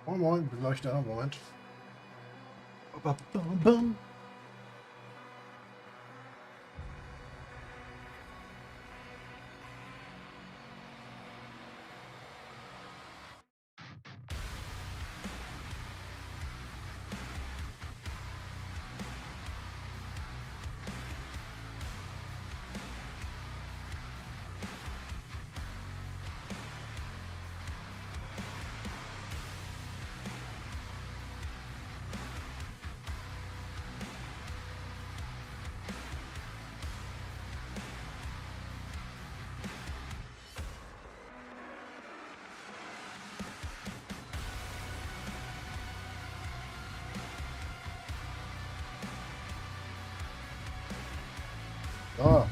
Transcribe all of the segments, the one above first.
Moin Moin, Beleuchter, Moment. Bam, bam, bam. Ah.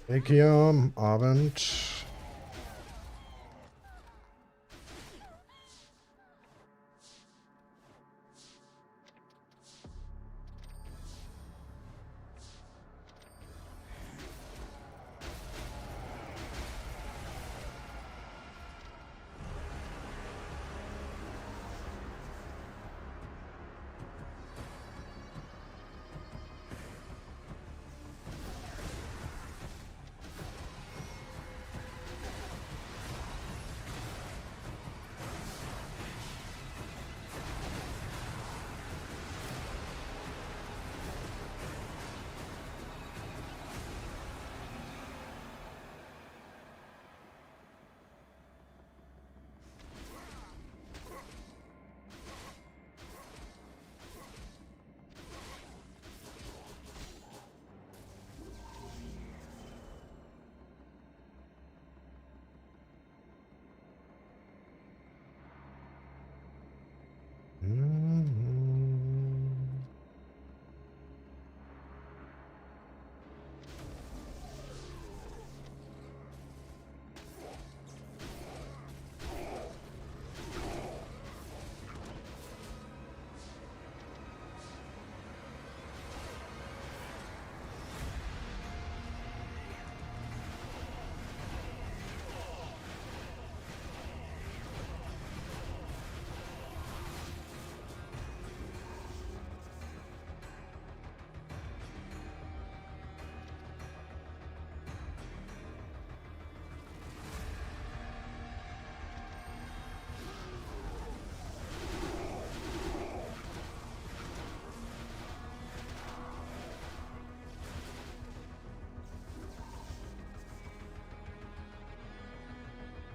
Weg hier, Abend.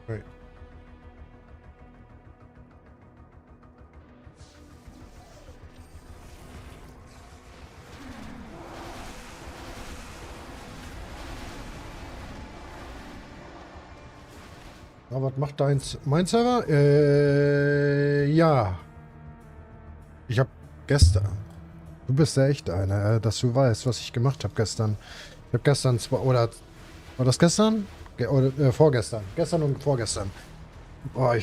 Right. Na, was macht mein Server? Ja. Ich habe gestern. Du bist ja echt einer, dass du weißt, was ich gemacht habe gestern. Ich habe gestern zwar, oder war das gestern? Oder vorgestern. Gestern und vorgestern. Boah,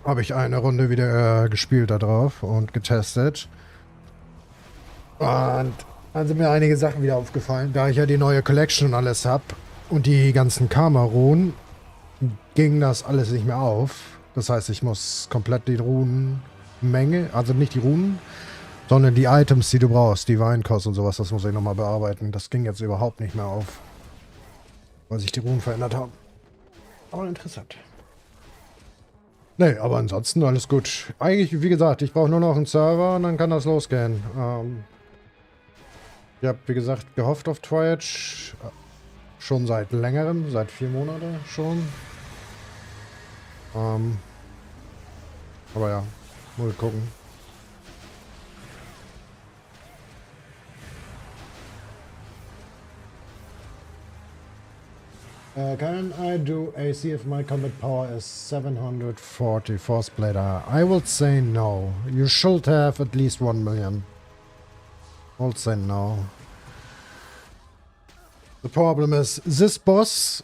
habe ich eine Runde wieder gespielt da drauf und getestet. Und dann sind mir einige Sachen wieder aufgefallen. Da ich ja die neue Collection und alles habe und die ganzen Karma-Runen, ging das alles nicht mehr auf. Das heißt, ich muss komplett die Runenmenge, also nicht die Runen, sondern die Items, die du brauchst, die Weinkost und sowas, das muss ich nochmal bearbeiten. Das ging jetzt überhaupt nicht mehr auf, weil sich die Runen verändert haben. Aber interessant. Nee, aber ansonsten alles gut. Eigentlich, wie gesagt, ich brauche nur noch einen Server und dann kann das losgehen. Ich habe, wie gesagt, gehofft auf Twitch. Schon seit längerem, seit 4 Monaten schon. Aber ja, mal gucken. Can I do AC if my combat power is 740 Force Blader? I would say no. You should have at least 1 million. I would say no. The problem is this boss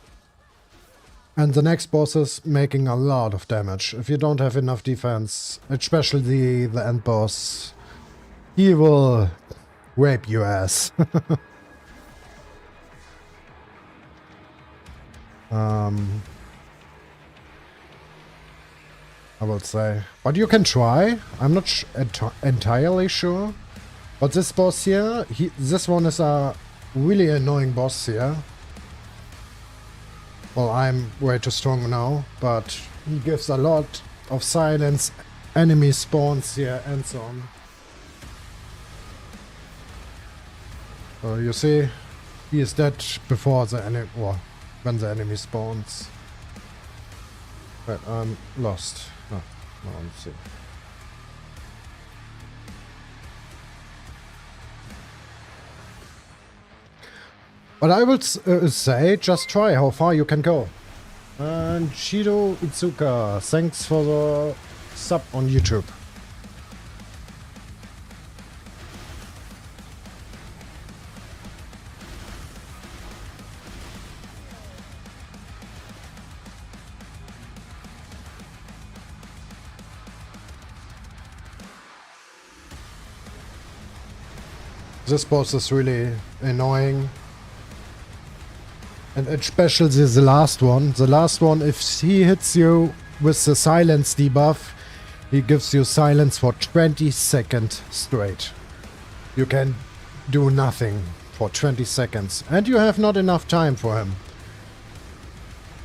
and the next boss is making a lot of damage. If you don't have enough defense, especially the end boss, he will rape your ass. I will say. But you can try. I'm not entirely sure. But this boss here, this one is a really annoying boss here. Well, I'm way too strong now, but he gives a lot of silence, enemy spawns here, and so on. So you see, he is dead before the enemy, or when the enemy spawns. But I'm lost. No, let's see. But I would say, just try how far you can go. And Shido Itsuka, thanks for the sub on YouTube. This boss is really annoying. And especially the last one. The last one, if he hits you with the silence debuff, he gives you silence for 20 seconds straight. You can do nothing for 20 seconds. And you have not enough time for him.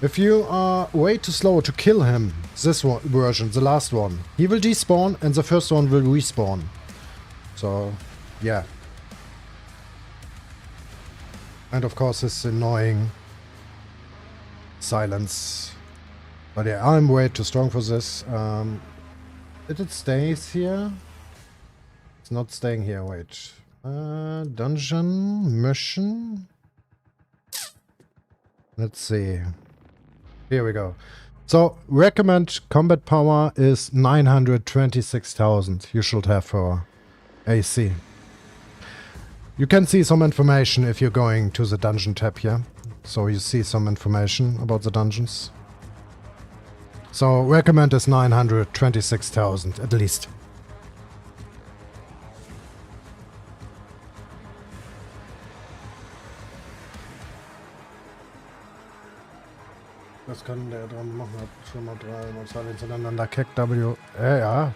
If you are way too slow to kill him, this one version, the last one, he will despawn and the first one will respawn. So, yeah. And of course it's annoying silence. But yeah, I'm way too strong for this. Did it stay here? It's not staying here, wait. Dungeon mission? Let's see. Here we go. So, recommend combat power is 926,000 you should have for AC. You can see some information if you're going to the dungeon tab here. So you see some information about the dungeons. So recommend is 926,000 at least. Das kann der dran machen, hat schon mal 3 mal 2 hintereinander. Keck W. Ja.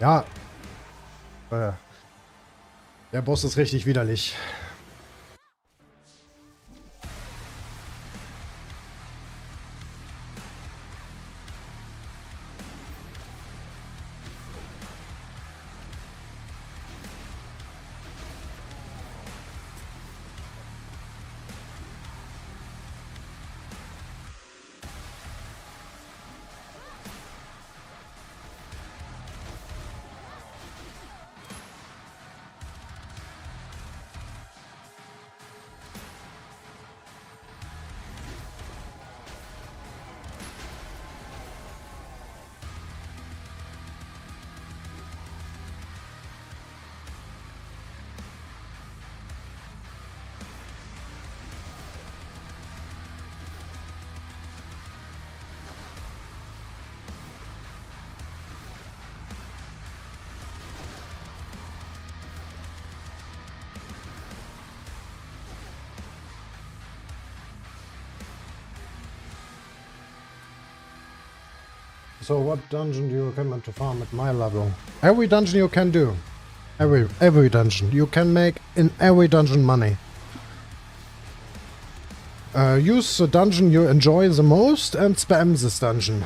Ja. Der Boss ist richtig widerlich. So what dungeon do you recommend to farm at my level? Every dungeon you can do. Every dungeon. You can make in every dungeon money. Use the dungeon you enjoy the most and spam this dungeon.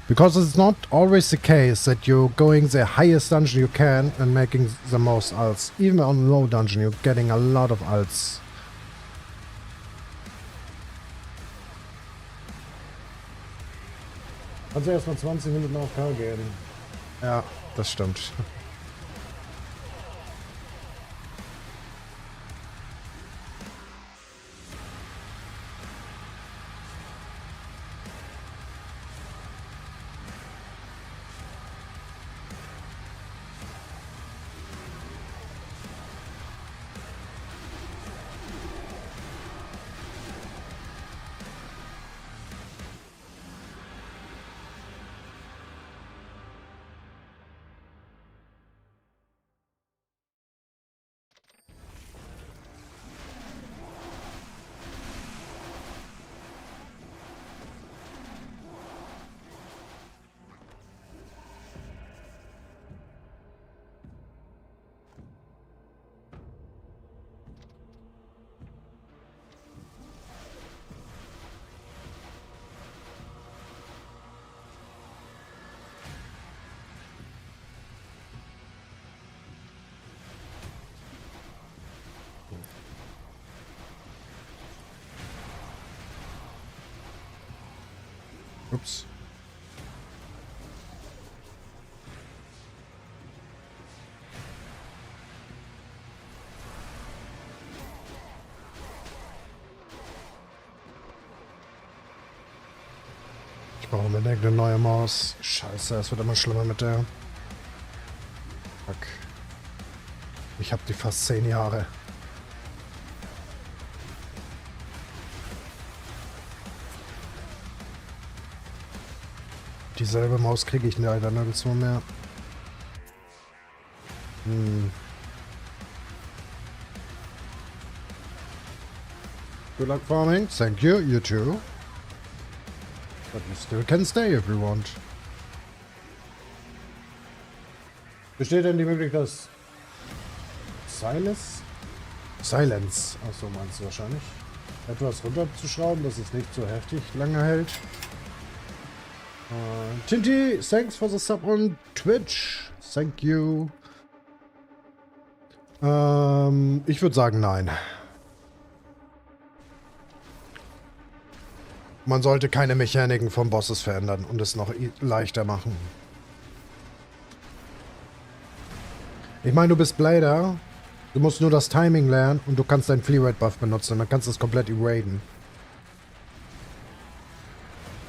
Because it's not always the case that you're going the highest dungeon you can and making the most ults. Even on low dungeon you're getting a lot of ults. Also erstmal 20 Minuten auf K gehen. Ja, das stimmt. Ups. Ich brauche unbedingt eine neue Maus. Scheiße, es wird immer schlimmer mit der. Fuck. Ich habe die fast 10 Jahre. Dieselbe Maus kriege ich leider nirgendwo mehr. Good luck farming. Thank you. You too. But you still can stay if you want. Besteht denn die Möglichkeit, dass Silence, achso meinst du wahrscheinlich, etwas runterzuschrauben, dass es nicht so heftig lange hält? Tinti, thanks for the sub on Twitch. Thank you. Ich würde sagen nein. Man sollte keine Mechaniken von Bosses verändern und es noch leichter machen. Ich meine, du bist Blader. Du musst nur das Timing lernen und du kannst deinen Free Rate Buff benutzen und dann kannst du es komplett eraden.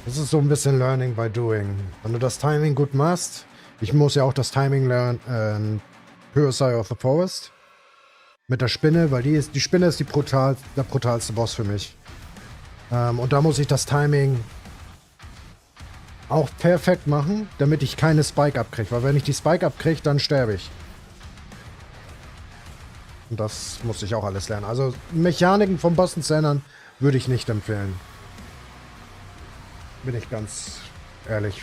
Das ist so ein bisschen Learning by Doing. Wenn du das Timing gut machst, ich muss ja auch das Timing lernen in Purify of the Forest. Mit der Spinne, weil die Spinne ist der brutalste Boss für mich. Und da muss ich das Timing auch perfekt machen, damit ich keine Spike abkriege. Weil wenn ich die Spike abkriege, dann sterbe ich. Und das muss ich auch alles lernen. Also Mechaniken vom Bossen zu ändern, würde ich nicht empfehlen. Bin ich ganz ehrlich.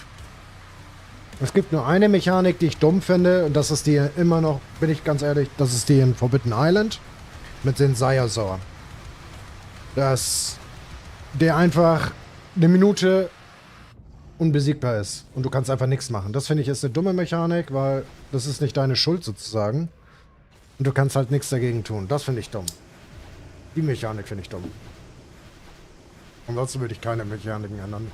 Es gibt nur eine Mechanik, die ich dumm finde. Und das ist die immer noch, bin ich ganz ehrlich, das ist die in Forbidden Island. Mit den Sire. Der einfach eine Minute unbesiegbar ist. Und du kannst einfach nichts machen. Das finde ich ist eine dumme Mechanik, weil das ist nicht deine Schuld sozusagen. Und du kannst halt nichts dagegen tun. Das finde ich dumm. Die Mechanik finde ich dumm. Ansonsten würde ich keine Mechaniken ändern.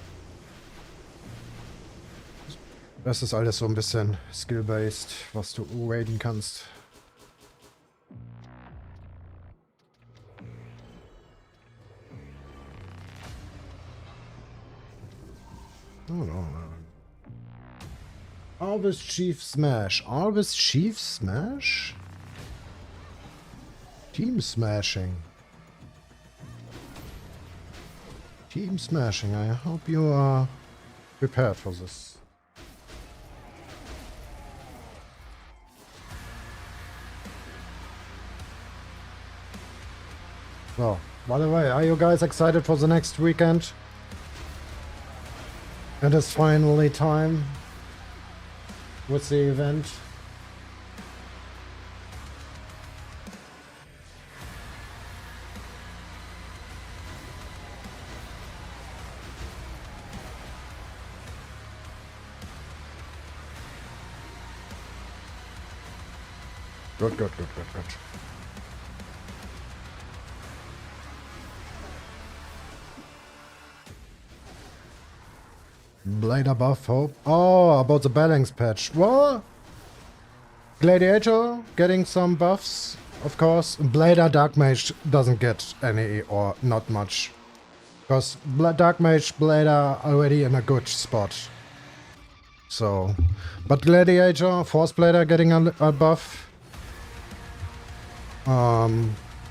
Das ist alles so ein bisschen skill-based, was du raiden kannst. Oh, no. Always Chief Smash. Always Chief Smash? Team Smashing. Team Smashing. I hope you are prepared for this. Well, by the way, are you guys excited for the next weekend? It is finally time with the event. Good, good, good, good, good. Blader buff hope. Oh, about the balance patch. What? Gladiator getting some buffs, of course. Blader Dark Mage doesn't get any or not much. Because Dark Mage, Blader already in a good spot. So, but Gladiator, Force Blader getting a buff.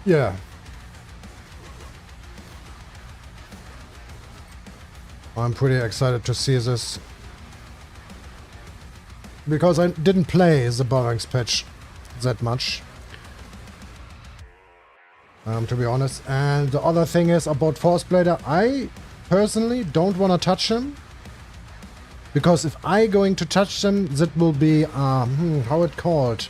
Yeah. I'm pretty excited to see this. Because I didn't play the balance patch that much. To be honest. And the other thing is about Force Blader, I personally don't want to touch him. Because if I going to touch them, that will be, how it called?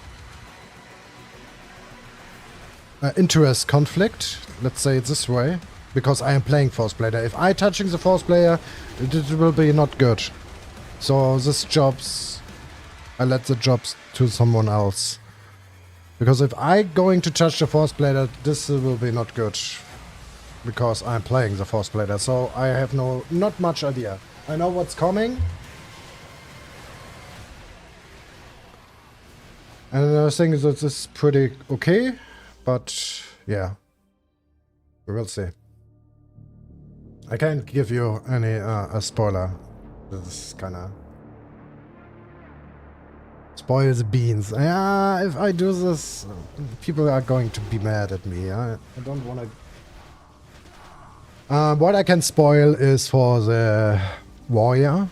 Interest conflict, let's say it this way, because I am playing Force Blader. If I touching the Force Blader, it will be not good. So this jobs, I let the jobs to someone else. Because if I going to touch the Force Blader, this will be not good. Because I'm playing the Force Blader, so I have not much idea. I know what's coming. And I think that this is pretty okay. But, yeah, we will see. I can't give you any a spoiler. This is kinda... Spoil the beans. Yeah, if I do this, people are going to be mad at me. I don't wanna... what I can spoil is for the Warrior,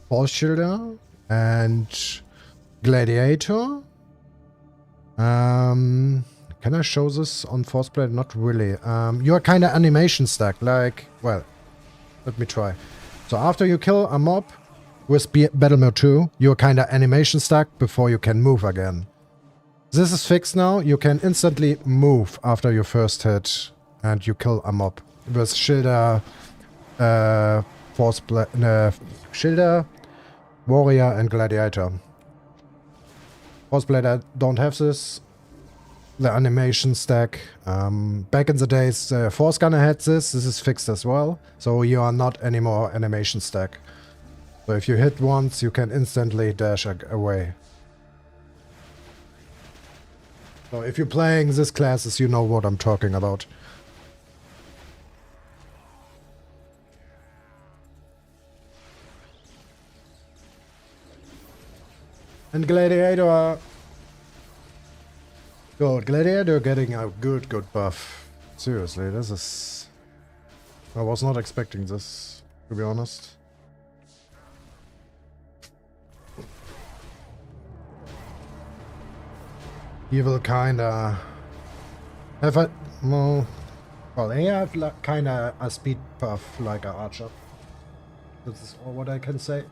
Force Shielder, and Gladiator. Can I show this on Force Blade? Not really. You're kind of animation stack, like... Well, let me try. So after you kill a mob with Battle Mode 2, you're kind of animation stack before you can move again. This is fixed now. You can instantly move after your first hit and you kill a mob. With Shielder, Force Blade... Shielder, Warrior and Gladiator. Force Blade, I don't have this. The animation stack. Back in the days, Force Gunner had this. This is fixed as well. So you are not anymore animation stack. So if you hit once, you can instantly dash away. So if you're playing this classes, you know what I'm talking about. And Gladiator... God, Gladiator getting a good buff. Seriously, this is... I was not expecting this, to be honest. He will kinda... have a... well, he have like kinda a speed buff like a archer. This is all what I can say.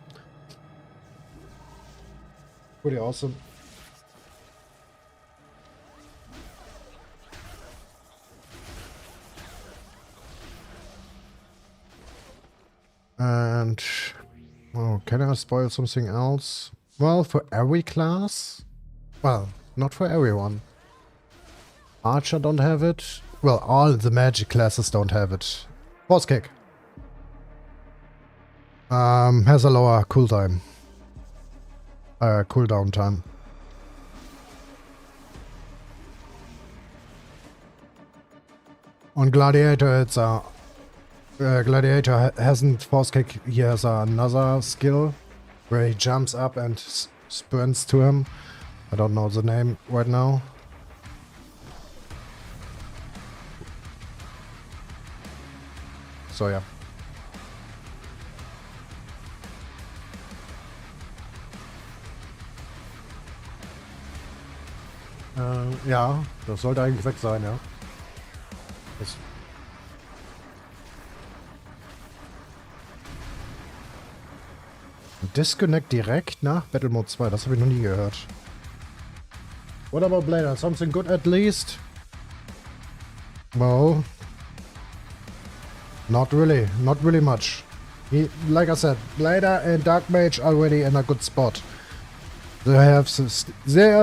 Pretty awesome. And... oh, can I spoil something else? Well, for every class? Well, not for everyone. Archer don't have it. Well, all the magic classes don't have it. Force Kick. Has a lower cooldown. Cooldown time. On Gladiator, it's a... Gladiator hasn't Force Kick. He has another skill where he jumps up and sprints to him. I don't know the name right now. So yeah. Ja, das sollte eigentlich weg sein, ja. Das Disconnect direkt nach Battle Mode 2, das habe ich noch nie gehört. What about Blader? Something good at least? Well, not really much. Like I said, Blader and Dark Mage already in a good spot. They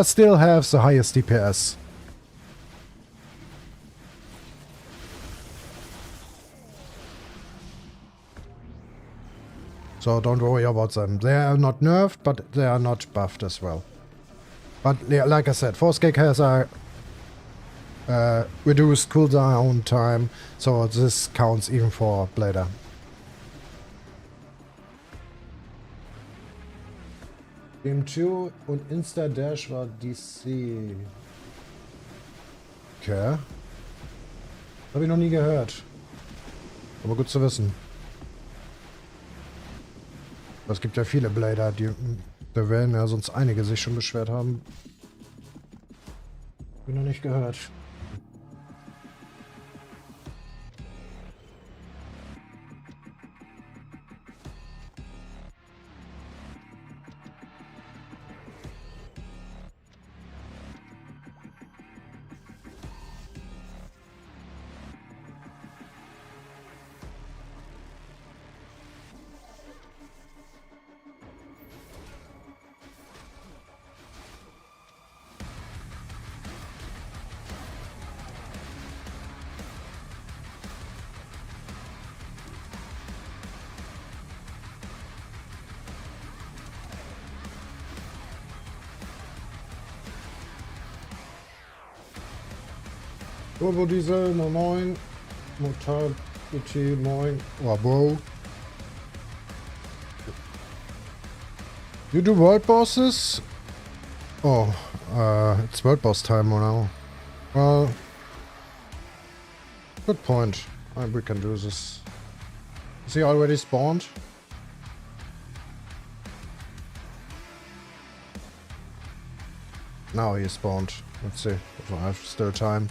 still have the highest DPS. So don't worry about them. They are not nerfed, but they are not buffed as well. But yeah, like I said, Force Kick has a reduced cooldown time, so this counts even for Blader. Game 2 und Insta-Dash war DC. Okay. Habe ich noch nie gehört. Aber gut zu wissen. Es gibt ja viele Blader, da werden ja sonst einige sich schon beschwert haben. Bin noch nicht gehört. Turbo Diesel, moin. Mortality, moin. Oh, bro. You do world bosses? Oh, it's world boss time now. Well, good point. We can do this. Is he already spawned? Now he spawned. Let's see if I have still time.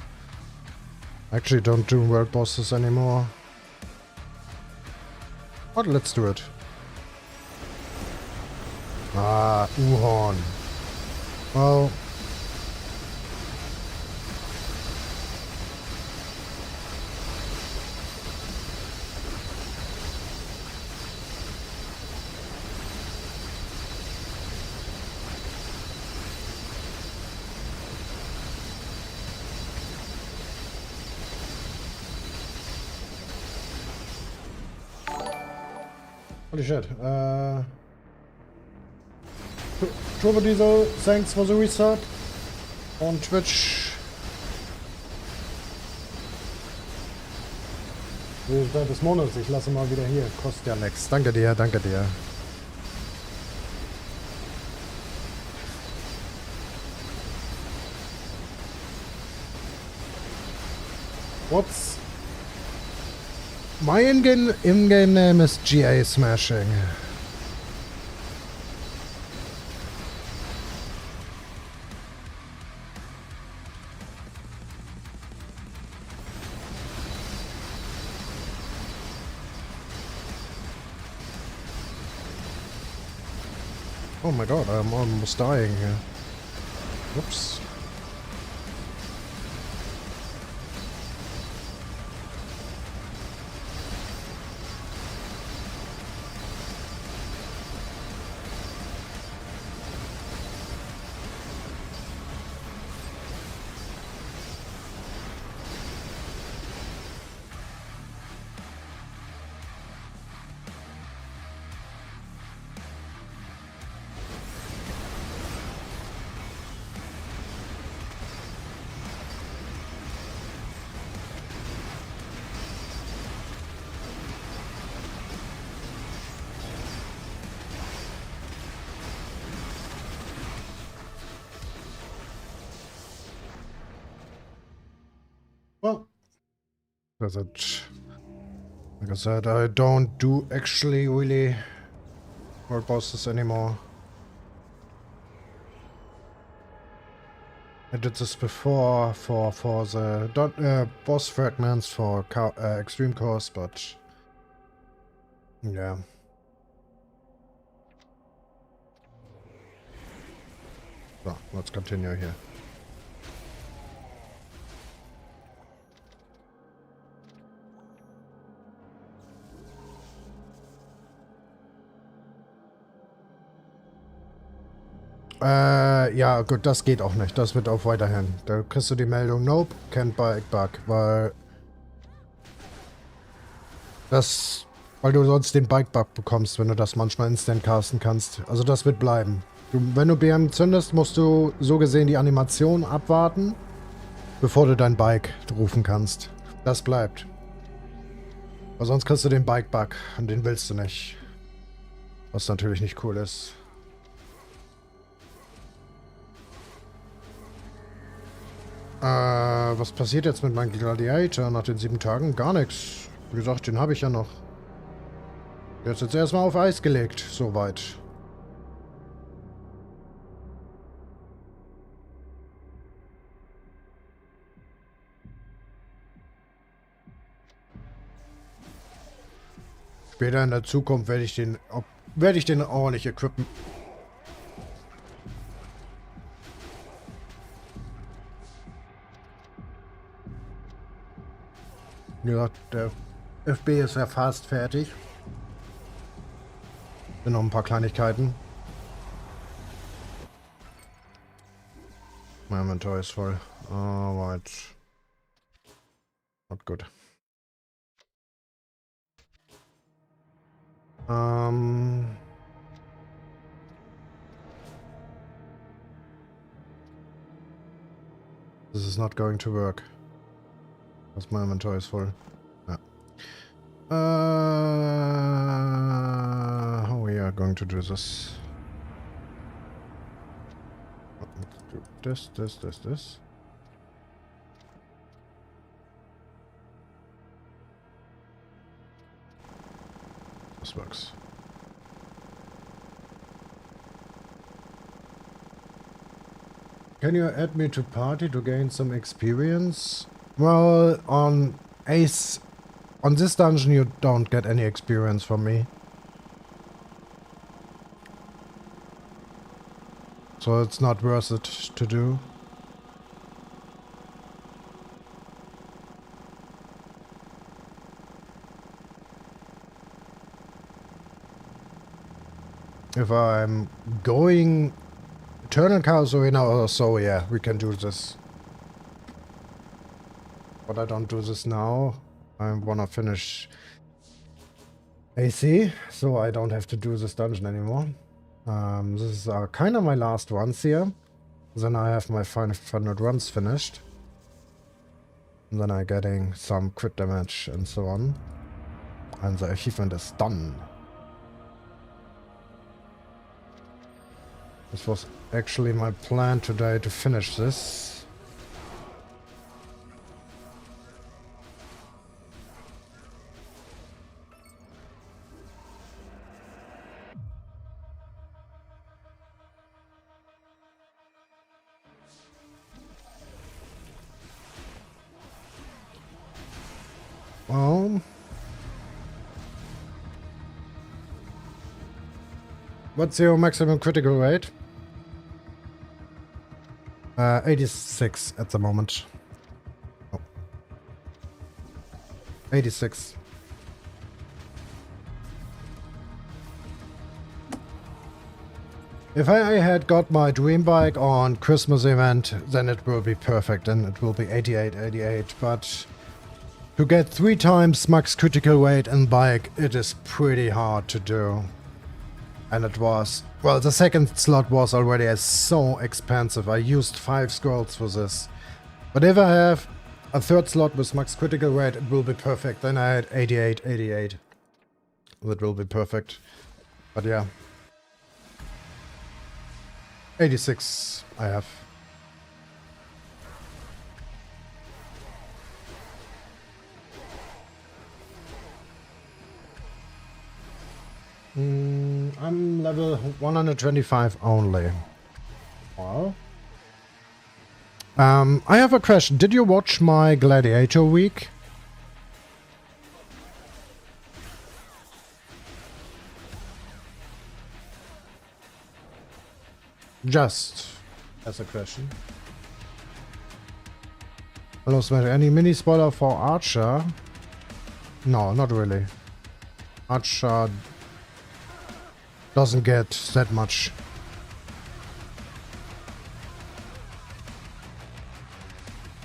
I actually don't do world bosses anymore. But let's do it. Ah, Uhorn. Well... Holy shit. Turbo Diesel, thanks for the resub on Twitch. Des Monats, ich lasse mal wieder hier. Kostet ja nichts. Danke dir, danke dir. What's... My in-game name is GA Smashing. Oh my god, I'm almost dying here. Whoops. Well, like I said, I don't do actually really world bosses anymore. I did this before for the boss fragments for extreme course, but yeah. So let's continue here. Ja, gut, das geht auch nicht. Das wird auch weiterhin. Da kriegst du die Meldung, nope, can't buy bug, weil weil du sonst den Bike-Bug bekommst, wenn du das manchmal instant casten kannst. Also das wird bleiben. Wenn du BM zündest, musst du so gesehen die Animation abwarten, bevor du dein Bike rufen kannst. Das bleibt. Weil sonst kriegst du den Bike-Bug und den willst du nicht. Was natürlich nicht cool ist. Was passiert jetzt mit meinem Gladiator nach den 7 Tagen? Gar nichts. Wie gesagt, den habe ich ja noch. Der ist jetzt erstmal auf Eis gelegt, soweit. Später in der Zukunft werde ich den ordentlich equippen. Wie gesagt, der FB ist ja fast fertig. Sind noch ein paar Kleinigkeiten. Mein Inventar ist voll. Alright. Not good. This is not going to work. Because my inventory is full. Yeah. How we are going to do this? Let's do this. This works. Can you add me to party to gain some experience? Well, on Ace, on this dungeon you don't get any experience from me. So it's not worth it to do. If I'm going Eternal Chaos Arena or so, yeah, we can do this. But I don't do this now. I wanna finish AC, so I don't have to do this dungeon anymore. This is kind of my last ones here. Then I have my 500 runs finished. And then I'm getting some crit damage and so on. And the achievement is done. This was actually my plan today to finish this. Well, what's your maximum critical rate? 86 at the moment. Oh. 86. If I had got my dream bike on Christmas event, then it will be perfect and it will be 88, but to get 3 times max critical weight in bike, it is pretty hard to do. And it was, well, the second slot was already so expensive. I used 5 scrolls for this. But if I have a third slot with max critical rate, it will be perfect. Then I had 88. That will be perfect. But yeah. 86 I have. I'm level 125 only. Well, I have a question. Did you watch my Gladiator week? Just as a question. Hello, Smash. Any mini spoiler for Archer? No, not really. Archer doesn't get that much.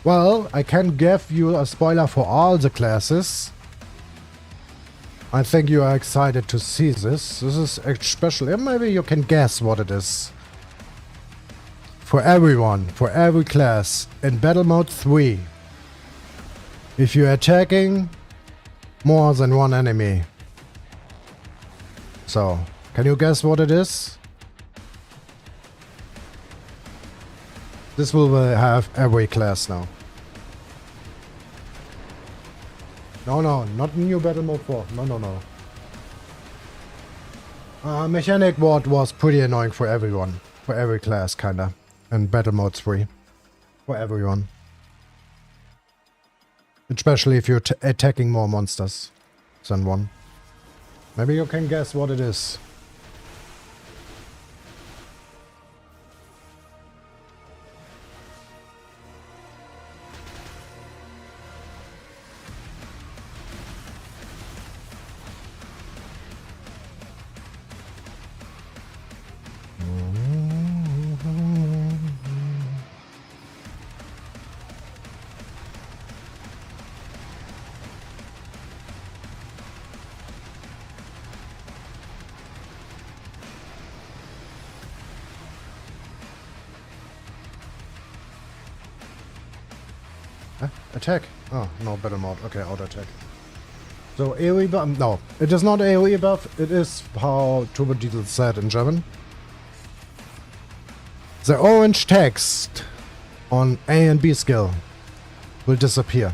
Well, I can give you a spoiler for all the classes. I think you are excited to see this. This is especially, maybe you can guess what it is. For everyone, for every class, in Battle Mode 3, if you're attacking more than one enemy. So, can you guess what it is? This will have every class now. No, not new Battle Mode 4. No. Mechanic Ward was pretty annoying for everyone. For every class, kinda. In Battle Mode 3. For everyone. Especially if you're attacking more monsters than one. Maybe you can guess what it is. Attack? Oh, no, battle mode. Okay, auto attack. So, AoE buff? No, it is not AoE buff. It is how Turbo Diesel said in German. The orange text on A and B skill will disappear.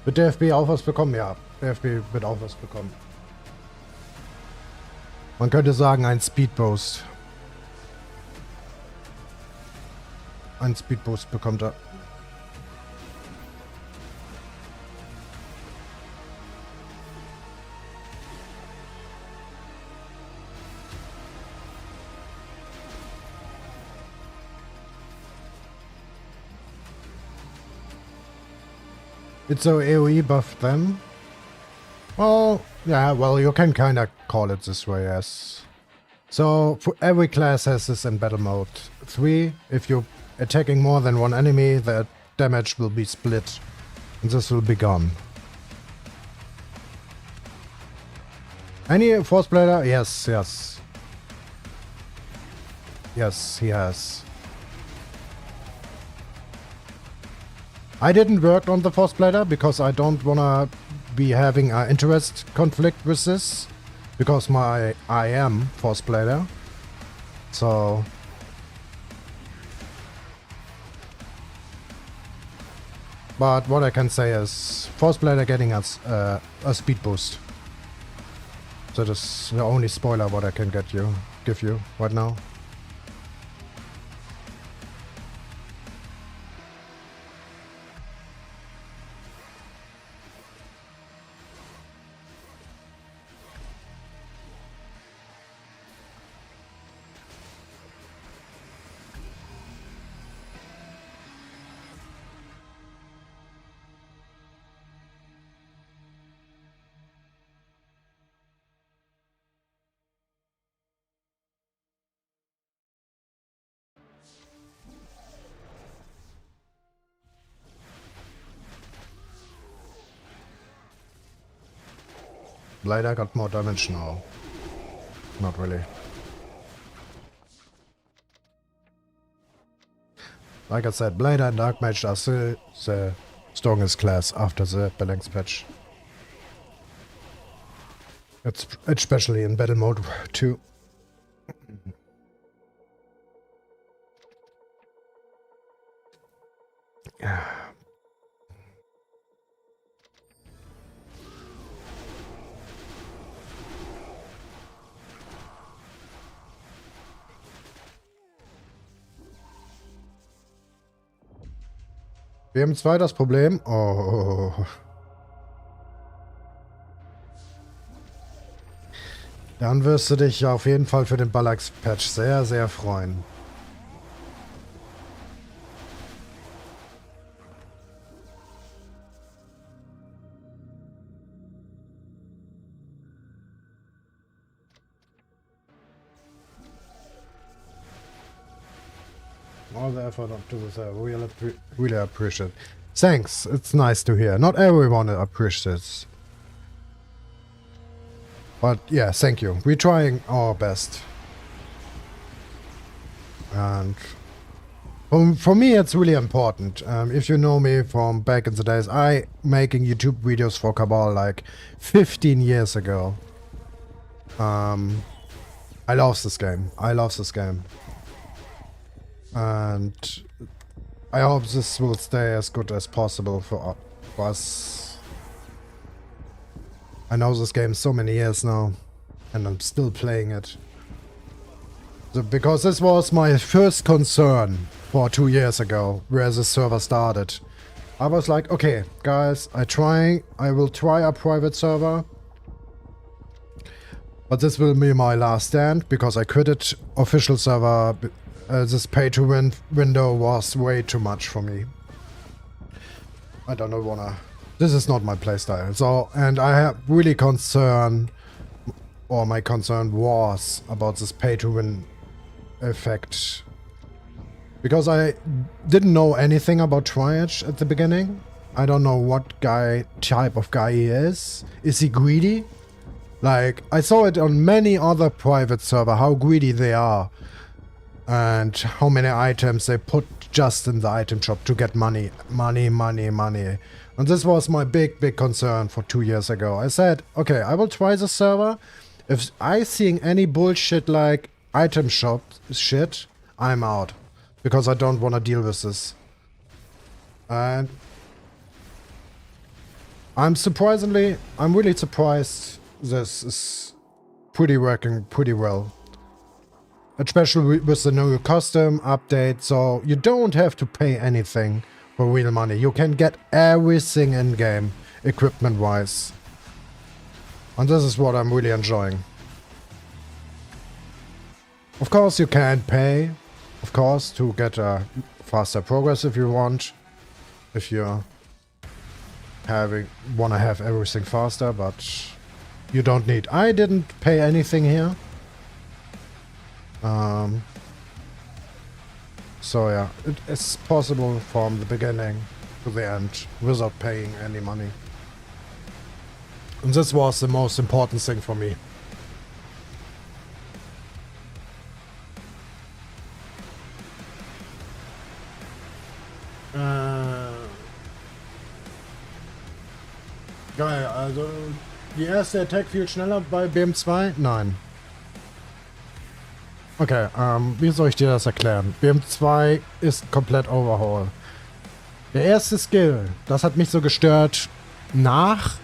Wird der FB auch was bekommen? Ja, der FB wird auch was bekommen. Man könnte sagen, ein Speedboost. Ein Speedboost bekommt er. It's a AoE buff then? Well, yeah, well, you can kinda call it this way, yes. So, for every class has this in Battle Mode 3. If you're attacking more than one enemy, the damage will be split. And this will be gone. Any Force Blader? Yes. Yes, he has. I didn't work on the Force Blader because I don't wanna be having an interest conflict with this. Because I am Force Blader. So... But what I can say is, Force Blader getting us a speed boost. That is the only spoiler what I can give you right now. Blader got more damage now. Not really. Like I said, Blader and Dark Mage are still the strongest class after the balance patch. It's especially in battle mode too. BM2 das Problem. Oh. Dann wirst du dich auf jeden Fall für den Ballax-Patch sehr, sehr freuen. All the effort up to this, really appreciate. Thanks, it's nice to hear. Not everyone appreciates. But yeah, thank you. We're trying our best. And for me, it's really important. If you know me from back in the days, I making YouTube videos for Cabal like 15 years ago. I love this game. I love this game. And I hope this will stay as good as possible for us. I know this game so many years now, and I'm still playing it. So, because this was my first concern for 2 years ago, where the server started. I was like, okay, guys, I will try a private server. But this will be my last stand, because I quitted official server. This pay-to-win window was way too much for me. I don't wanna... This is not my playstyle. So, and I have really concern, or my concern was about this pay-to-win effect. Because I didn't know anything about Triage at the beginning. I don't know what type of guy he is. Is he greedy? Like, I saw it on many other private servers, how greedy they are. And how many items they put just in the item shop to get money. Money, money, money. And this was my big concern for 2 years ago. I said, okay, I will try the server. If I seeing any bullshit like item shop shit, I'm out. Because I don't want to deal with this. And I'm really surprised this is working pretty well. Especially with the new custom update, so you don't have to pay anything for real money. You can get everything in-game, equipment-wise. And this is what I'm really enjoying. Of course, you can pay, of course, to get a faster progress if you want. If you want to have everything faster, but you don't need. I didn't pay anything here. So yeah, it is possible from the beginning to the end without paying any money. And this was the most important thing for me. Geil, also die erste Attack viel schneller bei BM2? Nein. Okay, wie soll ich dir das erklären? BM2 ist komplett Overhaul. Der erste Skill, das hat mich so gestört nach...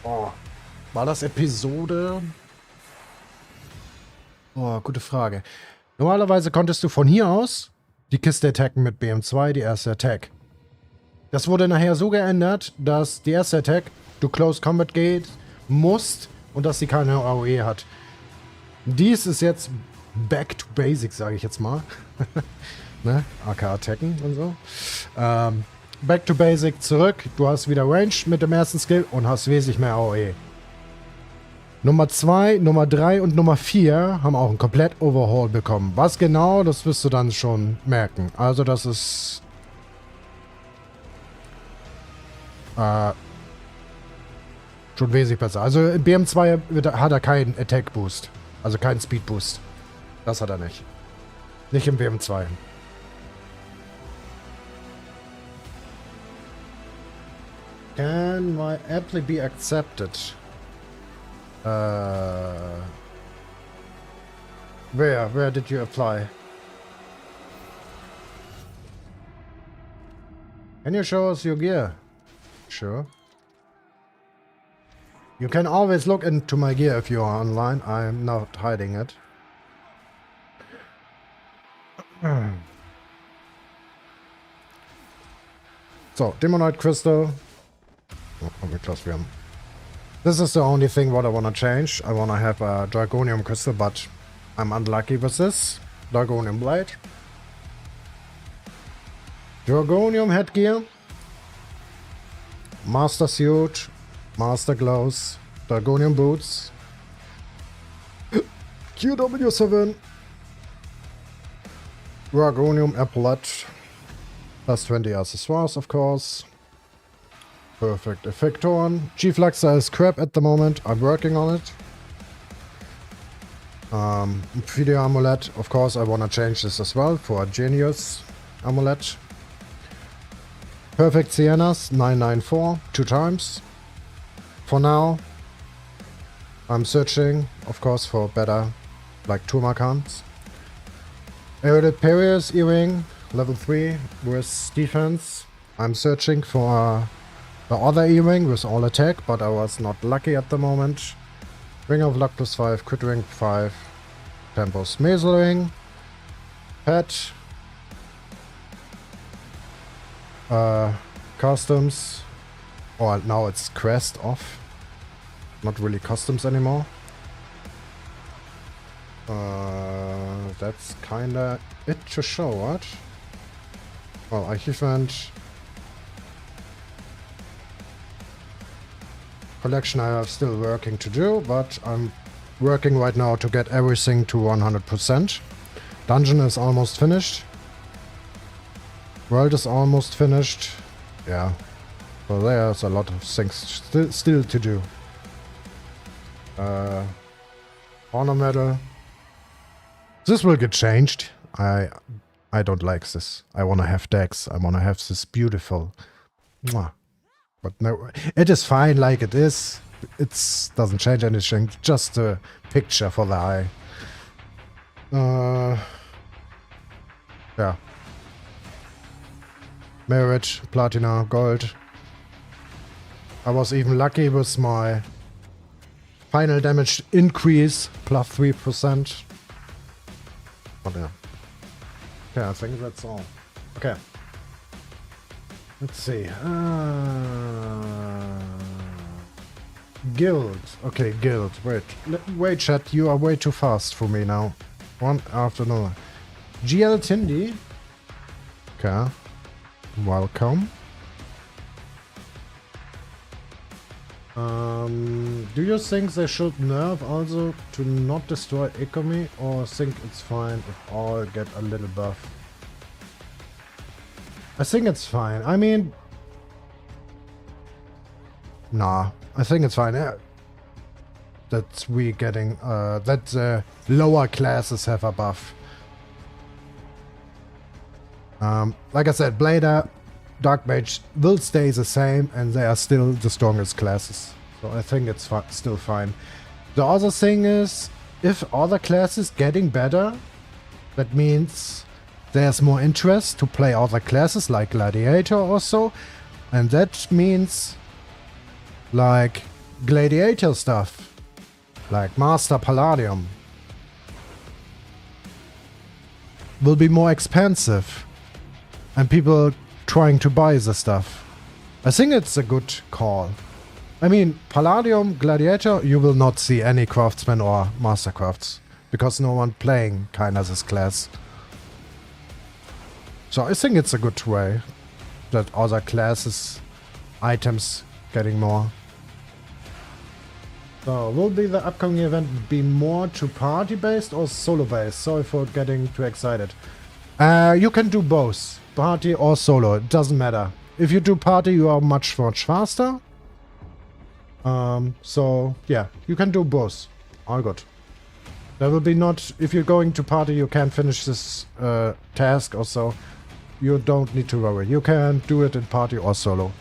Oh, war das Episode? Oh, gute Frage. Normalerweise konntest du von hier aus die Kiste attacken mit BM2, die erste Attack. Das wurde nachher so geändert, dass die erste Attack du Close Combat geht musst und dass sie keine AOE hat. Dies ist jetzt back to basics, sage ich jetzt mal. Ne? AK-Attacken und so. Back to basic zurück. Du hast wieder Range mit dem ersten Skill und hast wesentlich mehr AOE. Nummer 2, Nummer 3 und Nummer 4 haben auch einen komplett Overhaul bekommen. Was genau, das wirst du dann schon merken. Also das ist... schon wesentlich besser. Also im BM2 hat er keinen Attack Boost. Also keinen Speed Boost. Das hat er nicht. Nicht im BM2. Can my apply be accepted? Where did you apply? Can you show us your gear? Sure. You can always look into my gear if you are online. I'm not hiding it. So, Demonite Crystal. Oh, wie close we are. This is the only thing what I want to change. I want to have a Dragonium Crystal, but I'm unlucky with this. Dragonium Blade. Dragonium Headgear. Master Suit. Master Gloves. Dragonium Boots. QW7. Dragonium Epaulet. Plus 20 accessoires, of course. Perfect Effector. G-Fluxer is crap at the moment. I'm working on it. Video Amulet. Of course, I want to change this as well for a Genius Amulet. Perfect Siennas. 994. 2 times. For now, I'm searching, of course, for better, like Turmakans. Aerodeperius Earring. Level 3 with defense. I'm searching for the other earring with all attack, but I was not lucky at the moment. Ring of Luck plus 5, Crit Ring 5, Tempos Mesel Ring, Pet, Customs, or now it's Crest off, not really Customs anymore. That's kinda it to show, what? Well, Archivant. Collection I have still working to do, but I'm working right now to get everything to 100%. Dungeon is almost finished. World is almost finished. Yeah. So there's a lot of things still to do. Honor medal. This will get changed. I don't like this. I want to have decks. I want to have this beautiful. Mwah. But no, it is fine like it is. It doesn't change anything. Just a picture for the eye. Yeah. Merit, Platina, Gold. I was even lucky with my final damage increase, plus 3%. But yeah. Okay, I think that's all. Okay. Let's see. Guild. Okay, guild. Wait, chat. You are way too fast for me now. One after another. GL Tindy. Okay. Welcome. Do you think they should nerf also to not destroy economy, or think it's fine if all get a little buff? I think it's fine. I mean, nah, I think it's fine. Yeah. That we getting that the lower classes have a buff. Like I said, Blader, Dark Mage will stay the same, and they are still the strongest classes. So I think it's still fine. The other thing is, if other classes getting better, that means there's more interest to play other classes like Gladiator or so, and that means like Gladiator stuff, like Master Palladium, will be more expensive, and people trying to buy the stuff. I think it's a good call. I mean, Palladium, Gladiator, you will not see any craftsmen or mastercrafts, because no one playing kinda this class. So I think it's a good way that other classes, items getting more. So will the upcoming event be more to party based or solo based? Sorry for getting too excited. You can do both, party or solo, it doesn't matter. If you do party, you are much faster. So, yeah, you can do both. All good. There will be not, if you're going to party, you can't finish this task or so. You don't need to worry. You can do it in party or solo.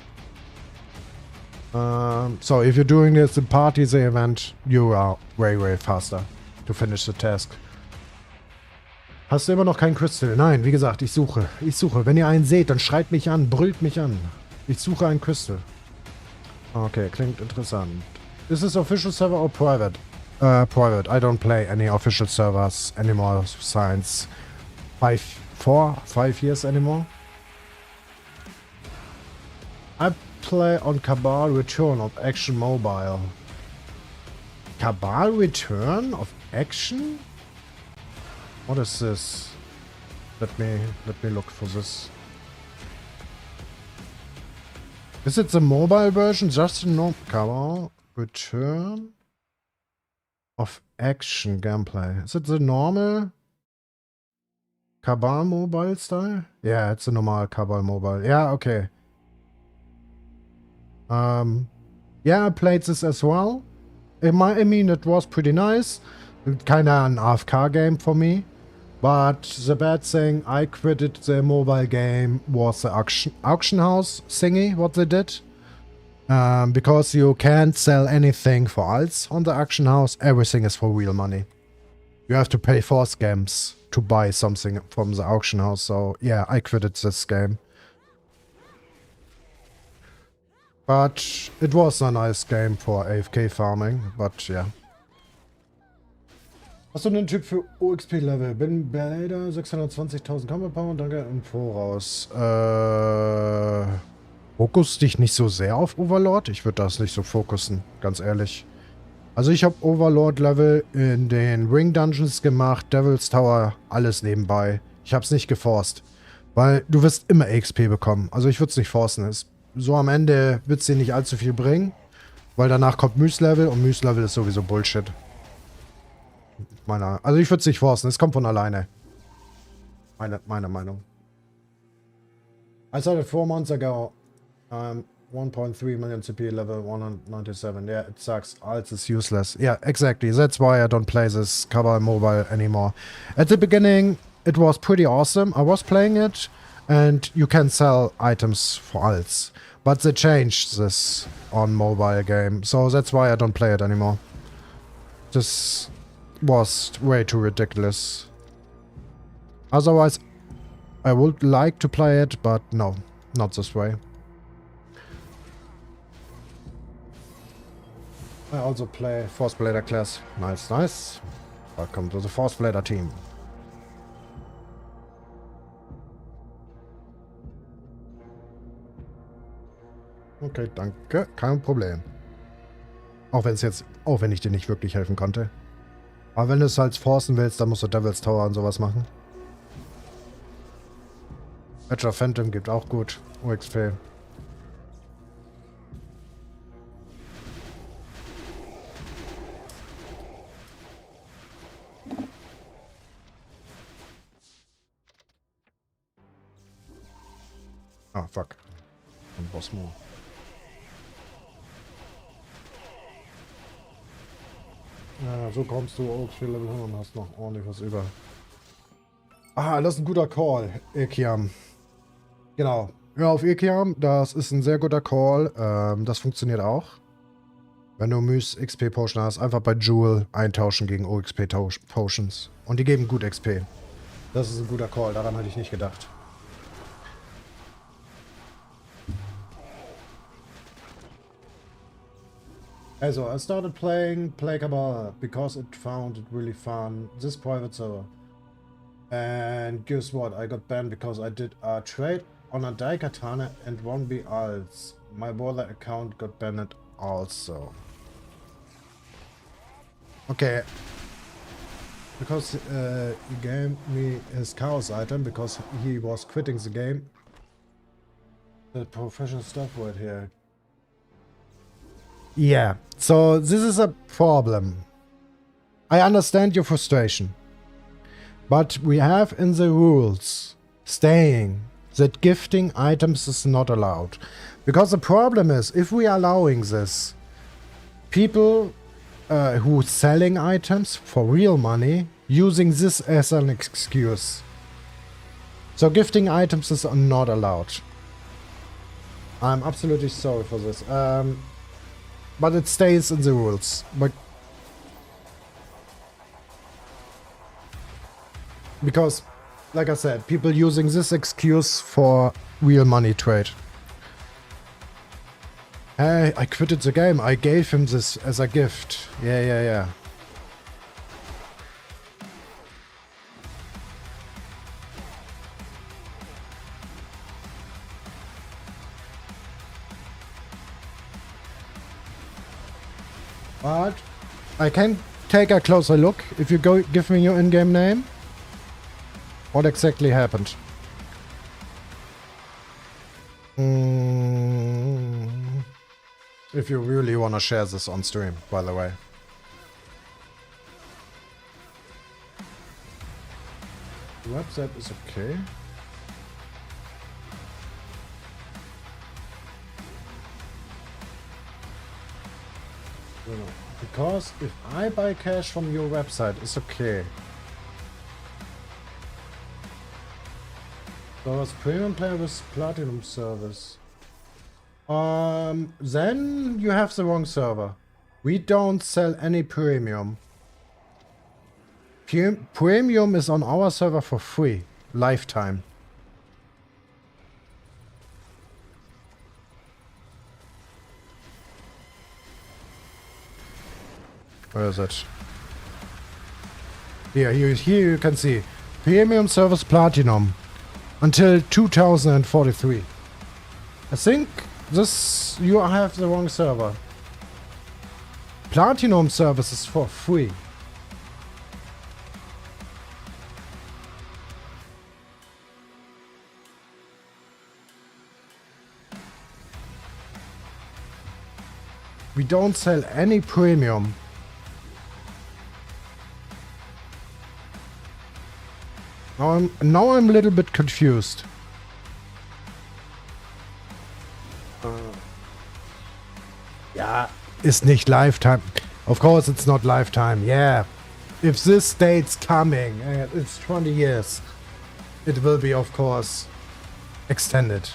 So if you're doing this in party, the event, you are way, way faster to finish the task. Hast du immer noch kein Crystal? Nein, wie gesagt, ich suche. Ich suche. Wenn ihr einen seht, dann schreit mich an, brüllt mich an. Ich suche einen Crystal. Okay, klingt interessant. Is this official server or private? Private. I don't play any official servers anymore since 5 years anymore. I play on Cabal Return of Action Mobile. Cabal Return of Action? What is this? Let me look for this. Is it the mobile version? Just a normal Cabal Return of Action gameplay. Is it the normal Cabal mobile style? Yeah, it's a normal Cabal mobile. Yeah, okay. Yeah, I played this as well. I mean, it was pretty nice. Kinda an AFK game for me. But the bad thing, I quitted the mobile game, was the auction house thingy, what they did. Because you can't sell anything for alts on the auction house. Everything is for real money. You have to pay for scams to buy something from the auction house. So yeah, I quitted this game. But it was a nice game for AFK farming, but yeah. Hast du einen Typ für OXP-Level? Bin leider 620.000 Combat Power, danke im Voraus. Fokus dich nicht so sehr auf Overlord? Ich würde das nicht so fokussen, ganz ehrlich. Also ich habe Overlord-Level in den Ring Dungeons gemacht, Devil's Tower, alles nebenbei. Ich habe es nicht geforst, weil du wirst immer XP bekommen. Also ich würde es nicht forcen. So am Ende wird es dir nicht allzu viel bringen, weil danach kommt Myth-Level und Myth-Level ist sowieso Bullshit. Also ich würde es nicht forcen, es kommt von alleine. Meine Meinung. I started 4 months ago. 1.3 million CP level 197. Yeah, it sucks. Alts is useless. Yeah, exactly. That's why I don't play this Cabal mobile anymore. At the beginning, it was pretty awesome. I was playing it, and you can sell items for alts. But they changed this on mobile game, so that's why I don't play it anymore. This was way too ridiculous. Otherwise, I would like to play it, but no, not this way. I also play Force Blader class. Nice, nice. Welcome to the Force Blader team. Okay, danke. Kein Problem. Auch wenn ich dir nicht wirklich helfen konnte. Aber wenn du es halt forcen willst, dann musst du Devil's Tower und sowas machen. Edge of Phantom gibt auch gut. OXP. Ah, fuck. Ein Boss more. Ja, so kommst du auch für Level 100 und hast noch ordentlich was über. Ah, das ist ein guter Call, Ekiam. Genau. Ja, auf Ekiam, das ist ein sehr guter Call. Das funktioniert auch. Wenn du Myth XP Potion hast, einfach bei Jewel eintauschen gegen OXP Potions. Und die geben gut XP. Das ist ein guter Call, daran hatte ich nicht gedacht. Also, I started playing Cabal because it found it really fun. This private server. And guess what? I got banned because I did a trade on a Daikatana and 1B alts. My brother account got banned also. Okay. Because he gave me his chaos item because he was quitting the game. The professional stuff right here. Yeah, so this is a problem. I understand your frustration. But we have in the rules saying that gifting items is not allowed. Because the problem is, if we are allowing this, people who selling items for real money using this as an excuse. So gifting items is not allowed. I'm absolutely sorry for this. But it stays in the rules. But because, like I said, people using this excuse for real money trade. Hey, I quitted the game. I gave him this as a gift. Yeah. But I can take a closer look. If you give me your in-game name. What exactly happened? If you really want to share this on stream, by the way. The website is okay. Because if I buy cash from your website, it's okay. So as premium player with platinum service. Then you have the wrong server. We don't sell any premium. Premium is on our server for free, lifetime. Where is it? Here you can see. Premium service platinum. Until 2043. I think this you have the wrong server. Platinum service is for free. We don't sell any premium. Now I'm a little bit confused. Yeah, it's nicht lifetime. Of course it's not lifetime, yeah. If this date's coming, it's 20 years. It will be, of course, extended.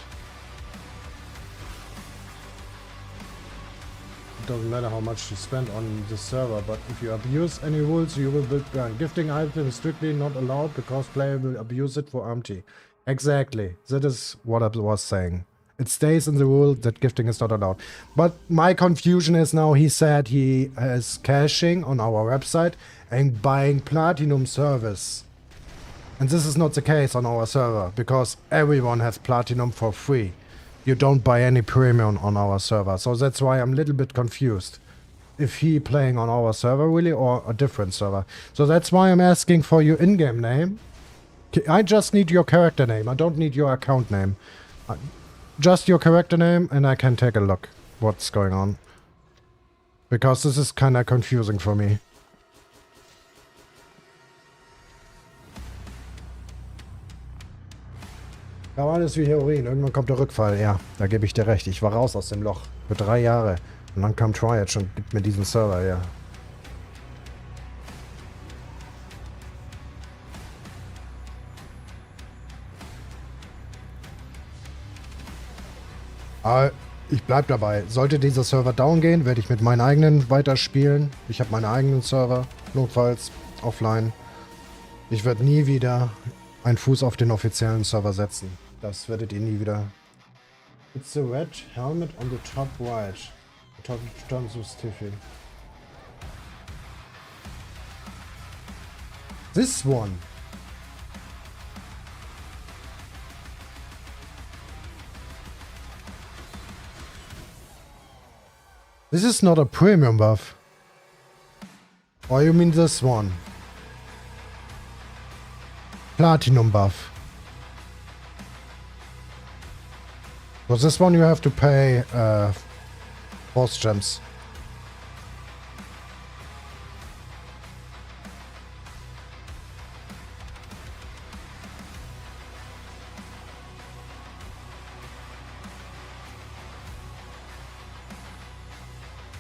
It doesn't matter how much you spend on this server, but if you abuse any rules, you will build burn. Gifting items is strictly not allowed because player will abuse it for empty. Exactly. That is what I was saying. It stays in the rule that gifting is not allowed. But my confusion is now he said he is cashing on our website and buying platinum service. And this is not the case on our server because everyone has platinum for free. You don't buy any premium on our server. So that's why I'm a little bit confused. If he playing on our server really or a different server. So that's why I'm asking for your in-game name. I just need your character name. I don't need your account name. Just your character name and I can take a look what's going on. Because this is kind of confusing for me. Cabal ist wie Heroin. Irgendwann kommt der Rückfall. Ja, da gebe ich dir recht. Ich war raus aus dem Loch. Für 3 Jahre. Und dann kam Triad und gibt mir diesen Server, ja. Aber ich bleib dabei. Sollte dieser Server down gehen, werde ich mit meinen eigenen weiterspielen. Ich habe meine eigenen Server. Notfalls offline. Ich werde nie wieder einen Fuß auf den offiziellen Server setzen. Das werdet ihr nie wieder. It's the red helmet on the top right. Top turns so stiffy. This one. This is not a premium buff. Or you mean this one? Platinum buff. For this one you have to pay force gems.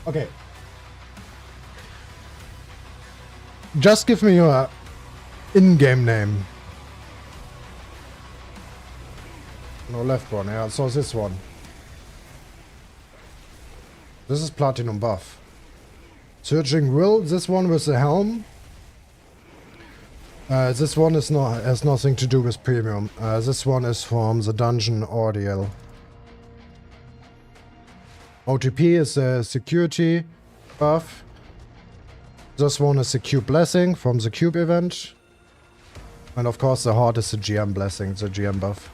Okay. Just give me your in-game name. No, left one, yeah, so this one. This is Platinum buff. Surging Will, this one with the helm. This one is has nothing to do with premium. This one is from the dungeon ordeal. OTP is a security buff. This one is the Cube Blessing from the Cube event. And of course the Heart is the GM Blessing, the GM buff.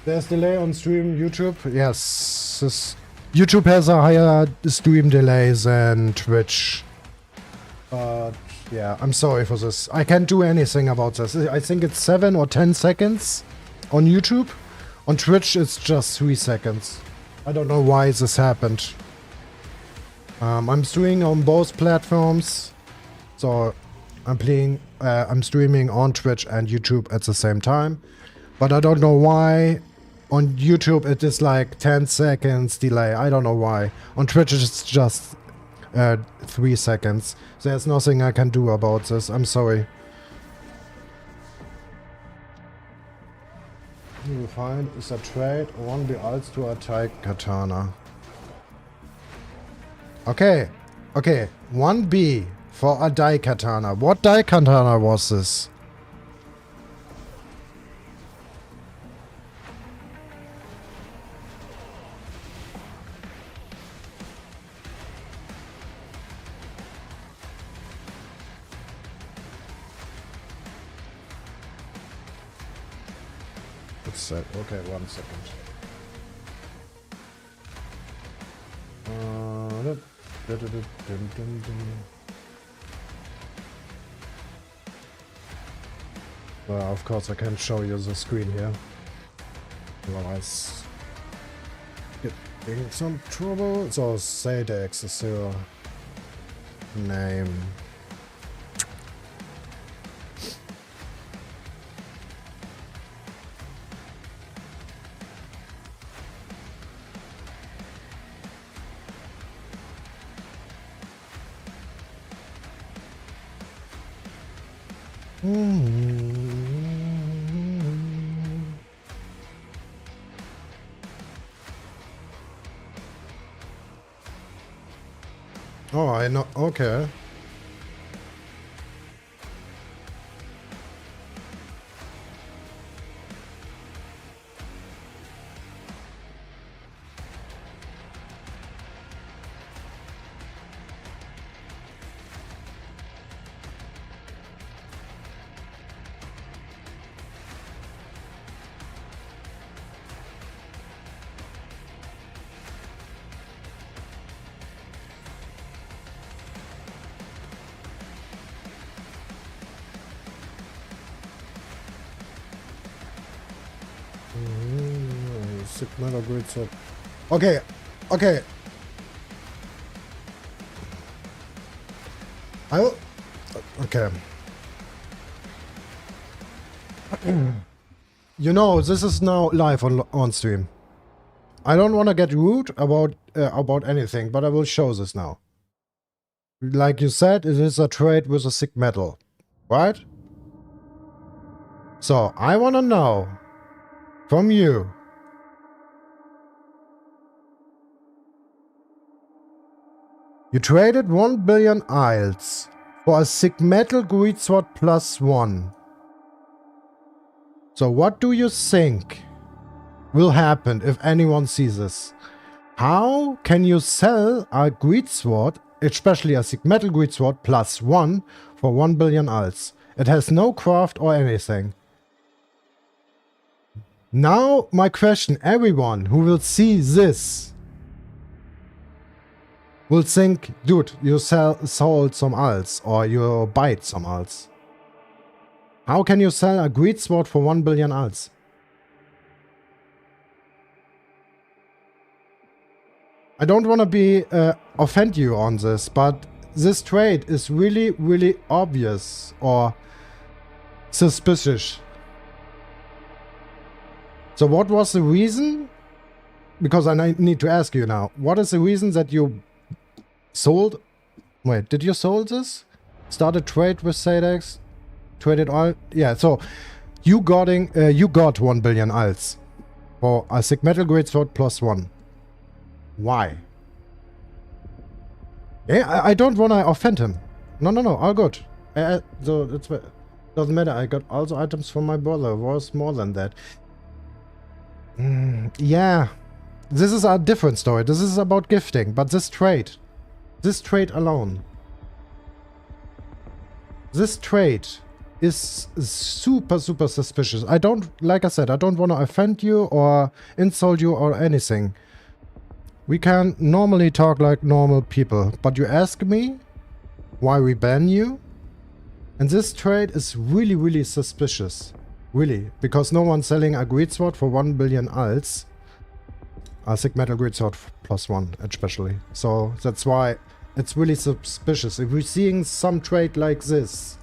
There's delay on stream YouTube. Yes, YouTube has a higher stream delay than Twitch. But yeah, I'm sorry for this. I can't do anything about this. I think it's 7 or 10 seconds on YouTube. On Twitch, it's just 3 seconds. I don't know why this happened. I'm streaming on both platforms, so I'm streaming on Twitch and YouTube at the same time. But I don't know why. On YouTube it is like 10 seconds delay. I don't know why. On Twitch it's just 3 seconds. There's nothing I can do about this. I'm sorry. You will find is a trade 1B alts to attack katana. Okay. Okay. 1B for a die katana. What die katana was this? Okay, 1 second. Well, of course I can't show you the screen here. Otherwise, getting some trouble. So, Zadex is your name. Oh, I know. Okay. Sigma grid swap. Okay, okay. I will. Okay. You know, this is now live on stream. I don't want to get rude about anything, but I will show this now. Like you said, it is a trade with a sick metal, right? So I want to know from you. You traded 1 billion isles for a sick metal greed sword +1. So what do you think will happen if anyone sees this? How can you sell a greed sword, especially a sick metal greed sword +1 for 1 billion alts? It has no craft or anything. Now my question, everyone who will see this will think, dude, you sold some alts or you bite some alts. How can you sell a greed sword for 1 billion alts? I don't want to be offend you on this, but this trade is really, really obvious or suspicious. So what was the reason? Because I need to ask you now. What is the reason that you sold? Wait, did you sold this? Started trade with Sadex? Traded all? Yeah, so you got 1 billion alts for a Sig Metal Great Sword +1. Why? Yeah, I don't want to offend him. No, all good. So it's doesn't matter. I got also items from my brother. Was more than that. Yeah, this is a different story. This is about gifting, but this trade alone, this trade is super suspicious. I don't, like I said, I don't want to offend you or insult you or anything. We can normally talk like normal people, but you ask me why we ban you, and this trade is really, really suspicious. Really, because no one's selling a great sword for 1 billion alts. A Sig Metal Great Sword +1 especially. So that's why it's really suspicious. If we're seeing some trade like this,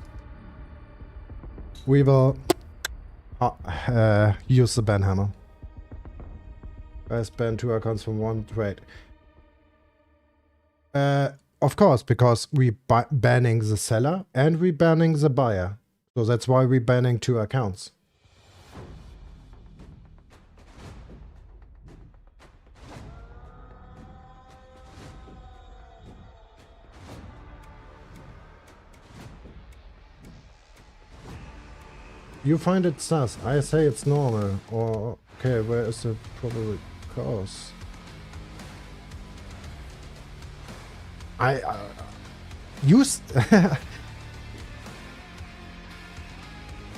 we will use the ban hammer. Guys, ban 2 accounts from 1 trade. Of course, because we banning the seller and we banning the buyer. So that's why we're banning 2 accounts. You find it sus. I say it's normal. Or, okay, where is the probable cause? Use...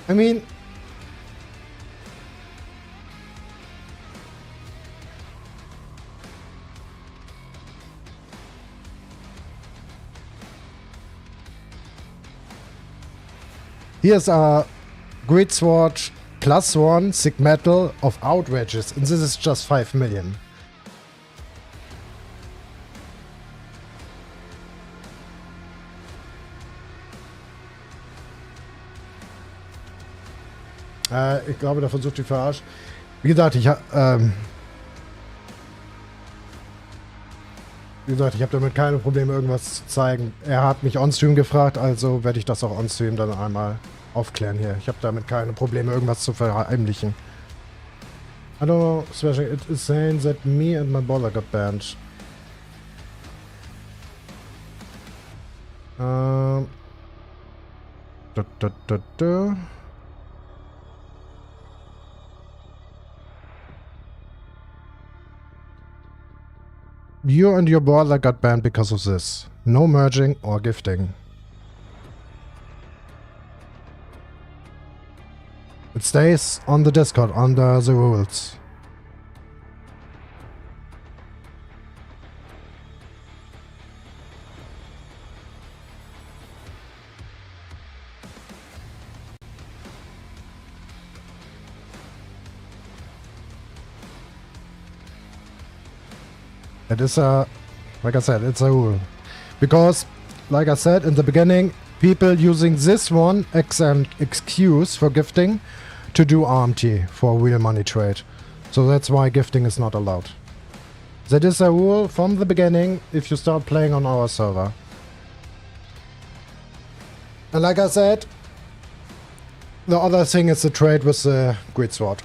I mean... Here's a Great Sword +1 Sig Metal of outrages, and this is just 5 million. Ich glaube, der versucht die verarscht. Wie gesagt, ich habe damit keine Probleme, irgendwas zu zeigen. Er hat mich on-stream gefragt, also werde ich das auch on-stream dann einmal aufklären hier. Ich habe damit keine Probleme, irgendwas zu verheimlichen. I don't know, especially it is saying that me and my brother got banned. You and your brother got banned because of this. No merging or gifting. It stays on the Discord under the rules. It is a, like I said, it's a rule. Because, like I said in the beginning, people using this one as an excuse for gifting to do RMT for real money trade. So that's why gifting is not allowed. That is a rule from the beginning if you start playing on our server. And like I said, the other thing is the trade with the Great Sword.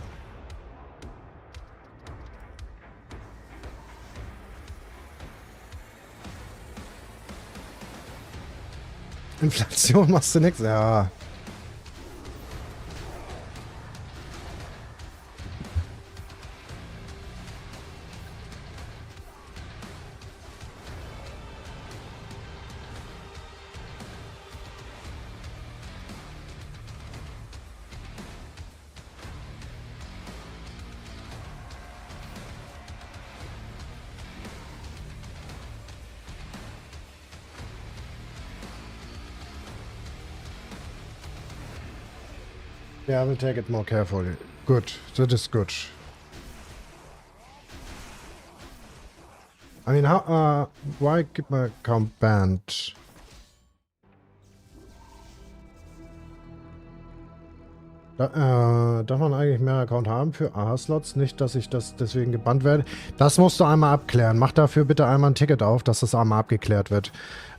Inflation machst du nix, ja. Yeah, I will take it more carefully. Good, that is good. I mean, how, why keep my account banned? Darf man eigentlich mehr Account haben für AHA-Slots? Nicht, dass ich das deswegen gebannt werde. Das musst du einmal abklären. Mach dafür bitte einmal ein Ticket auf, dass das einmal abgeklärt wird.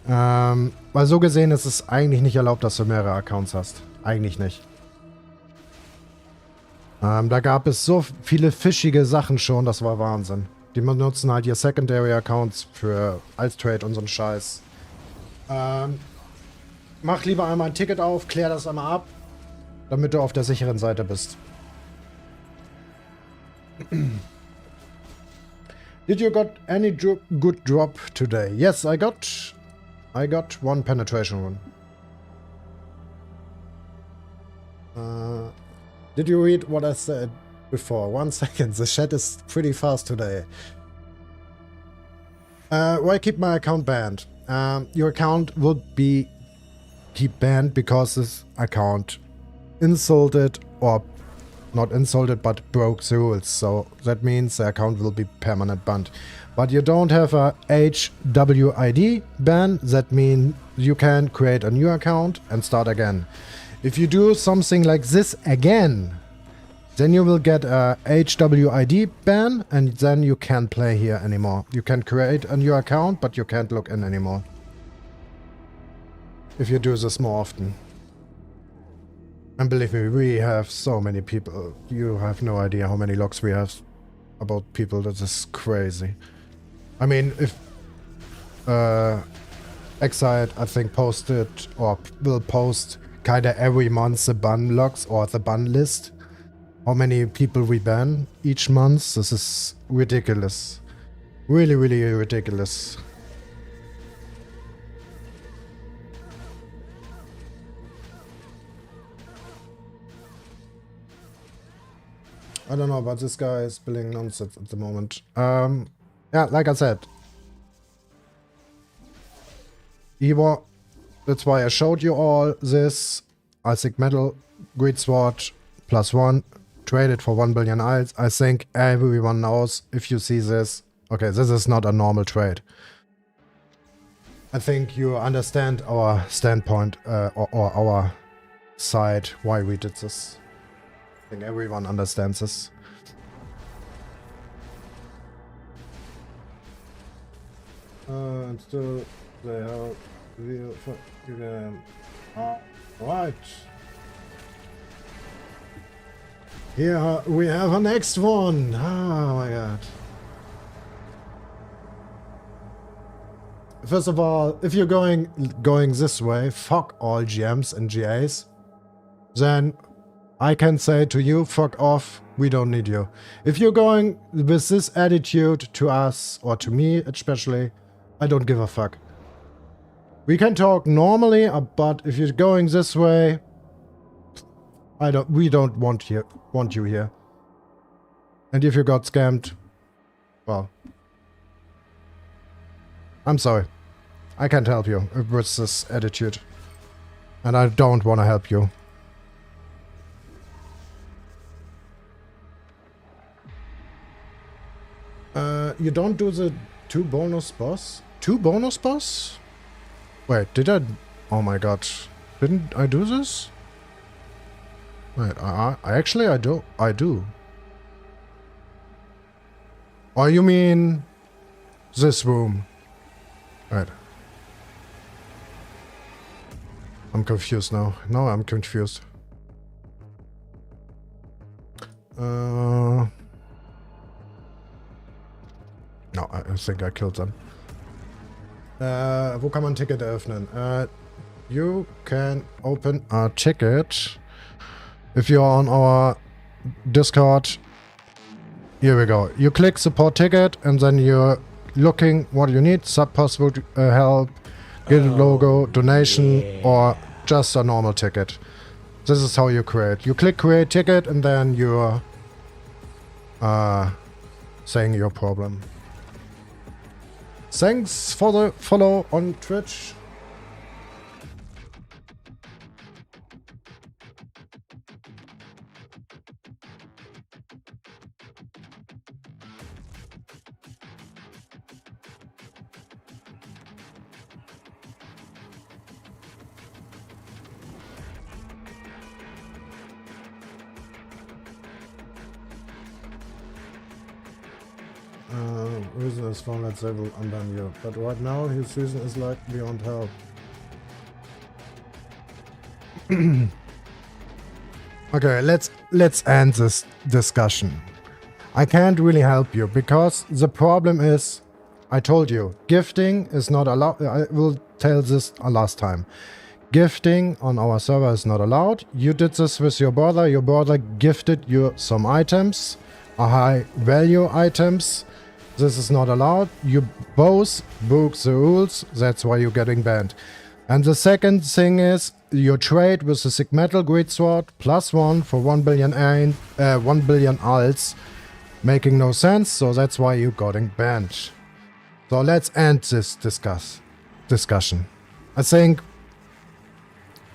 Weil so gesehen ist es eigentlich nicht erlaubt, dass du mehrere Accounts hast. Eigentlich nicht. Da gab es so viele fischige Sachen schon, das war Wahnsinn. Die benutzen halt ihr Secondary Accounts für als Trade und so einen Scheiß. Mach lieber einmal ein Ticket auf, klär das einmal ab, damit du auf der sicheren Seite bist. Did you got any good drop today? Yes, I got one penetration rune. Did you read what I said before? 1 second, the chat is pretty fast today. Why keep my account banned? Your account will be keep banned because this account insulted, or not insulted, but broke the rules. So that means the account will be permanent banned. But you don't have a HWID ban. That means you can create a new account and start again. If you do something like this again, then you will get a HWID ban, and then you can't play here anymore. You can create a new account, but you can't log in anymore. If you do this more often. And believe me, we have so many people. You have no idea how many logs we have about people. That is crazy. I mean, if Exide, I think, posted or will post kinda every month the ban logs or the ban list. How many people we ban each month. This is ridiculous. Really, really ridiculous. I don't know, but this guy is spilling nonsense at the moment. Yeah, like I said. Evo, that's why I showed you all this. Isaac Metal, Great Sword, +1, traded for 1 billion IELTS. I think everyone knows, if you see this, okay, this is not a normal trade. I think you understand our standpoint, or our side, why we did this. I think everyone understands this. And still they have right. Here we have a next one. Oh my god. First of all, if you're going this way, fuck all GMs and GAs, then I can say to you, fuck off, we don't need you. If you're going with this attitude to us, or to me especially, I don't give a fuck. We can talk normally, but if you're going this way, we don't want you here. And if you got scammed, well, I'm sorry. I can't help you with this attitude. And I don't want to help you. You don't do the 2 bonus boss? 2 bonus boss? Wait, did I? Oh my god. Didn't I do this? Wait, actually I do. I do. Oh, you mean this room? Right. I'm confused now. No, I'm confused. No, I think I killed them. Wo kann man ein Ticket eröffnen? You can open a ticket if you're on our Discord. Here we go. You click support ticket and then you're looking what you need. Sub possible help, get a logo, donation, or just a normal ticket. This is how you create. You click create ticket and then you're saying your problem. Thanks for the follow on Twitch. Reason is found that they will undone you. But right now his reason is like beyond help. Okay, let's end this discussion. I can't really help you because the problem is, I told you, gifting is not allowed. I will tell this a last time. Gifting on our server is not allowed. You did this with your brother. Your brother gifted you some items, high value items. This is not allowed. You both broke the rules. That's why you're getting banned. And the second thing is your trade with the Sig Metal Greatsword +1 for 1 billion alts, making no sense. So that's why you're getting banned. So let's end this discussion. I think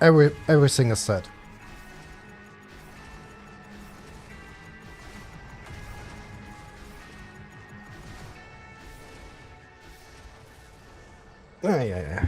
everything is said. Yeah.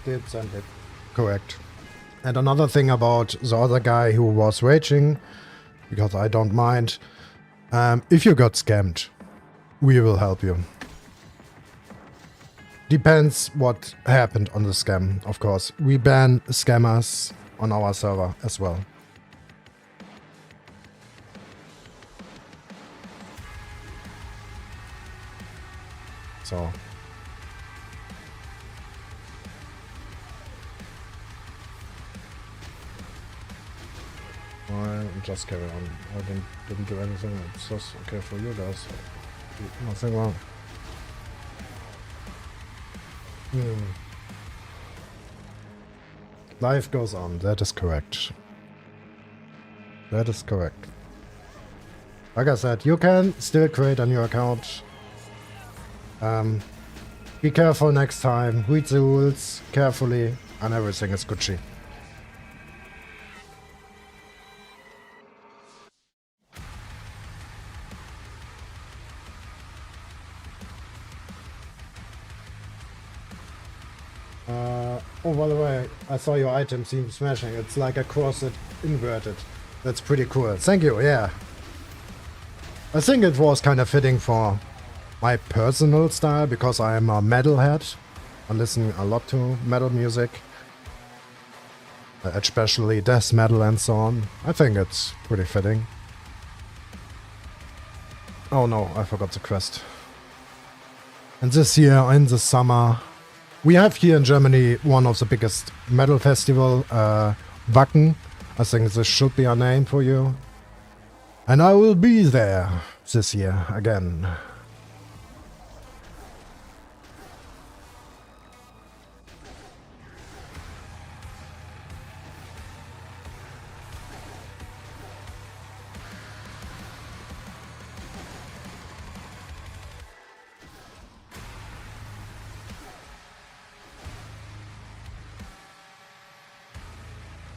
Did send it. Correct. And another thing about the other guy who was raging, because I don't mind, if you got scammed, we will help you. Depends what happened on the scam, of course. We ban scammers on our server as well. So. Just carry on. I didn't do anything. It's just okay for you guys. Nothing wrong. Life goes on. That is correct. That is correct. Like I said, you can still create a new account. Be careful next time. Read the rules carefully, and everything is Gucci. Oh, by the way, I saw your item seem smashing. It's like a corset inverted. That's pretty cool. Thank you, yeah. I think it was kind of fitting for my personal style because I am a metalhead. I listen a lot to metal music. Especially death metal and so on. I think it's pretty fitting. Oh no, I forgot the quest. And this year, in the summer, we have here in Germany one of the biggest metal festival, Wacken. I think this should be a name for you. And I will be there this year again.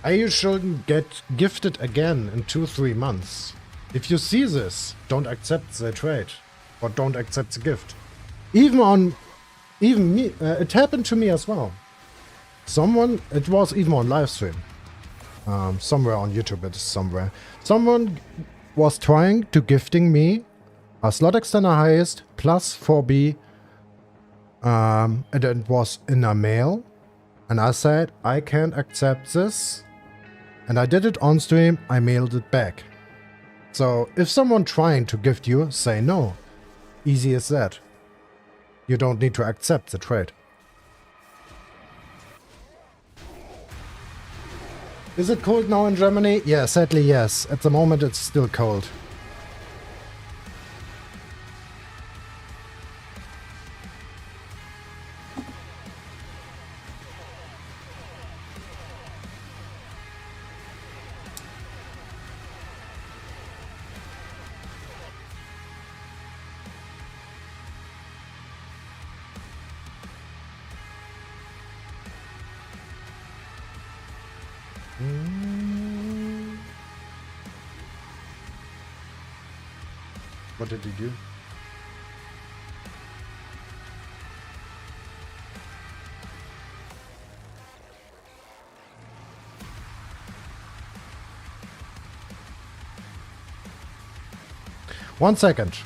You shouldn't get gifted again in 2-3 months. If you see this, don't accept the trade. Or don't accept the gift. Even me, it happened to me as well. It was even on live stream. Somewhere on YouTube, it is somewhere. Someone was trying to gifting me a slot extender highest plus 4B. And it was in a mail. And I said, I can't accept this. And I did it on stream, I mailed it back. So if someone trying to gift you, say no. Easy as that. You don't need to accept the trade. Is it cold now in Germany? Yeah, sadly yes. At the moment it's still cold. What did he do? One second.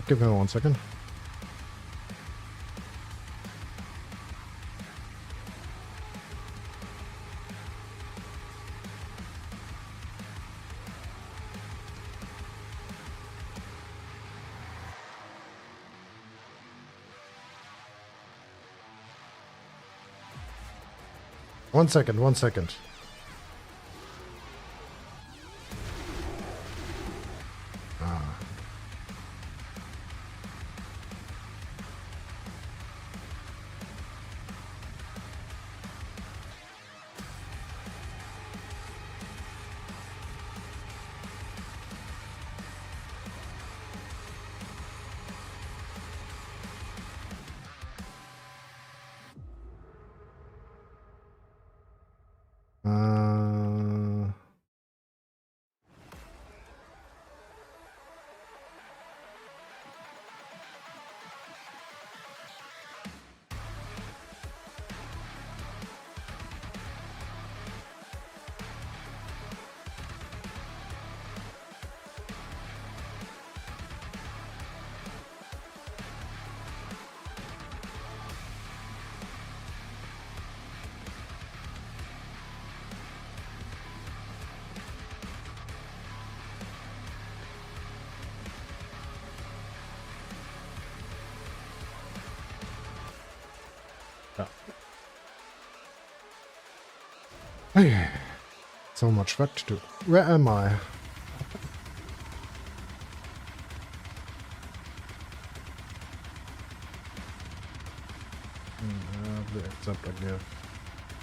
Give me 1 second. One second. Hey, so much work to do. Where am I? Except I give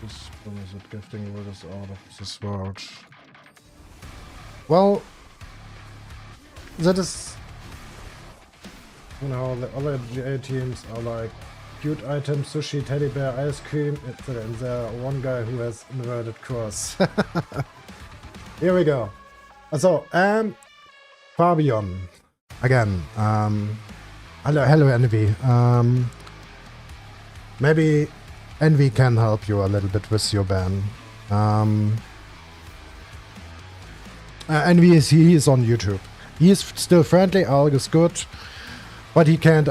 this bonus at gifting world is out of this world. Well, that is, you know, the other GA teams are like cute items, sushi, teddy bear, ice cream, etc. And there one guy who has inverted cross. Here we go. So, Fabian. Again, hello Envy. Maybe Envy can help you a little bit with your ban. Envy he is on YouTube. He is still friendly, all is good, but he can't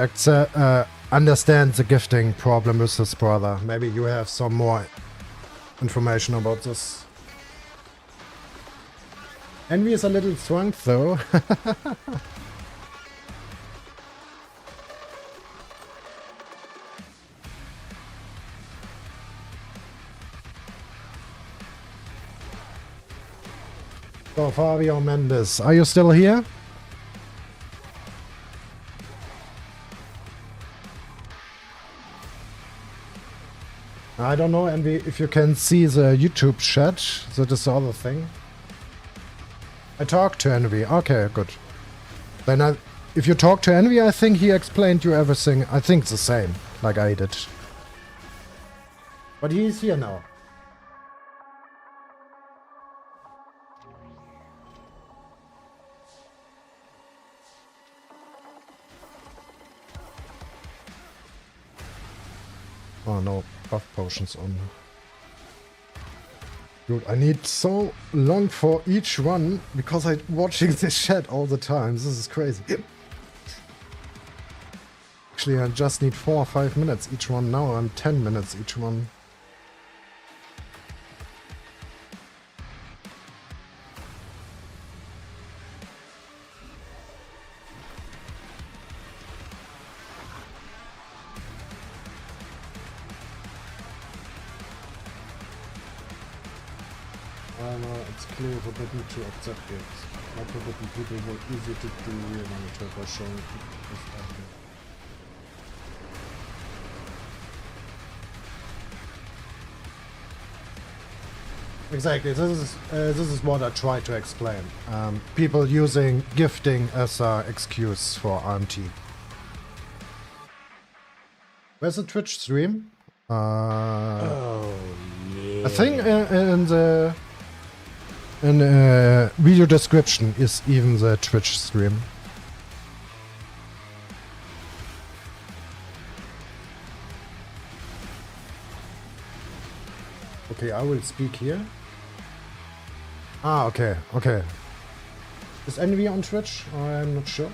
understand the gifting problem with his brother. Maybe you have some more information about this. Envy is a little drunk though. So Fabio Mendes, are you still here? I don't know, Envy, if you can see the YouTube chat. That is the other thing. I talked to Envy. Okay, good. Then if you talk to Envy, I think he explained you everything. I think the same, like I did. But he's here now. Oh no, buff potions on. Dude, I need so long for each one because I'm watching this chat all the time. This is crazy. Actually, I just need 4 or 5 minutes each one. Now I'm 10 minutes each one. It's clear forbidden to accept it. Not forbidden people were easy to do real monitor by showing this idea. Exactly, this is what I try to explain. People using gifting as an excuse for RMT. Where's the Twitch stream? Oh yeah. I think in the video description is even the Twitch stream. Okay, I will speak here. Ah, okay, okay. Is Envy on Twitch? I'm not sure.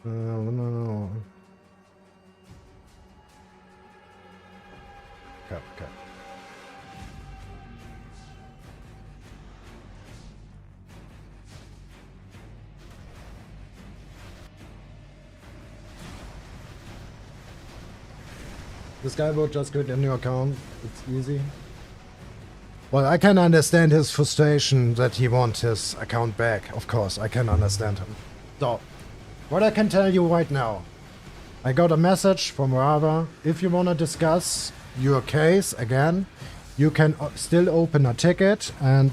No. Okay. This guy will just quit a new account. It's easy. Well, I can understand his frustration that he wants his account back. Of course, I can understand him. So, what I can tell you right now. I got a message from Rava. If you want to discuss your case again, you can still open a ticket and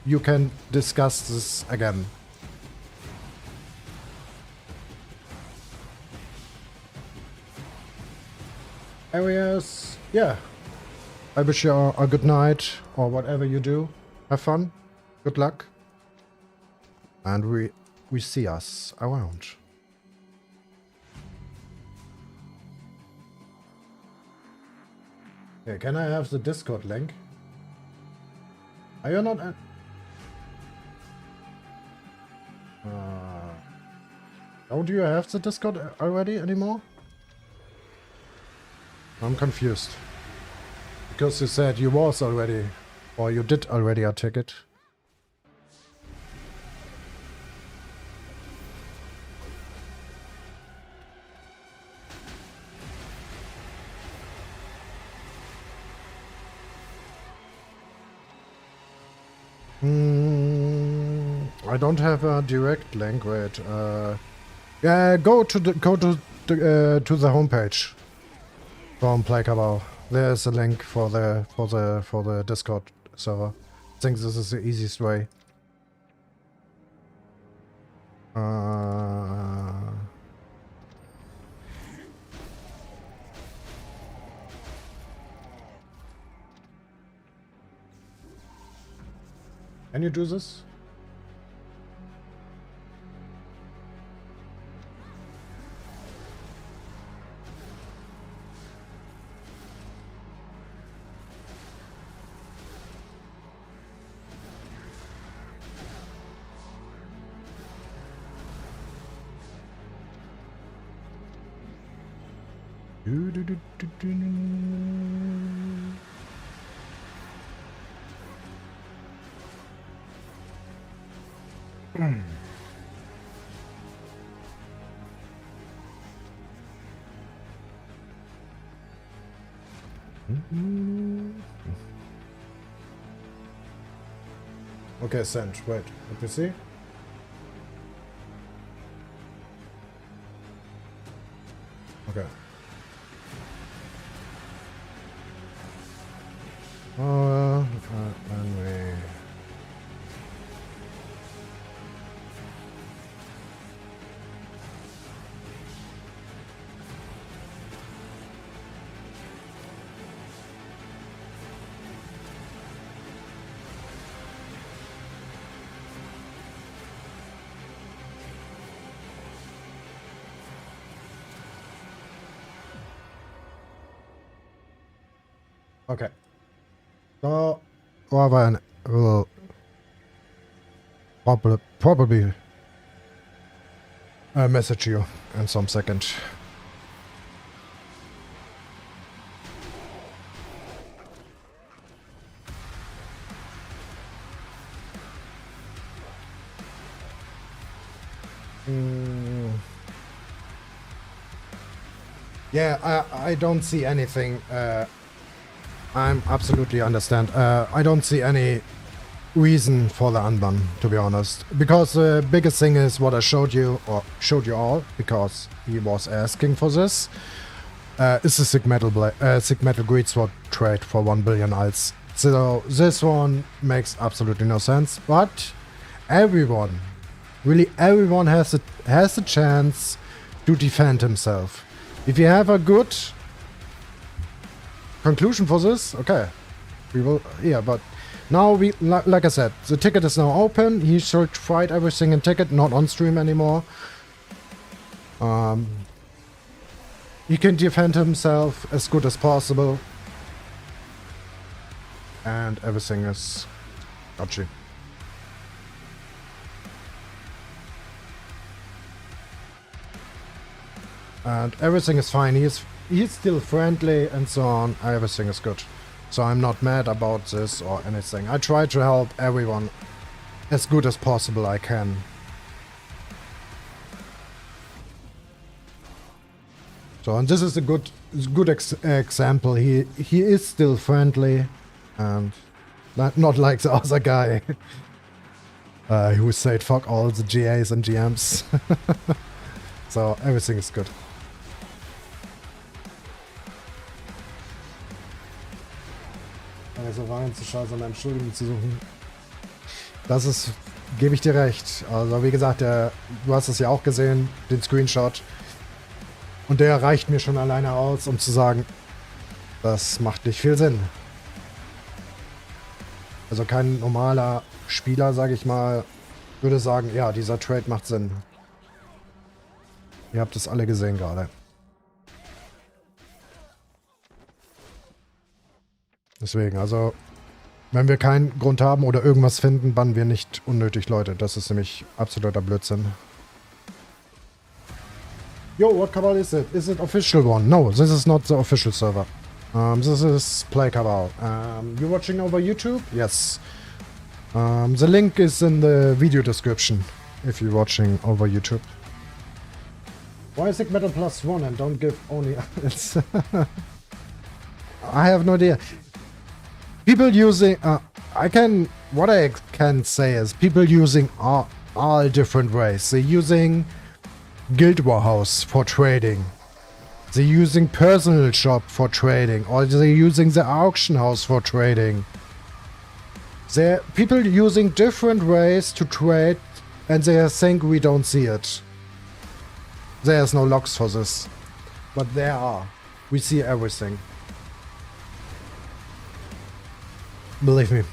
you can discuss this again. Areas, yeah. I wish you a good night or whatever you do. Have fun. Good luck. And we see us around. Okay, can I have the Discord link? Are you not... Oh, do you have the Discord already anymore? I'm confused. Because you said you was already, or you did already a ticket. I don't have a direct link. Wait. Yeah, go to the homepage from Play Cabal. There's a link for the Discord server. I think this is the easiest way. Can you do this? Okay, sent. Wait, let me see. Okay. Anyway. Okay. So, Ravan will probably message you in some second. Yeah, I don't see anything. I'm absolutely understand. I don't see any reason for the unban, to be honest. Because the biggest thing is what I showed you, or showed you all, because he was asking for this, is the Sig Metal Greed Sword trade for 1 billion alts. So this one makes absolutely no sense, but everyone, really everyone has a chance to defend himself. If you have a good conclusion for this, okay. We will, yeah, but now we, like I said, the ticket is now open. He should fight everything in ticket, not on stream anymore. He can defend himself as good as possible. And everything is dodgy. And everything is fine. He's still friendly and so on. Everything is good. So I'm not mad about this or anything. I try to help everyone as good as possible I can. So, and this is a good example. He is still friendly and not like the other guy who said fuck all the GAs and GMs. So everything is good. Also Wein zu scheiße, eine Entschuldigung zu suchen. Das ist, gebe ich dir recht. Also wie gesagt, du hast es ja auch gesehen, den Screenshot. Und der reicht mir schon alleine aus, um zu sagen, das macht nicht viel Sinn. Also kein normaler Spieler, sage ich mal, würde sagen, ja, dieser Trade macht Sinn. Ihr habt es alle gesehen gerade. Deswegen, also, wenn wir keinen Grund haben oder irgendwas finden, bannen wir nicht unnötig Leute. Das ist nämlich absoluter Blödsinn. Yo, what Cabal is it? Is it official one? No, this is not the official server. This is Play Cabal. You're watching over YouTube? Yes. The link is in the video description if you're watching over YouTube. Why is Sick Metal +1 and don't give only... I have no idea. People using... what I can say is people using all different ways. They're using Guild War House for trading. They're using Personal Shop for trading. Or they're using the Auction House for trading. They're people using different ways to trade and they think we don't see it. There's no logs for this. But there are. We see everything. Believe me.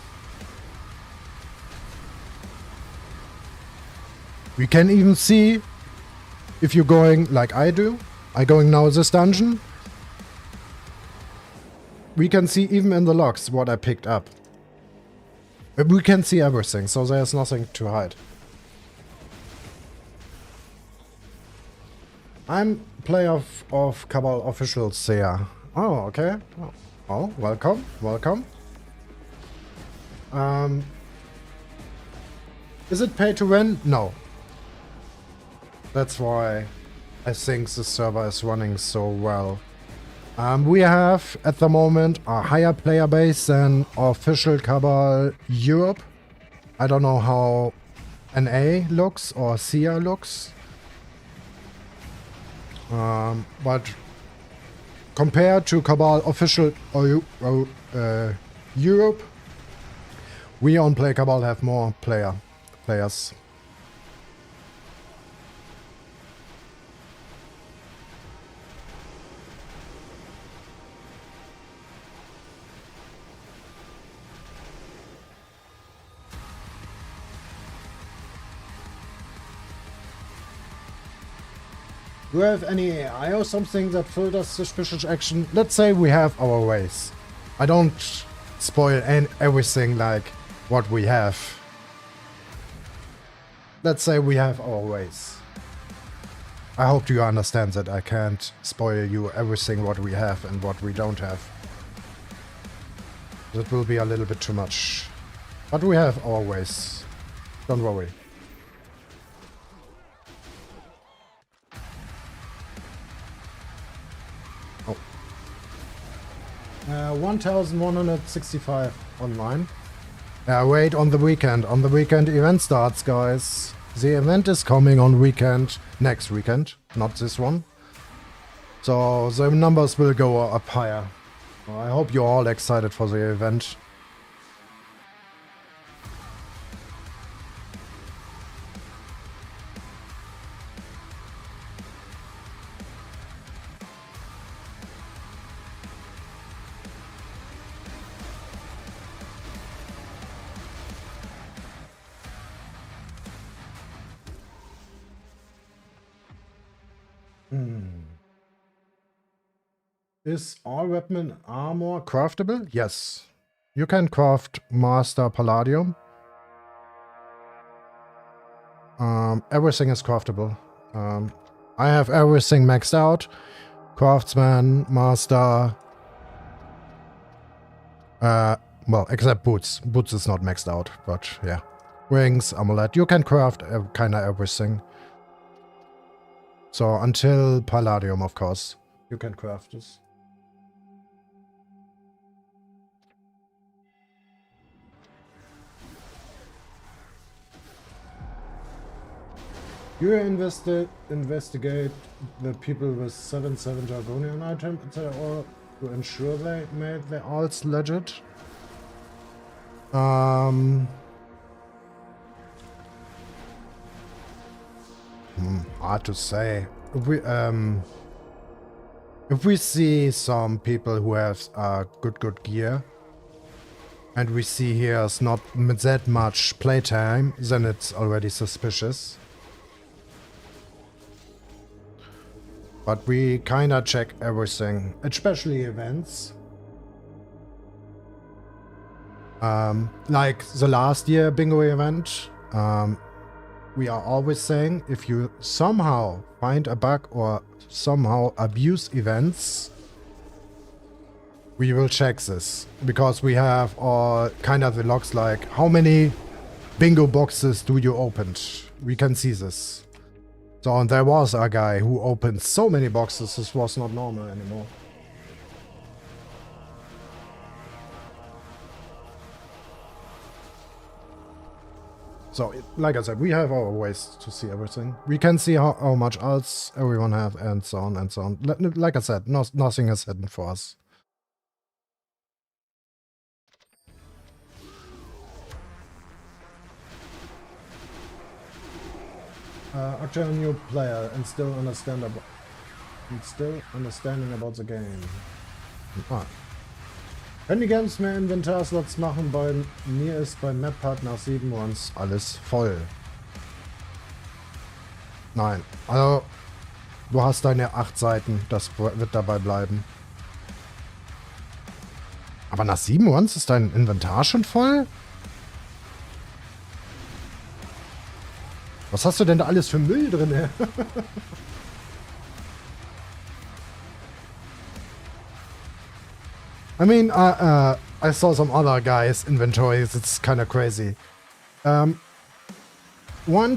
We can even see if you're going like I do. I'm going now this dungeon. We can see even in the logs what I picked up. We can see everything, so there's nothing to hide. I'm player of Cabal official Seer. Oh, okay. Oh, welcome, welcome. Is it pay to win? No. That's why I think the server is running so well. We have at the moment a higher player base than official Cabal Europe. I don't know how NA looks or Seer looks. But compared to Cabal official Europe, we on Play Cabal have more players. Do you have any AI or something that filters suspicious action? Let's say we have our ways. I don't spoil everything like what we have. Let's say we have our ways. I hope you understand that I can't spoil you everything what we have and what we don't have. That will be a little bit too much. But we have our ways. Don't worry. 1165 online. Wait on the weekend. On the weekend event starts, guys. The event is coming on weekend. Next weekend. Not this one. So the numbers will go up higher. I hope you're all excited for the event. Is all weapon armor craftable? Yes. You can craft Master Palladium. Everything is craftable. I have everything maxed out. Craftsman, Master. Well, except boots. Boots is not maxed out, but yeah. Rings, amulet. You can craft kinda everything. So until Palladium, of course. You can craft this. You investigate the people with 7/7 Jargonian item or to ensure they made the alts legit. Hard to say. If we see some people who have good gear, and we see here's not that much playtime, then it's already suspicious. But we kinda check everything, especially events. Like the last year bingo event, we are always saying if you somehow find a bug or somehow abuse events, we will check this. Because we have all kind of the logs like how many bingo boxes do you opened? We can see this. So, and there was a guy who opened so many boxes, this was not normal anymore. So, like I said, we have our ways to see everything. We can see how much else everyone have and so on and so on. Like I said, nothing is hidden for us. Actually a new player and still understanding about the game. Wenn die Games mehr Inventarslots machen, bei mir ist beim Map-Part nach 7 Runs alles voll. Nein, also du hast deine 8 Seiten, das wird dabei bleiben. Aber nach 7 Runs ist dein Inventar schon voll? Was hast du denn da alles für Müll drin? I mean, I saw some other guys' inventories. It's kind of crazy. 1,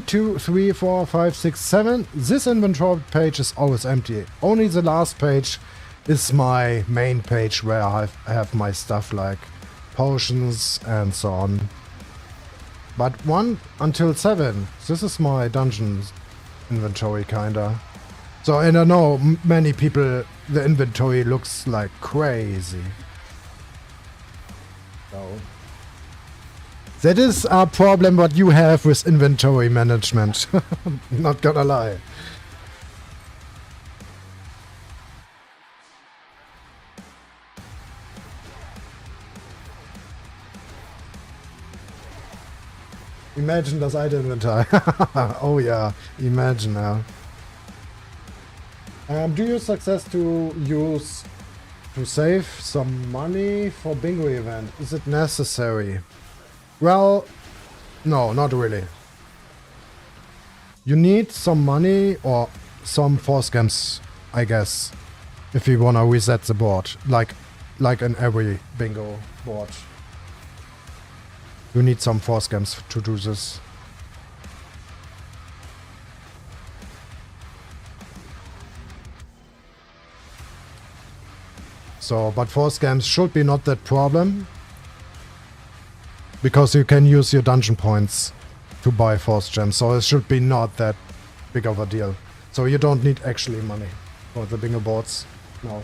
2, 3, 4, 5, 6, 7. This inventory page is always empty. Only the last page is my main page where I have my stuff like potions and so on. But 1 until 7, this is my dungeon inventory kinda. So I don't know, many people, the inventory looks like crazy. So that is a problem what you have with inventory management. Not gonna lie. Imagine das alte Inventar. Oh yeah, imagine now. Do you success to save some money for bingo event? Is it necessary? Well, no, not really. You need some money or some force camps, I guess, if you wanna reset the board, like in every bingo board. You need some force camps to do this. So, but force camps should be not that problem. Because you can use your dungeon points to buy force gems. So it should be not that big of a deal. So you don't need actually money for the bingo boards. No.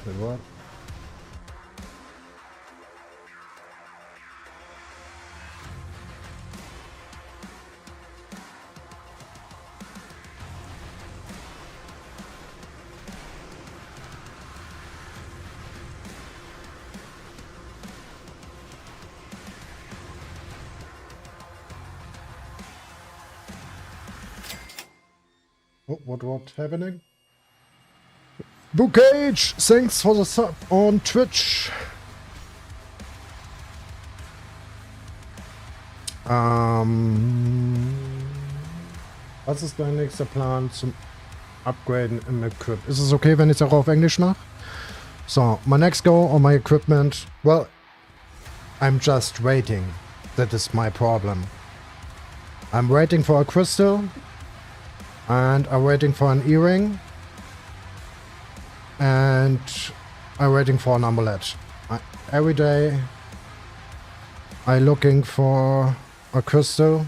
Wait, what? Oh, what happening? Bookage! Thanks for the sub on Twitch. Was ist dein nächster Plan zum Upgraden im Equip? Ist es okay, wenn ich es auch auf Englisch mache? So, my next goal on my equipment, well, I'm just waiting. That is my problem. I'm waiting for a crystal, and I'm waiting for an earring, and I'm waiting for an amulet. Every day I'm looking for a crystal.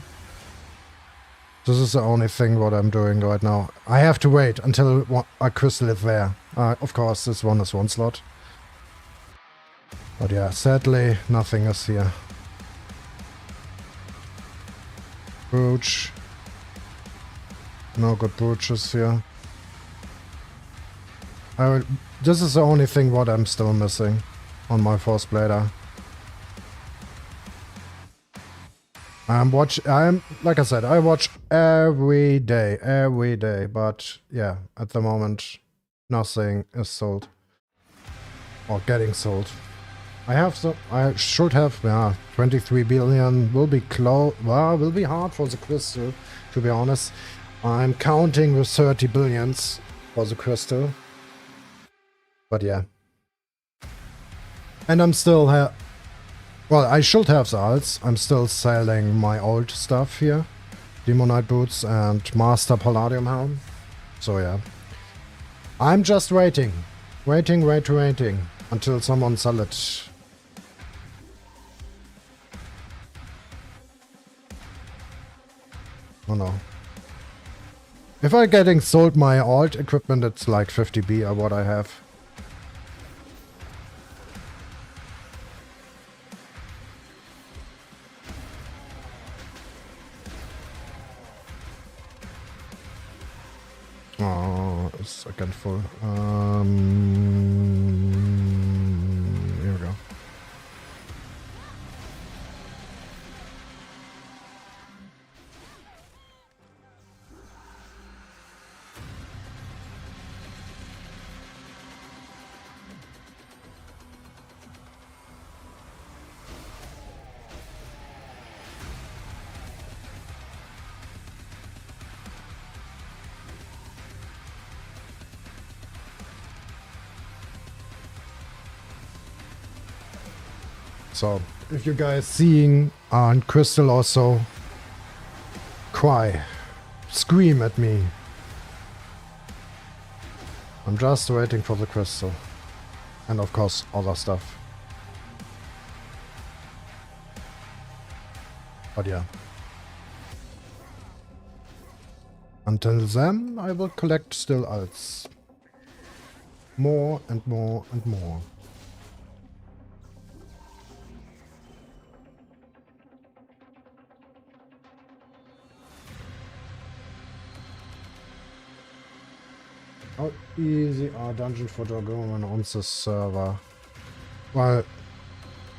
This is the only thing what I'm doing right now. I have to wait until a crystal is there. Of course, this one is one slot. But yeah, sadly, nothing is here. Brooch. No good brooches here. This is the only thing what I'm still missing on my force blader. Like I said, I watch every day, but yeah, at the moment, nothing is sold. Or getting sold. I should have, yeah, 23 billion will be will be hard for the crystal, to be honest. I'm counting with 30 billions for the crystal. But yeah. And I'm still well, I should have the alts. I'm still selling my old stuff here. Demonite boots and Master Palladium helm. So yeah. I'm just waiting. Waiting until someone sell it. Oh no. If I'm getting sold my alt equipment, it's like 50B or what I have. Oh, it's again full. Here we go. So, if you guys seeing on Crystal also, cry, scream at me. I'm just waiting for the crystal. And of course, other stuff. But yeah. Until then, I will collect still alts. More and more and more. How easy are dungeons for Dragoon on this server? Well,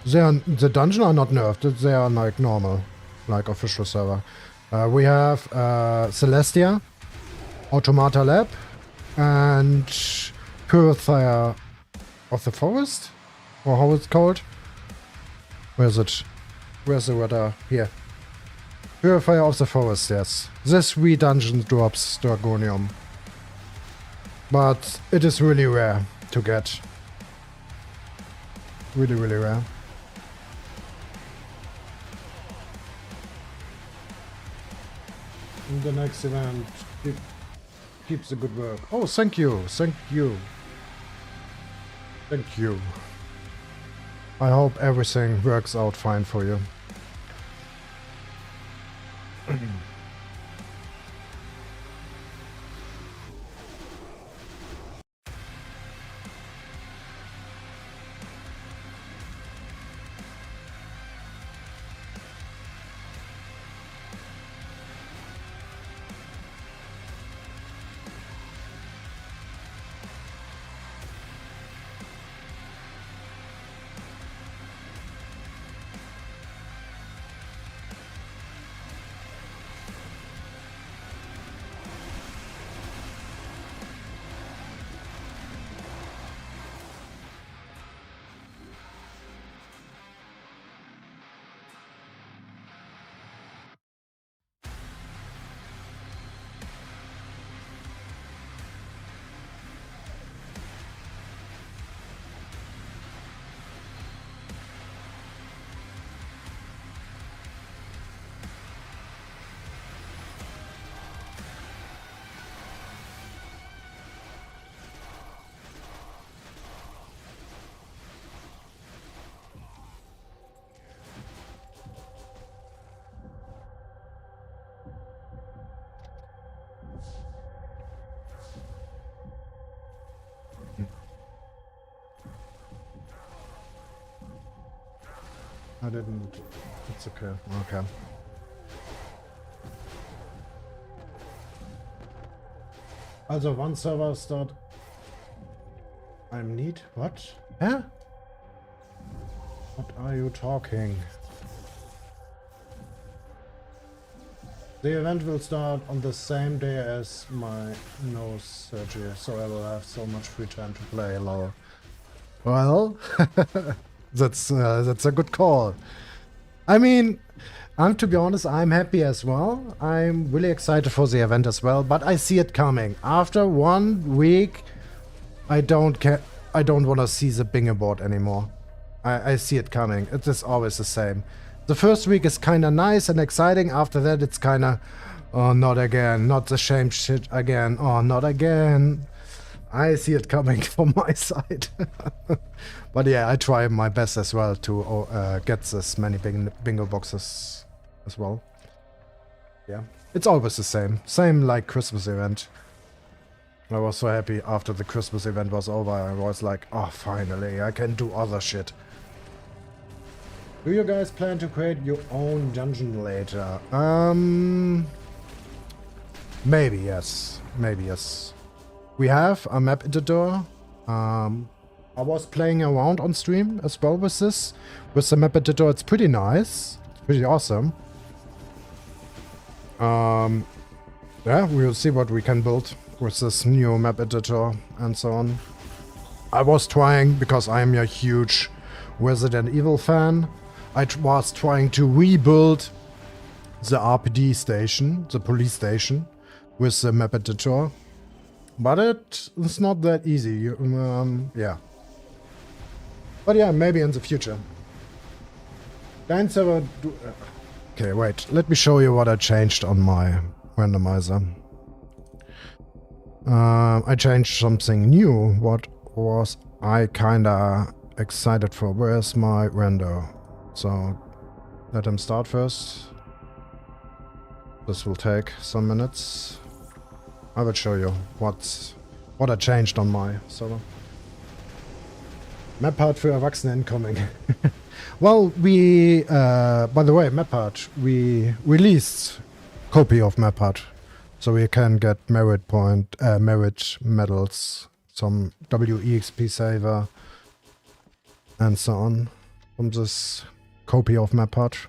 the dungeons are not nerfed, they are like normal, like official server. We have Celestia, Automata Lab, and Purifier of the Forest? Or how it's called? Where is it? Where's the radar? Here. Purifier of the Forest, yes. This 3 dungeon drops Dragonium. But it is really rare to get. Really, really rare. In the next event, keeps the good work. Oh, thank you, thank you. Thank you. I hope everything works out fine for you. I didn't. It's okay. Okay. Also, one server start. I'm need. What? Huh? What are you talking? The event will start on the same day as my nose surgery, so I will have so much free time to play LOL. Well, that's a good call. I mean, to be honest, I'm happy as well. I'm really excited for the event as well, but I see it coming. After 1 week, I don't want to see the bingo board anymore. I see it coming. It is always the same. The first week is kind of nice and exciting. After that, it's kind of, oh, not again. Not the same shit again. Oh, not again. I see it coming from my side. But yeah, I try my best as well to get as many bingo boxes as well. Yeah, it's always the same. Same like Christmas event. I was so happy after the Christmas event was over. I was like, oh, finally, I can do other shit. Do you guys plan to create your own dungeon later? Maybe yes. Maybe yes. We have a map editor. I was playing around on stream as well with this. With the map editor, it's pretty nice. It's pretty awesome. Yeah, we'll see what we can build with this new map editor and so on. I was trying, because I am a huge Resident Evil fan, I was trying to rebuild the RPD station, the police station, with the map editor. But it's not that easy, yeah. But yeah, maybe in the future. Dein Server okay, wait, let me show you what I changed on my randomizer. I changed something new. What was I kinda excited for? Where's my render? So let him start first. This will take some minutes. I will show you what I changed on my server. Map part für Erwachsene incoming. Well, we by the way, map part, we released copy of map part, so we can get merit medals, some WEXP saver, and so on from this copy of map part.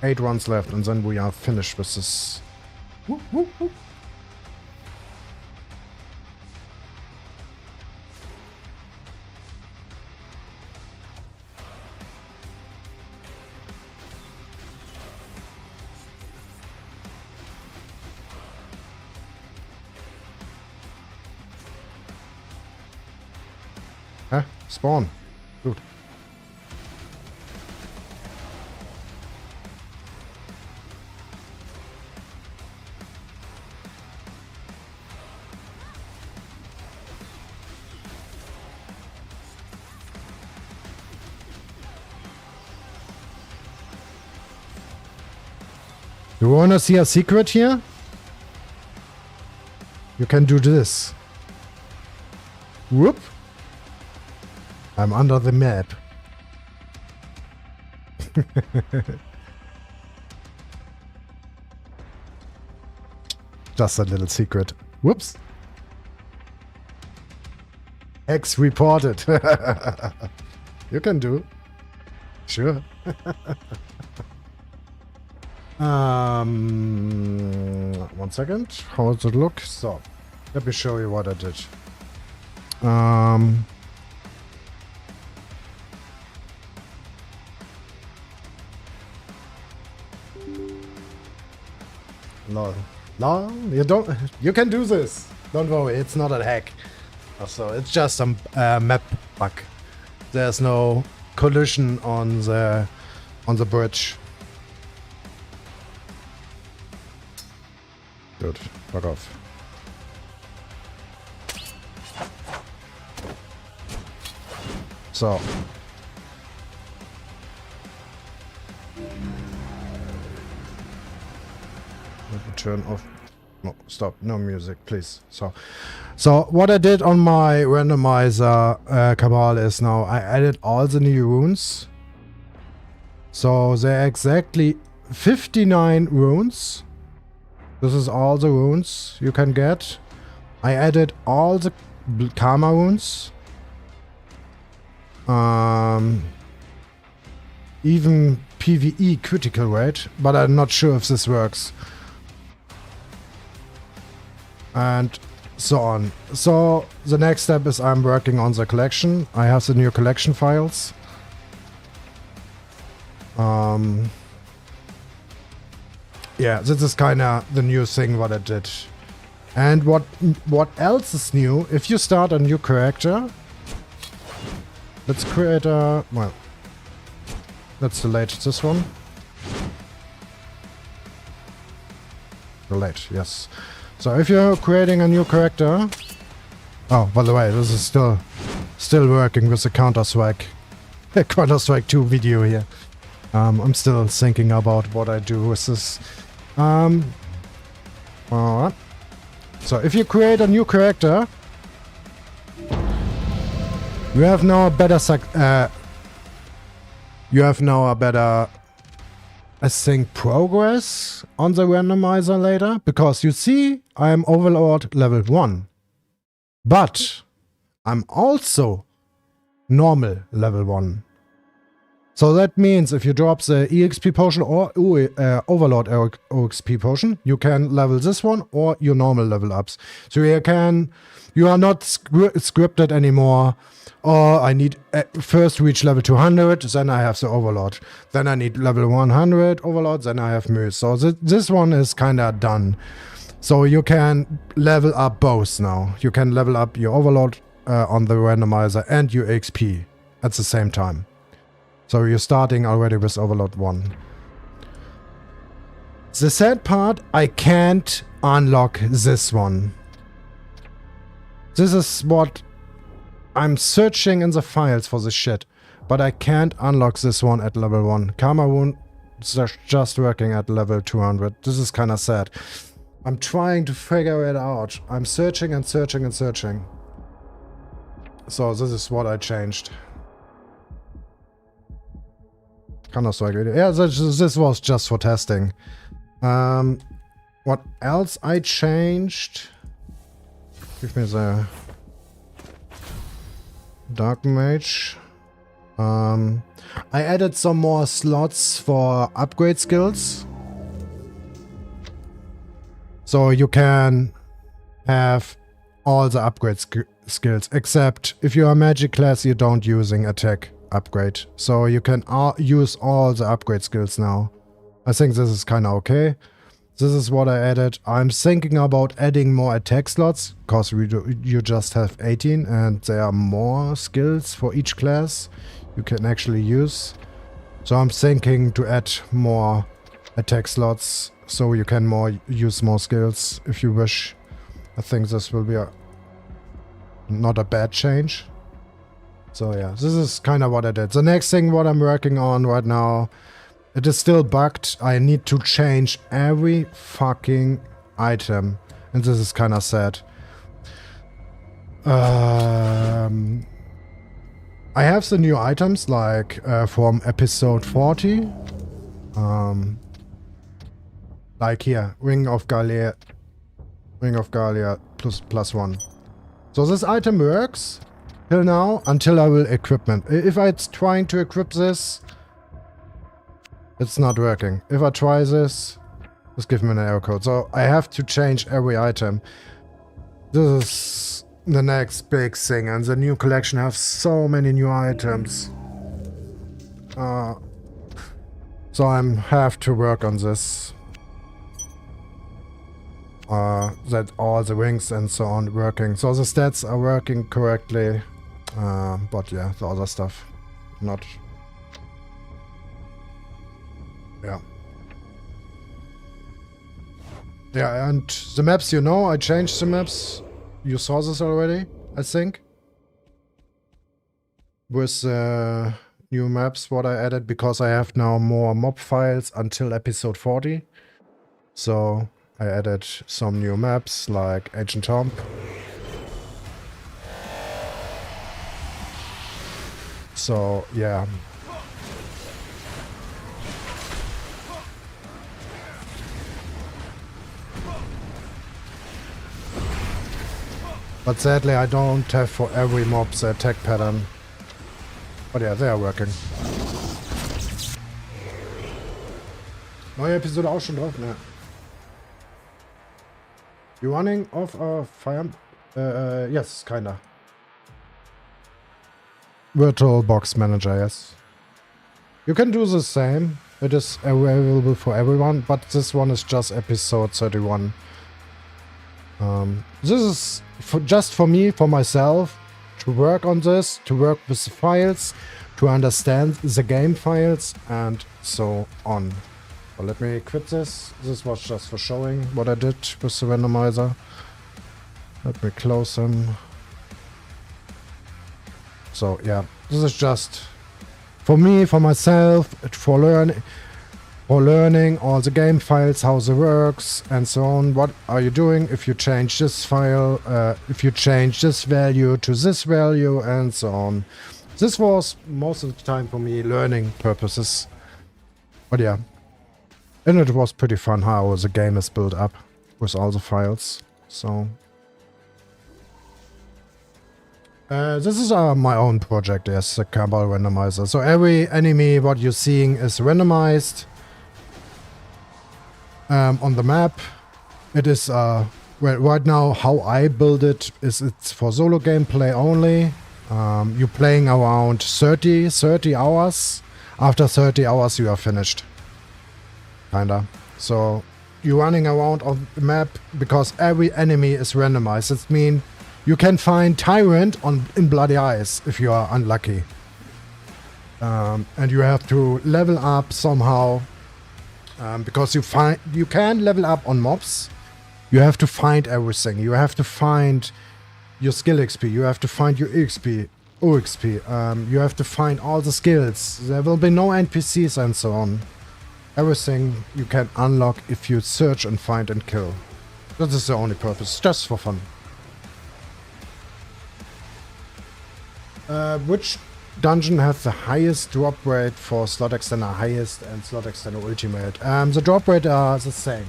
Eight runs left, and then we are finished with this. Whoop, whoop, whoop. Huh? Spawn. Gut. You wanna see a secret here? You can do this. Whoop. I'm under the map. Just a little secret. Whoops. X reported. You can do. Sure. 1 second. How does it look? So, let me show you what I did. No, no, you can do this. Don't worry, it's not a hack. So it's just a map bug. There's no collision on the bridge. Good, fuck off. So. Let me turn off No, stop. No music, please. So what I did on my randomizer Cabal is now I added all the new runes. So there are exactly 59 runes. This is all the runes you can get. I added all the karma runes. Even PvE critical rate, but I'm not sure if this works. And so on. So the next step is I'm working on the collection. I have the new collection files. Yeah, this is kinda the new thing what I did. And what else is new? If you start a new character, let's create a, well, let's delete this one. Delete, yes. So if you're creating a new character, oh, by the way, this is still working with the Counter-Strike 2 video here. I'm still thinking about what I do with this. Alright. So if you create a new character, you have now a better I think progress on the randomizer later, because you see I am Overlord level 1. But I'm also normal level 1. So that means if you drop the EXP potion or Overlord EXP potion, you can level this one or your normal level ups. So you are not scripted anymore. Or I need first reach level 200, then I have the Overlord. Then I need level 100 Overlord, then I have Moose. So this one is kinda done. So you can level up both now. You can level up your Overlord on the randomizer and your XP at the same time. So you're starting already with Overlord 1. The sad part, I can't unlock this one. This is what I'm searching in the files for this shit, but I can't unlock this one at level 1. Karma Wound is just working at level 200. This is kinda sad. I'm trying to figure it out. I'm searching and searching and searching. So this is what I changed. Counter-Strike video. Yeah, this was just for testing. What else I changed? Give me the Dark Mage. I added some more slots for upgrade skills. So you can have all the upgrade skills, except if you are magic class, you don't using attack upgrade. So you can use all the upgrade skills now. I think this is kind of okay. This is what I added. I'm thinking about adding more attack slots, because you just have 18 and there are more skills for each class you can actually use. So I'm thinking to add more attack slots so you can use more skills if you wish. I think this will be not a bad change. So yeah, this is kind of what I did. The next thing what I'm working on right now, it is still bugged. I need to change every fucking item. And this is kind of sad. I have the new items like from episode 40. Like here, Ring of Gallia +1. So this item works till now until I will equipment. If I'm trying to equip this, it's not working. If I try this, just give me an error code. So I have to change every item. This is the next big thing, and the new collection has so many new items. So I have to work on this. That all the rings and so on working. So the stats are working correctly. But yeah, the other stuff not. Yeah. Yeah, and the maps, you know, I changed the maps. You saw this already, I think. With new maps, what I added, because I have now more mob files until episode 40. So I added some new maps like Ancient Tomb. So yeah. But sadly I don't have for every mob the attack pattern. But yeah, they are working. Neue Episode auch schon drauf? Ne. You running off a fire? Yes, kinda. Virtual box manager, yes. You can do the same. It is available for everyone, but this one is just episode 31. This is just for me, for myself, to work on this, to work with the files, to understand the game files, and so on. But let me quit this. This was just for showing what I did with the randomizer. Let me close him. So yeah, this is just for me, for myself, for learning all the game files, how they works, and so on. What are you doing if you change this file, if you change this value to this value, and so on. This was most of the time for me learning purposes. But yeah, and it was pretty fun how the game is built up with all the files. So this is my own project, yes, the Cabal randomizer. So every enemy what you're seeing is randomized on the map. It is, well, right now how I build it is it's for solo gameplay only. You're playing around 30 hours. After 30 hours you are finished. Kinda. So you're running around on the map because every enemy is randomized. It means you can find Tyrant in Bloody Eyes if you are unlucky. And you have to level up somehow. Because you can level up on mobs. You have to find everything. You have to find your skill XP. You have to find your XP, OXP. You have to find all the skills. There will be no NPCs and so on. Everything you can unlock if you search and find and kill. That is the only purpose, just for fun. Which dungeon has the highest drop rate for slot extender highest and slot extender ultimate? The drop rate are the same.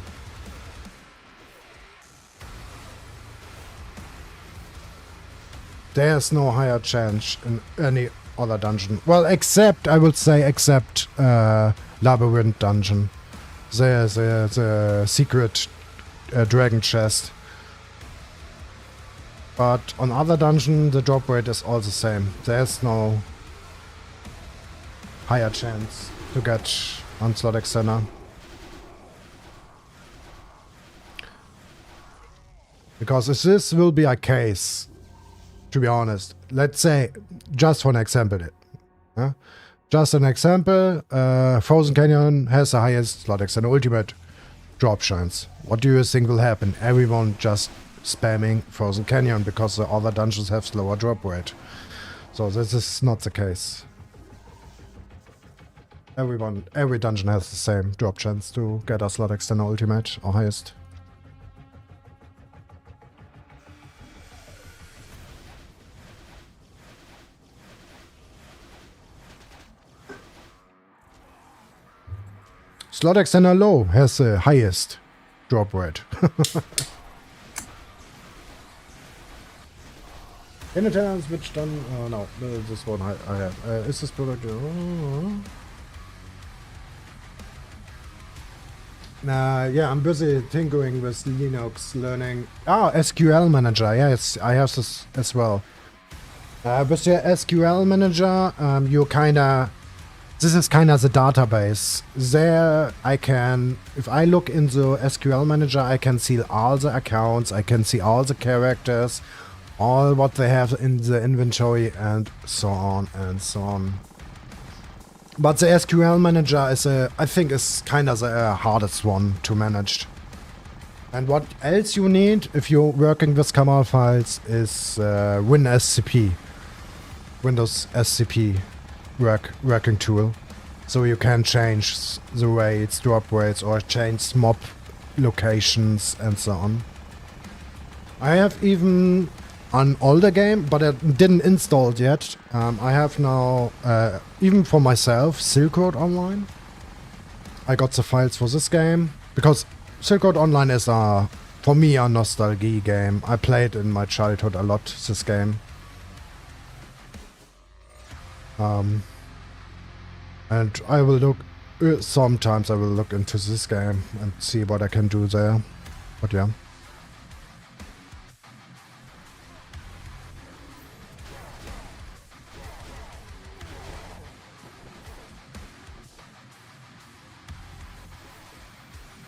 There's no higher chance in any other dungeon. Well, except, I would say, except Labyrinth dungeon. The secret dragon chest. But on other dungeon, the drop rate is all the same. There's no higher chance to get on slot extender. Because if this will be a case, to be honest, let's say, just for an example, just an example, Frozen Canyon has the highest slot extender ultimate drop chance. What do you think will happen? Everyone just spamming Frozen Canyon because the other dungeons have slower drop rate. So this is not the case. Every dungeon has the same drop chance to get a slot extender ultimate or highest. Slot extender low has the highest drop rate. In attendance, which done? No, this one I have. Is this product? Yeah, I'm busy tinkering with Linux, learning. SQL Manager. Yes, I have this as well. With your SQL Manager, you kinda. This is kinda the database. There, I can. If I look in the SQL Manager, I can see all the accounts. I can see all the characters. All what they have in the inventory and so on and so on. But the SQL Manager is I think is kind of the hardest one to manage. And what else you need if you're working with Cabal files is WinSCP. Windows SCP working tool. So you can change the rates, drop rates, or change mob locations and so on. I have even an older game, but I didn't install it yet. I have now, even for myself, Silk Road Online. I got the files for this game, because Silk Road Online is, for me, a nostalgia game. I played in my childhood a lot, this game. And I will look, sometimes I will look into this game and see what I can do there. But yeah.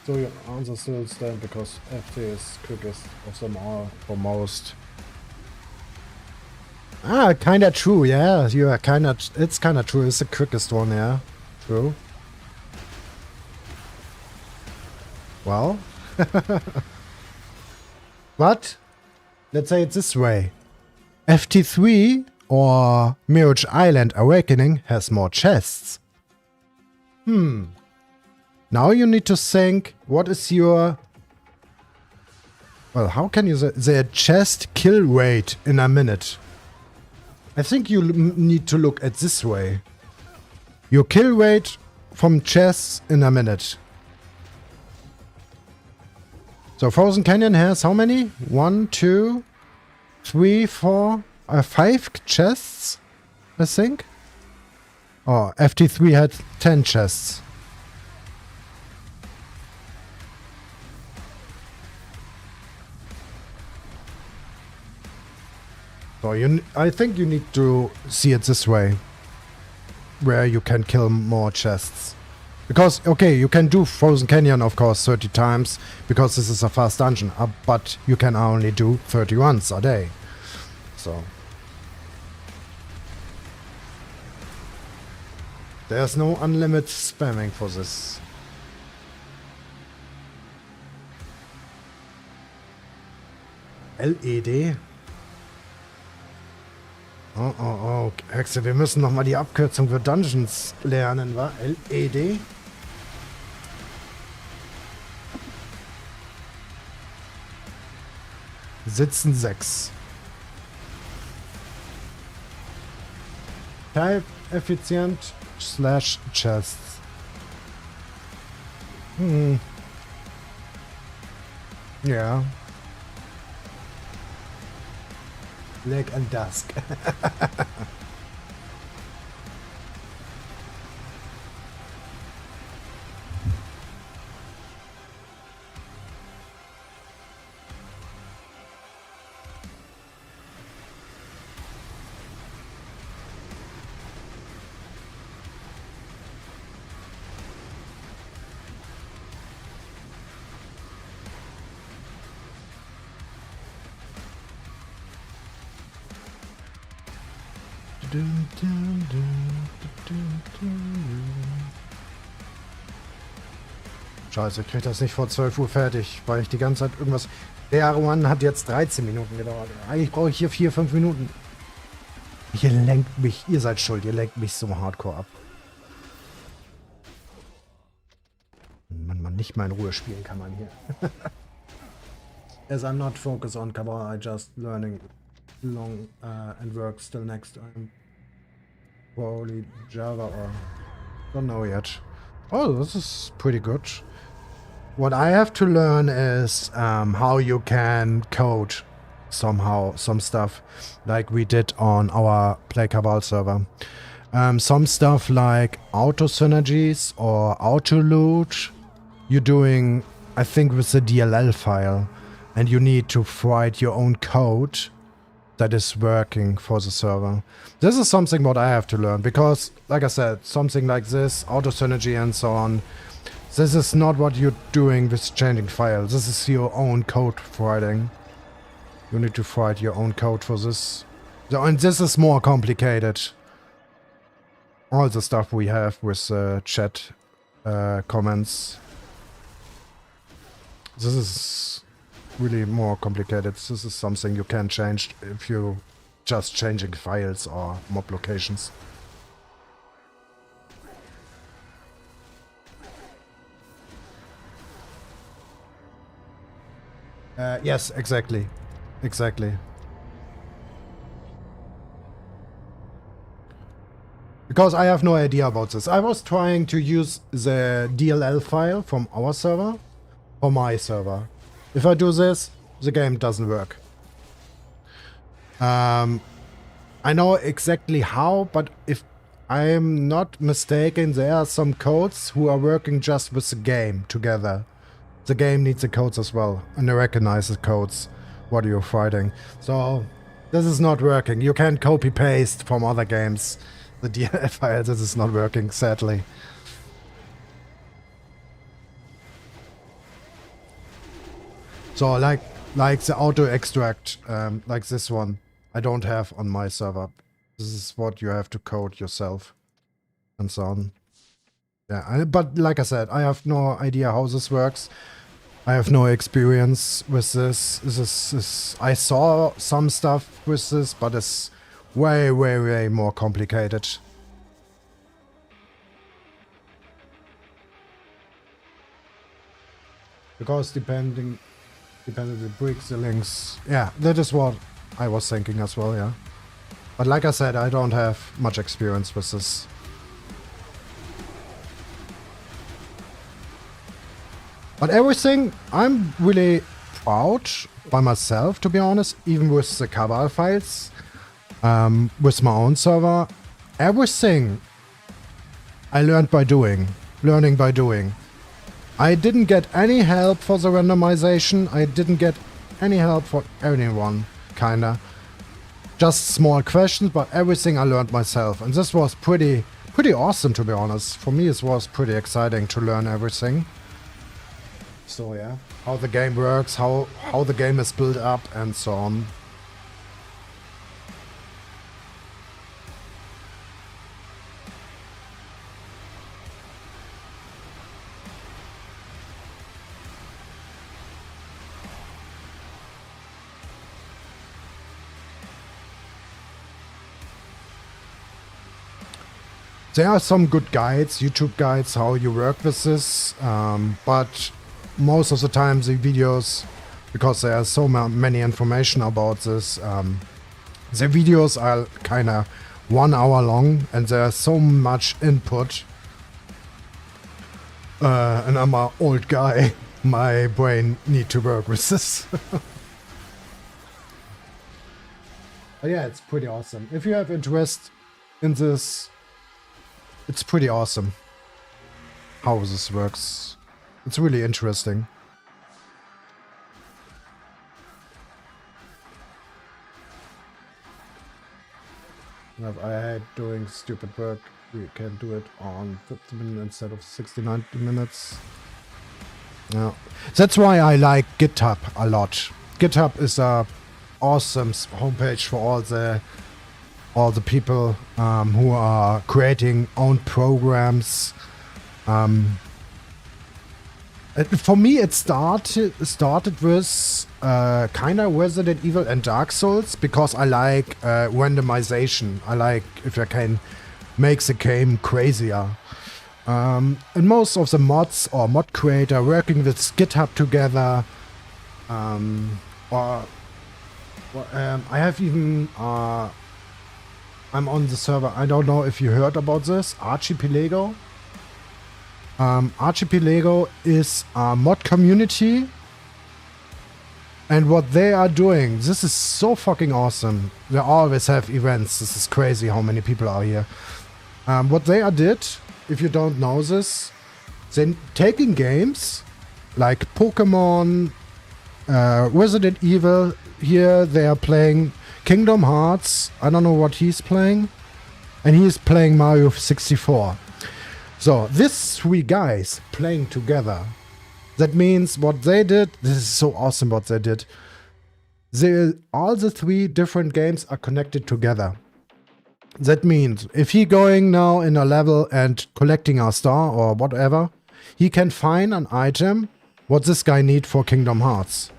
So your answer still stands because FT is quickest of them all for most. Ah, kinda true, yeah. You are kinda, it's kinda true. It's the quickest one, yeah. True. Well. But, let's say it this way. FT3 or Mirage Island Awakening has more chests. Now you need to think, what is your... Well, how can you say a chest kill rate in a minute? I think you need to look at this way. Your kill rate from chests in a minute. So Frozen Canyon has how many? 1, 2, 3, 4, 5 chests, I think. Oh, FT3 had 10 chests. So I think you need to see it this way, where you can kill more chests. Because, okay, you can do Frozen Canyon, of course, 30 times, because this is a fast dungeon, but you can only do 30 runs a day. So. There's no unlimited spamming for this. LED? Oh, oh, oh. Hexe, wir müssen nochmal die Abkürzung für Dungeons lernen, wa? LED? Sitzen 6. Type effizient / chests. Ja. Leg and Dusk. Scheiße, ich krieg das nicht vor 12 Uhr fertig, weil ich die ganze Zeit irgendwas... Der R1 hat jetzt 13 Minuten gedauert. Eigentlich brauche ich hier 4, 5 Minuten. Ihr lenkt mich, ihr seid schuld, ihr lenkt mich so hardcore ab. Man nicht mal in Ruhe spielen kann man hier. As I'm not focused on Cabal, I just learning long and work still next time. Probably Java or... don't know yet. Oh, this is pretty good. What I have to learn is how you can code somehow some stuff like we did on our Play Cabal server. Some stuff like auto synergies or auto loot you're doing, I think, with the DLL file, and you need to write your own code that is working for the server. This is something what I have to learn, because, like I said, something like this, auto synergy and so on, this is not what you're doing with changing files. This is your own code writing. You need to write your own code for this. So, and this is more complicated. All the stuff we have with chat comments. This is really more complicated. This is something you can change if you just changing files or mob locations. Yes, exactly. Exactly. Because I have no idea about this. I was trying to use the DLL file from our server for my server. If I do this, the game doesn't work. I know exactly how, but if I'm not mistaken, there are some codes who are working just with the game together. The game needs the codes as well, and it recognizes codes, what you're fighting. So, this is not working. You can't copy-paste from other games the DLL file. This is not working, sadly. So, like the auto-extract, like this one, I don't have on my server. This is what you have to code yourself, and so on. Yeah, but like I said, I have no idea how this works. I have no experience with this. I saw some stuff with this, but it's way, way, way more complicated. Because depending the bricks, the links. Yeah, that is what I was thinking as well, yeah. But like I said, I don't have much experience with this. But everything, I'm really proud by myself, to be honest, even with the Cabal files, with my own server. Everything I learned by doing, learning by doing. I didn't get any help for the randomization. I didn't get any help for anyone, kinda. Just small questions, but everything I learned myself. And this was pretty awesome, to be honest. For me, it was pretty exciting to learn everything. So yeah, how the game works, how the game is built up, and so on. There are some good guides, YouTube guides, how you work with this, but most of the time the videos, because there are so many information about this, the videos are kind of 1 hour long and there's so much input. And I'm an old guy, my brain need to work with this. But yeah, it's pretty awesome. If you have interest in this, it's pretty awesome how this works. It's really interesting. If I hate doing stupid work, we can do it on 50 minutes instead of 60, 90 minutes. Yeah. That's why I like GitHub a lot. GitHub is a awesome homepage for all the people who are creating own programs. For me, it started with kind of Resident Evil and Dark Souls, because I like randomization. I like if I can make the game crazier. And most of the mods or mod creator working with GitHub together, I have even I'm on the server. I don't know if you heard about this, Archipelago. Archipelago is a mod community, and what they are doing, this is so fucking awesome. They always have events. This is crazy how many people are here. What they did, if you don't know this, they're taking games like Pokemon, Resident Evil. Here they are playing Kingdom Hearts. I don't know what he's playing, and he's playing Mario 64. So, these 3 guys playing together, that means what they did, this is so awesome what they did. All the 3 different games are connected together. That means if he going now in a level and collecting a star or whatever, he can find an item what this guy need for Kingdom Hearts.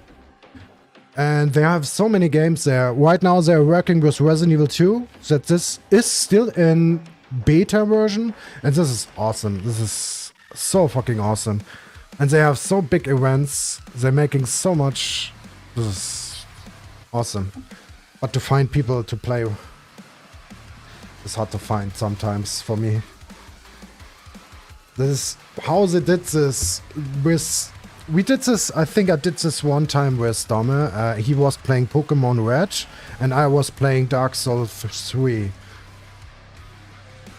And they have so many games there. Right now they're working with Resident Evil 2, that this is still in beta version, and this is awesome. This is so fucking awesome. And they have so big events. They're making so much This is awesome. But to find people to play is hard to find sometimes for me. This is how they did this with... We did this, I think I did this one time with Domme. He was playing Pokemon Red and I was playing Dark Souls 3.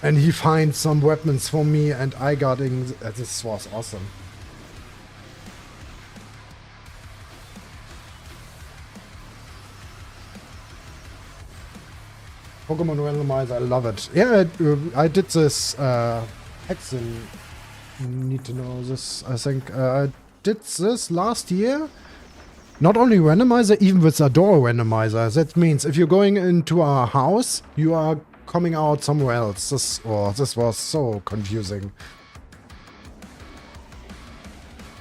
And he finds some weapons for me and I got in... This was awesome. Pokemon randomizer, I love it. Yeah, I did this... Hexen need to know this, I think. I did this last year. Not only randomizer, even with a door randomizer. That means if you're going into a house, you are coming out somewhere else. This was so confusing.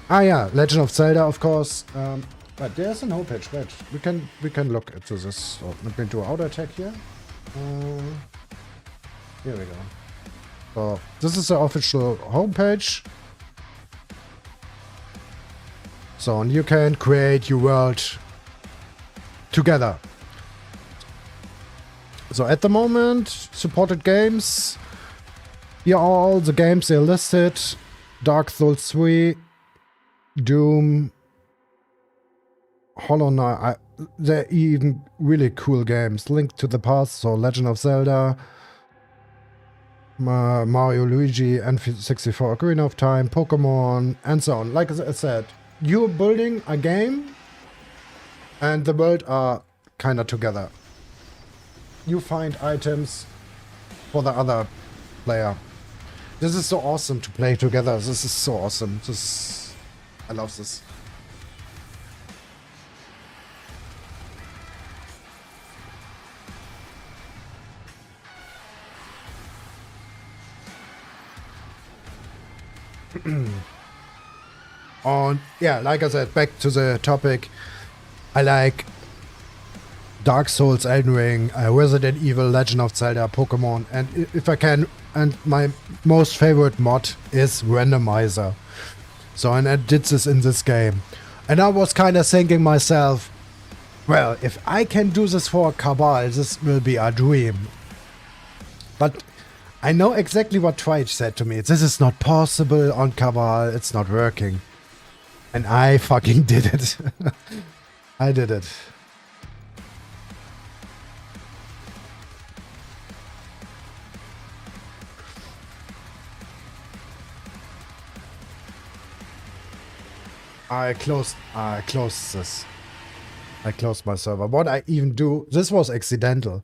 Ah yeah, Legend of Zelda, of course. But there's an homepage. Wait, we can look into this. So let me do auto attack here. Here we go. So this is the official homepage. So and you can create your world together. So at the moment, supported games. Here are all the games they're listed. Dark Souls 3, Doom, Hollow Knight. They're even really cool games. Link to the Past, so Legend of Zelda, Mario, Luigi, N64, Ocarina of Time, Pokemon, and so on. Like I said, you're building a game and the world are kind of together. You find items for the other player. This is so awesome to play together. This is so awesome. I love this. And yeah, like I said, back to the topic. I like Dark Souls, Elden Ring, Resident Evil, Legend of Zelda, Pokemon, and if I can, and my most favorite mod is randomizer. So, and I did this in this game. And I was kind of thinking myself, well, if I can do this for Cabal, this will be a dream. But I know exactly what Twitch said to me. This is not possible on Cabal, it's not working. And I fucking did it. I did it. I closed this. I closed my server. What I even do, this was accidental.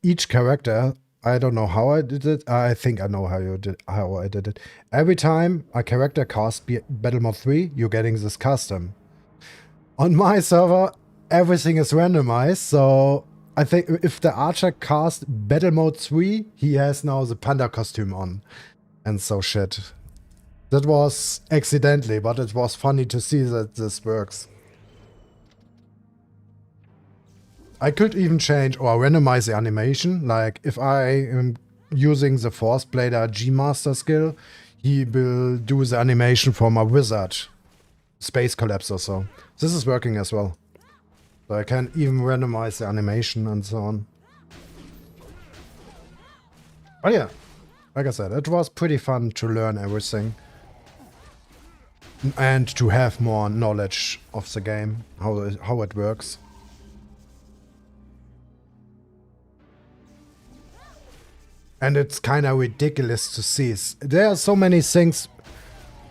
Each character, I don't know how I did it. I think I know how I did it. Every time a character casts Battle Mode 3, you're getting this custom. On my server, everything is randomized, so I think if the archer casts Battle Mode 3, he has now the panda costume on. And so shit. That was accidentally, but it was funny to see that this works. I could even change or randomize the animation. Like if I am using the Force Blader G-Master skill, he will do the animation from a wizard. Space Collapse or so. This is working as well. So I can even randomize the animation and so on. But yeah, like I said, it was pretty fun to learn everything. And to have more knowledge of the game, how it works. And it's kind of ridiculous to see. There are so many things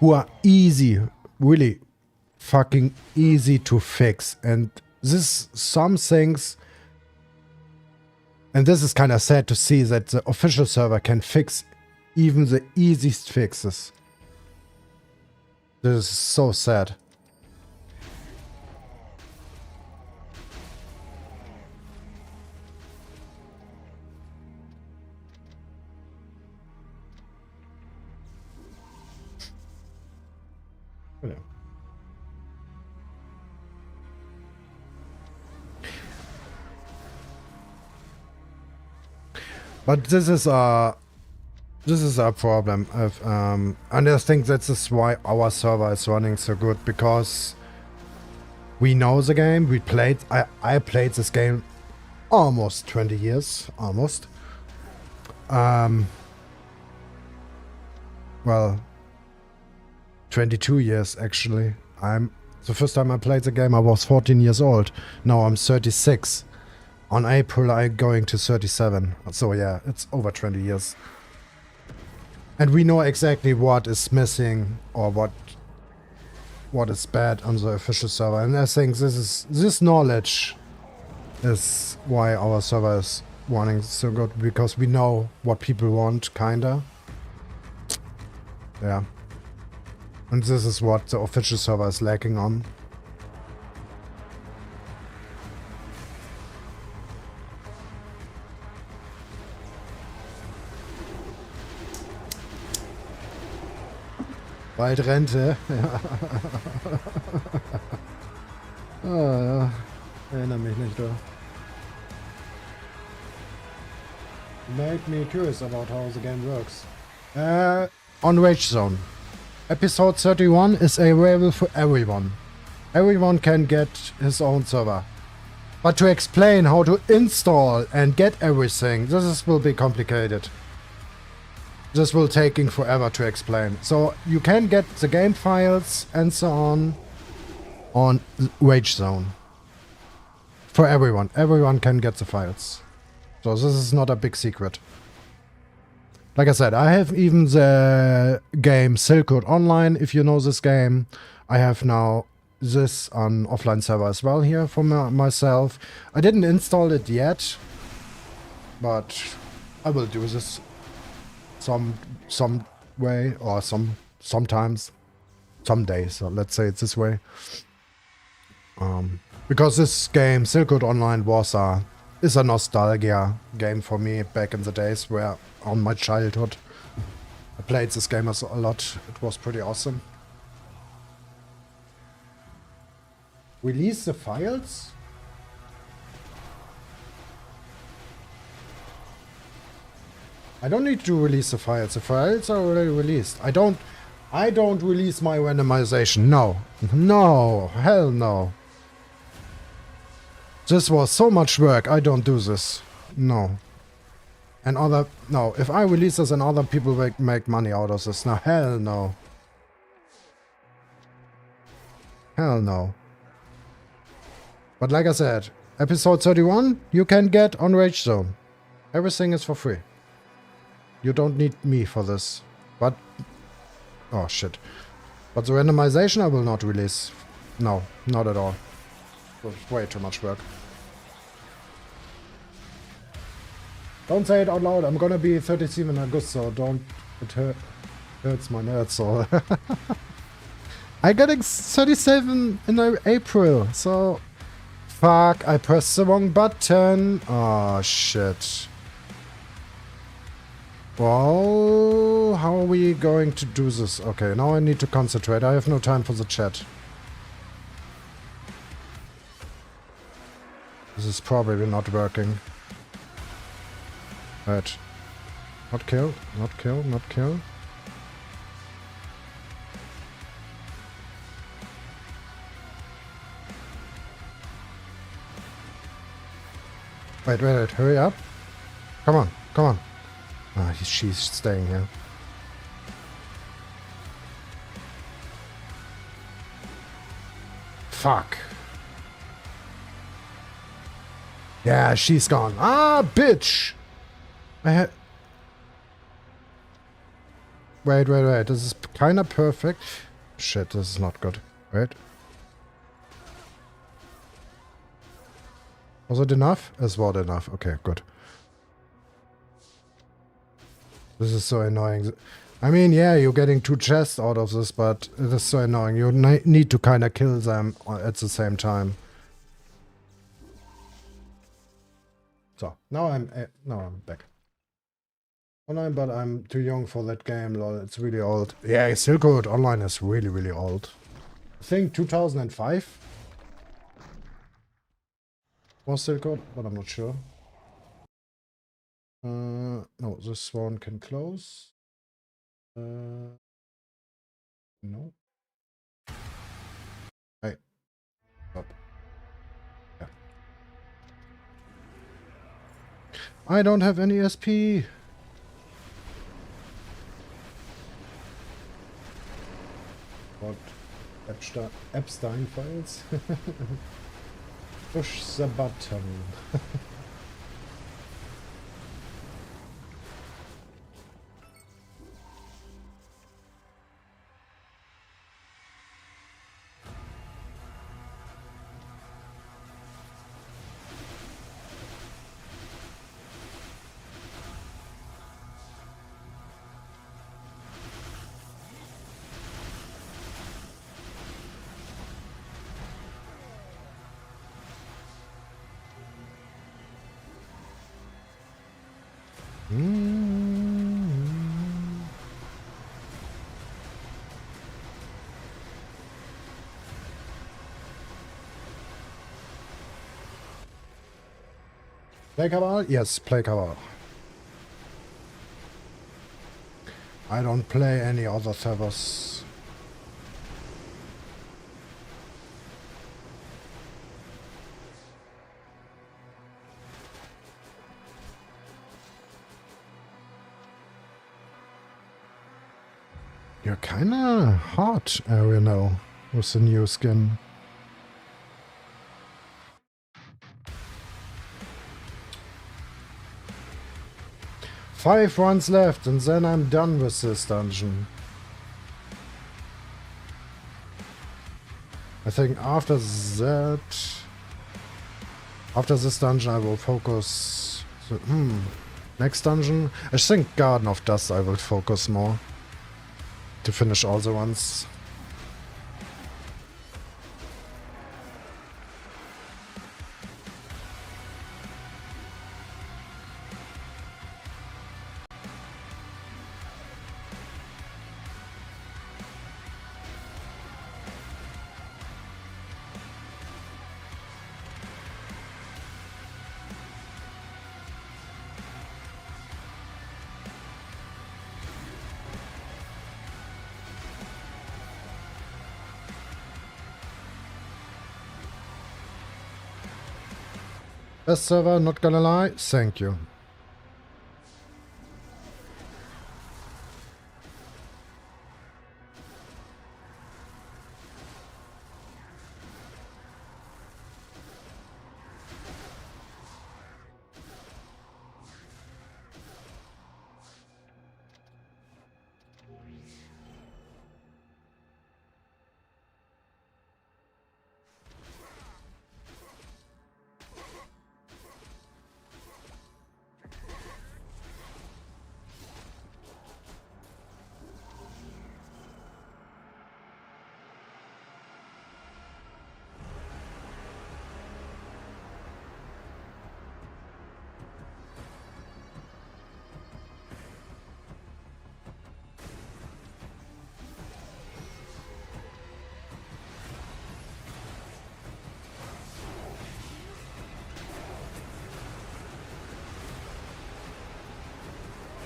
who are easy, really fucking easy to fix. And some things, and this is kind of sad to see that the official server can fix even the easiest fixes. This is so sad. Yeah. But this is a problem. And I think this is why our server is running so good, because We know the game. We played. I played this game almost 20 years. Almost. Well, 22 years actually. The first time I played the game I was 14 years old. Now I'm 36. On April I'm going to 37. So yeah, it's over 20 years. And we know exactly what is missing or what is bad on the official server. And I think this knowledge is why our server is running so good, because we know what people want, kinda. Yeah. And this is what the official server is lacking on. Bald Rente. Ja. Ah, ja. Erinnere mich nicht, du. Made me curious about how the game works. On Rage Zone. Episode 31 is available for everyone. Everyone can get his own server. But to explain how to install and get everything, will be complicated. This will taking forever to explain. So you can get the game files and so on Rage Zone. For everyone. Everyone can get the files. So this is not a big secret. Like I said, I have even the game Silk Road Online, if you know this game. I have now this on offline server as well here for myself. I didn't install it yet, but I will do this some way or sometimes, some days. So let's say it this way. Because this game Silk Road Online is a nostalgia game for me back in the days where on my childhood I played this game a lot. It was pretty awesome. Release the files? I don't need to release the files. The files are already released. I don't release my randomization. No. No. Hell no. This was so much work. I don't do this. No. No, if I release this and other people make money out of this, now hell no. Hell no. But like I said, episode 31 you can get on Rage Zone. Everything is for free. You don't need me for this. But... oh shit. But the randomization I will not release. No, not at all. It's way too much work. Don't say it out loud. I'm gonna be 37 in August, so don't... it hurts my nerds, so... I got 37 in April, so... fuck, I pressed the wrong button. Oh, shit. Well, how are we going to do this? Okay, now I need to concentrate. I have no time for the chat. This is probably not working. Right. Not kill, not kill, not kill. Wait, hurry up. Come on, come on. Ah, she's staying here. Fuck. Yeah, she's gone. Ah, bitch! Wait. This is kind of perfect. Shit, this is not good. Wait. Was it enough? It was enough. Okay, good. This is so annoying. I mean, yeah, you're getting 2 chests out of this, but it is so annoying. You need to kind of kill them at the same time. So, now I'm back. Online, but I'm too young for that game, lol. It's really old. Yeah, Silk Road Online is really, really old. I think 2005 was Silk Road, but I'm not sure. No, this one can close. No. Hey. Stop. I don't have any SP. What? Epstein files? Push the button. Play Cabal? Yes, play Cabal. I don't play any other servers. You're kinda hot, Ariano, with the new skin. Five runs left and then I'm done with this dungeon. I think after that... After this dungeon I will focus... Next dungeon? I think Garden of Dust I will focus more. To finish all the ones. Best server, not gonna lie, thank you.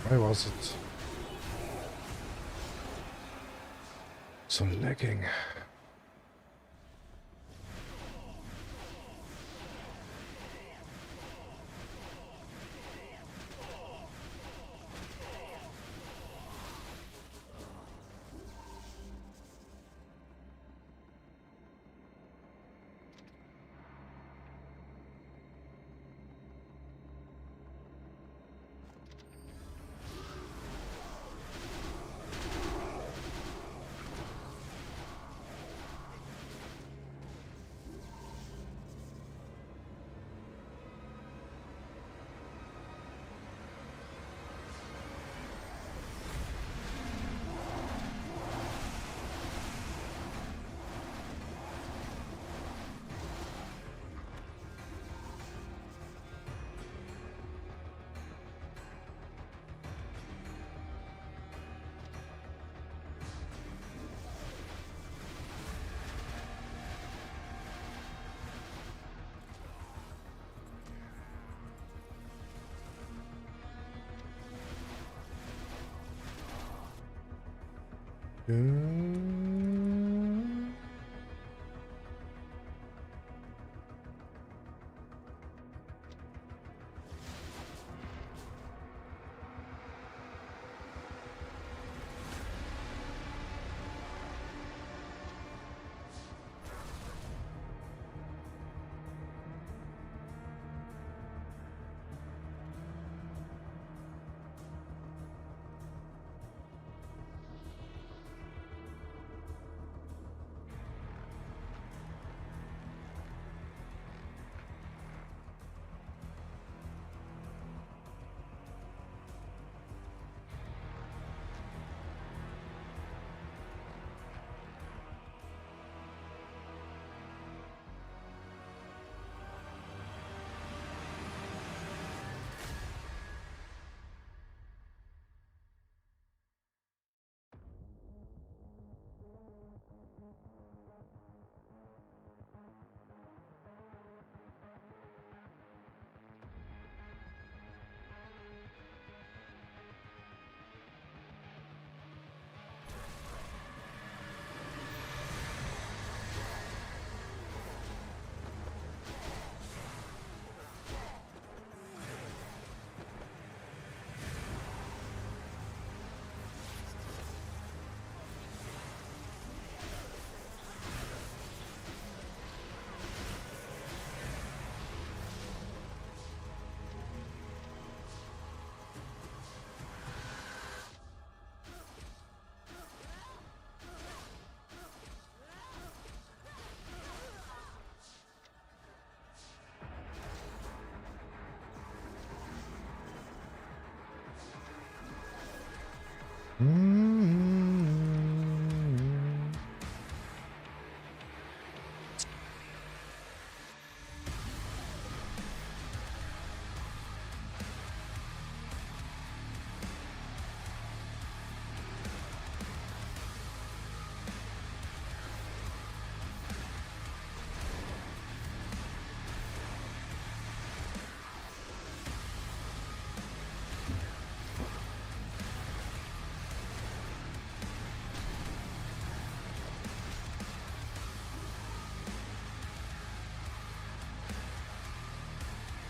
Why was it so lagging?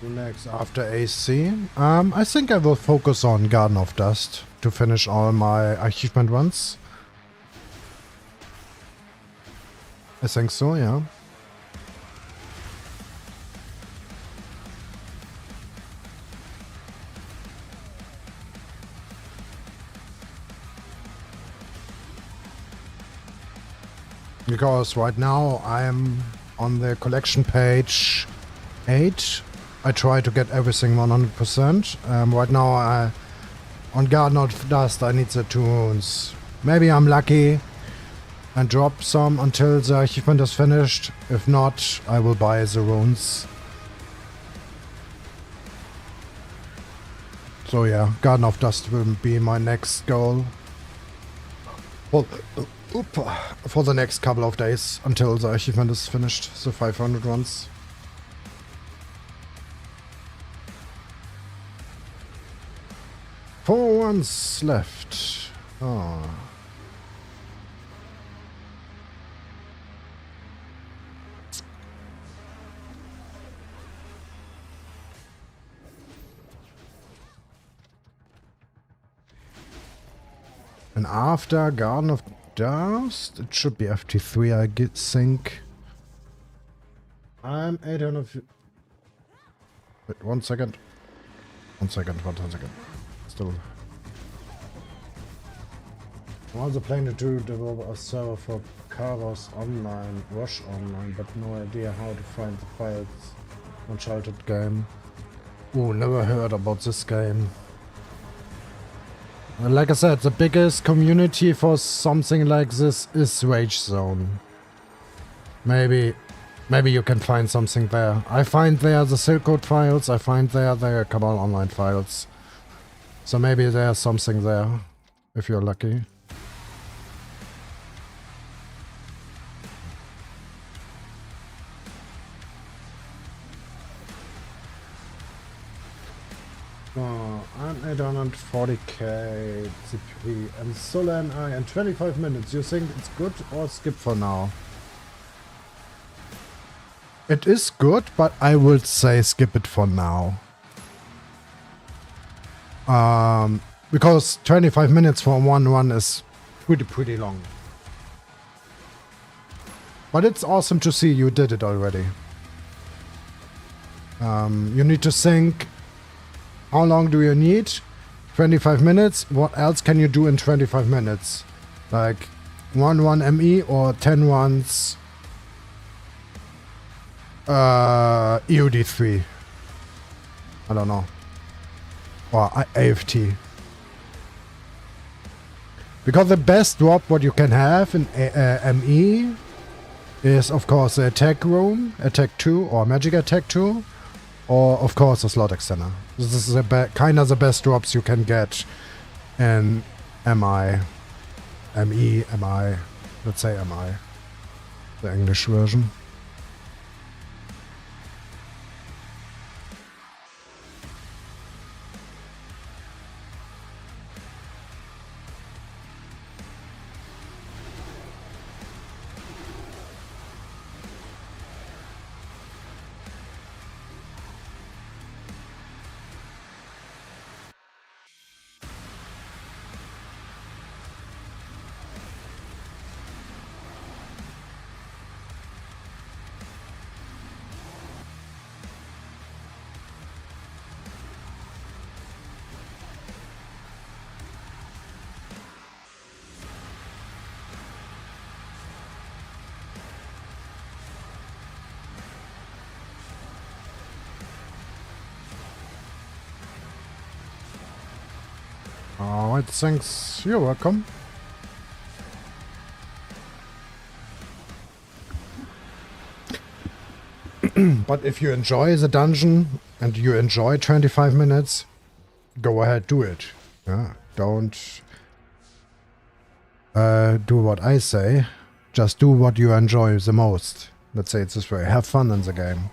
Next after AC, I think I will focus on Garden of Dust to finish all my achievement runs. I think so, yeah. Because right now I'm on the collection page 8. I try to get everything 100%. Right now on Garden of Dust I need the 2 runes. Maybe I'm lucky and drop some until the achievement is finished. If not, I will buy the runes. So yeah, Garden of Dust will be my next goal. For the next couple of days until the achievement is finished, the 500 runs. Four ones left. Oh. And after Garden of Dust, it should be FT3, I think. I'm 800. Wait, 1 second. 1 second, 1 second. Still. I'm also planning to develop a server for Cabal online, Rush online, but no idea how to find the files. Uncharted game. Oh, never heard about this game. Like I said, the biggest community for something like this is Rage Zone. Maybe you can find something there. I find there the Silk Code files, I find there the Cabal online files. So maybe there's something there, if you're lucky. Oh, I'm 840k CP and Solan I in 25 minutes. You think it's good or skip for now? It is good, but I would say skip it for now. Because 25 minutes for one run is pretty long. But it's awesome to see you did it already. You need to think, how long do you need? 25 minutes? What else can you do in 25 minutes? Like 1 ME or 10 runs EOD3. I don't know. Or AFT. Because the best drop what you can have in ME is of course the attack room, attack 2 or magic attack 2. Or of course a slot extender. This is kind of the best drops you can get in MI. Let's say MI. The English version. Alright, thanks. You're welcome. But if you enjoy the dungeon and you enjoy 25 minutes, go ahead, do it. Yeah, don't do what I say. Just do what you enjoy the most. Let's say it this way. Have fun in the game.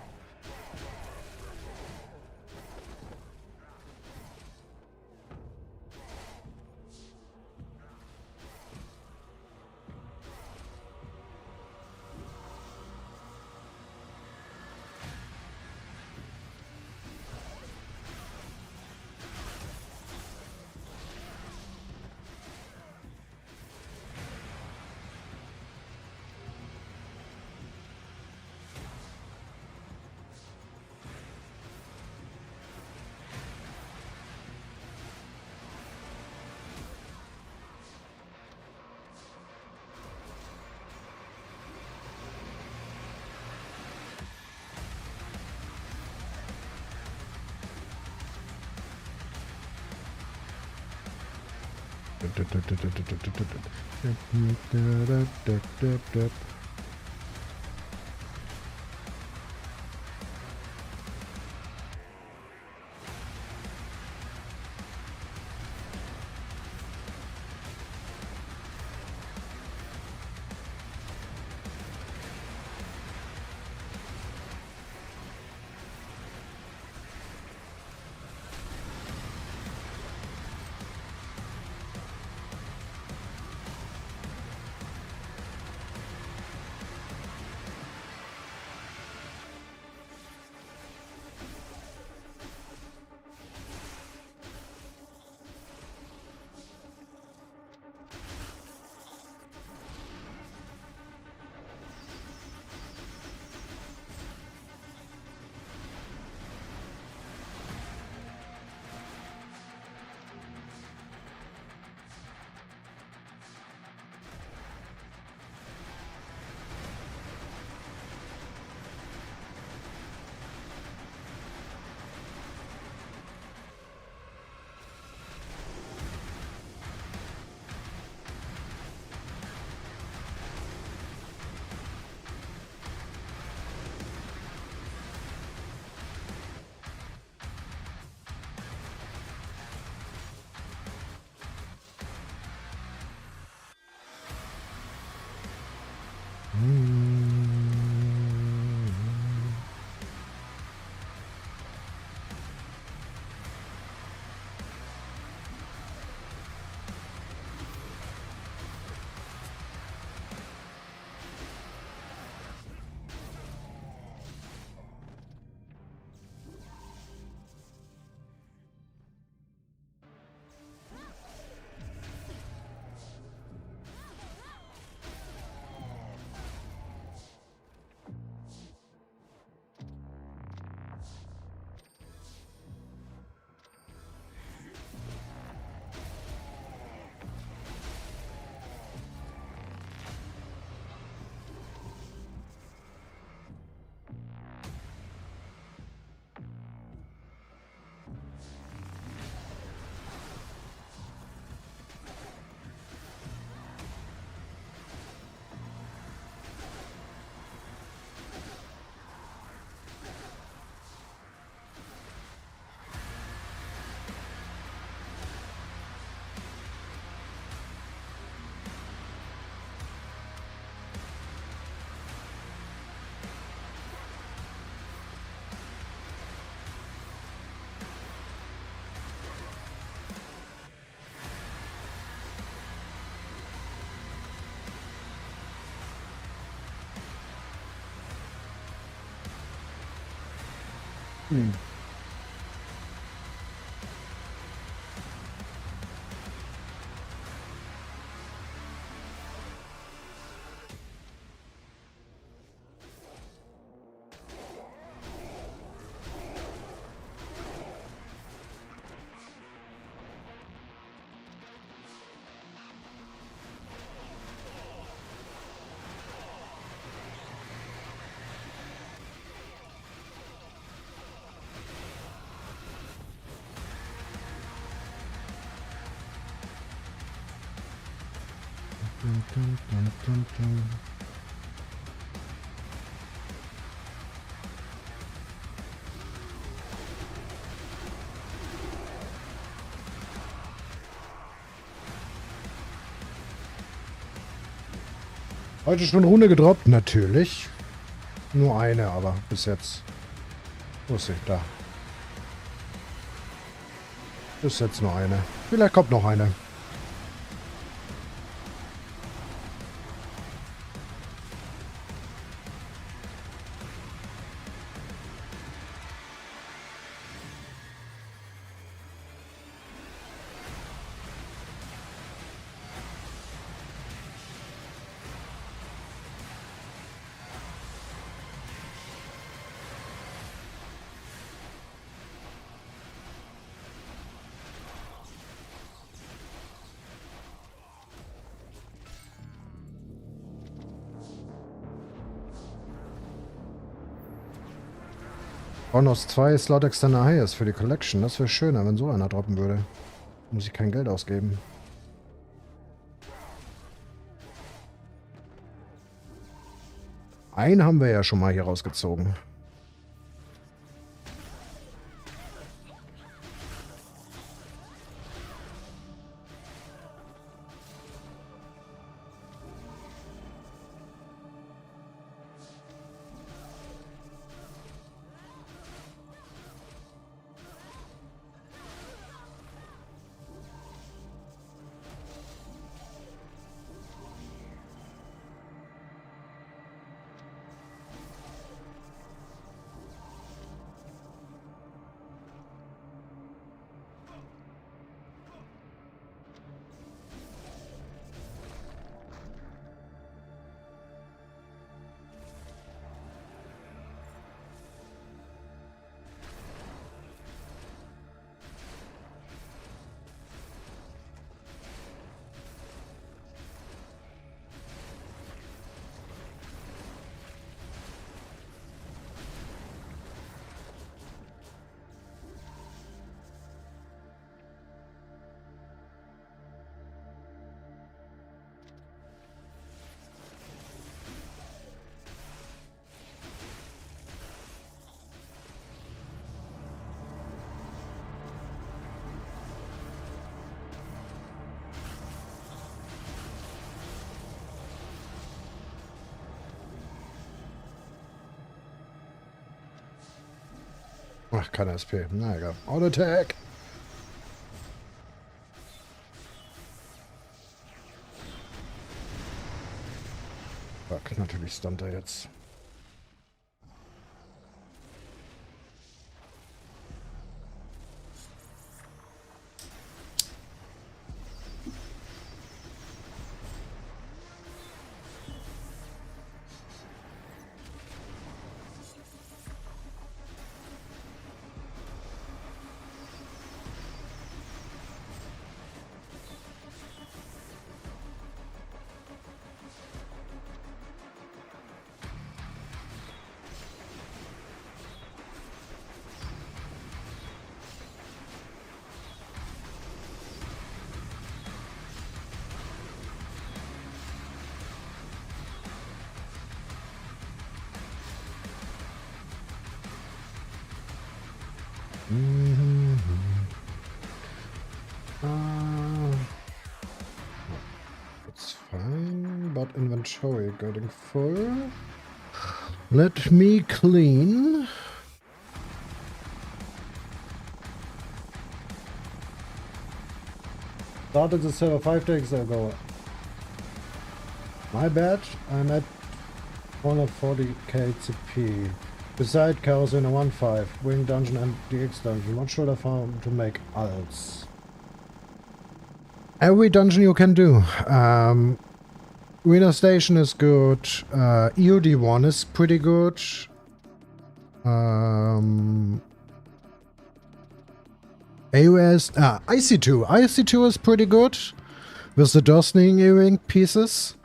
Heute schon Rune gedroppt? Natürlich. Nur eine, aber bis jetzt. Wo ist sie? Da. Bis jetzt nur eine. Vielleicht kommt noch eine. Bonus 2 Slot Extender Highest für die Collection. Das wäre schöner, wenn so einer droppen würde. Muss ich kein Geld ausgeben. Einen haben wir ja schon mal hier rausgezogen. Ach, kein SP. Na egal. Auto Attack. Fuck, natürlich stand er jetzt. It's fine, but inventory getting full. Let me clean. Started the server 5 days ago. My bad, I'm at 140k CP. Beside Chaos in a 1.5, Wing Dungeon and DX Dungeon. What should I find to make alts? Every dungeon you can do. Arena Station is good. EOD1 is pretty good. AOS... IC2. IC2 is pretty good. With the Dosning earring pieces.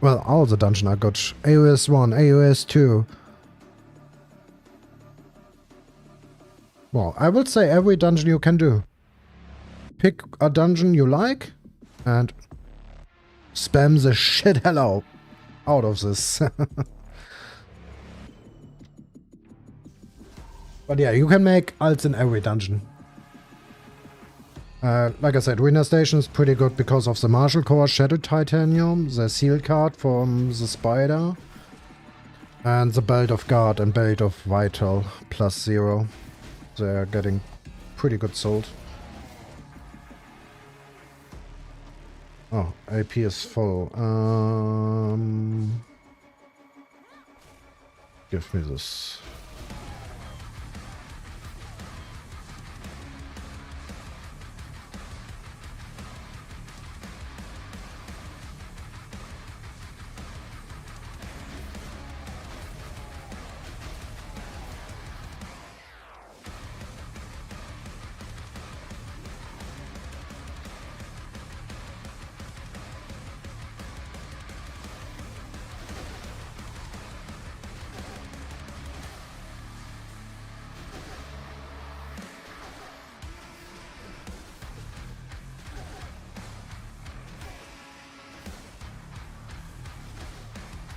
Well, all the dungeons are good. AOS 1, AOS 2. Well, I would say every dungeon you can do. pick a dungeon you like and spam the shit hell out of this. But yeah, you can make alts in every dungeon. Like I said, Winter Station is pretty good because of the Martial Core, Shadow Titanium, the Seal card from the Spider, and the Belt of Guard and Belt of Vital +0. They're getting pretty good sold. Oh, AP is full. Give me this.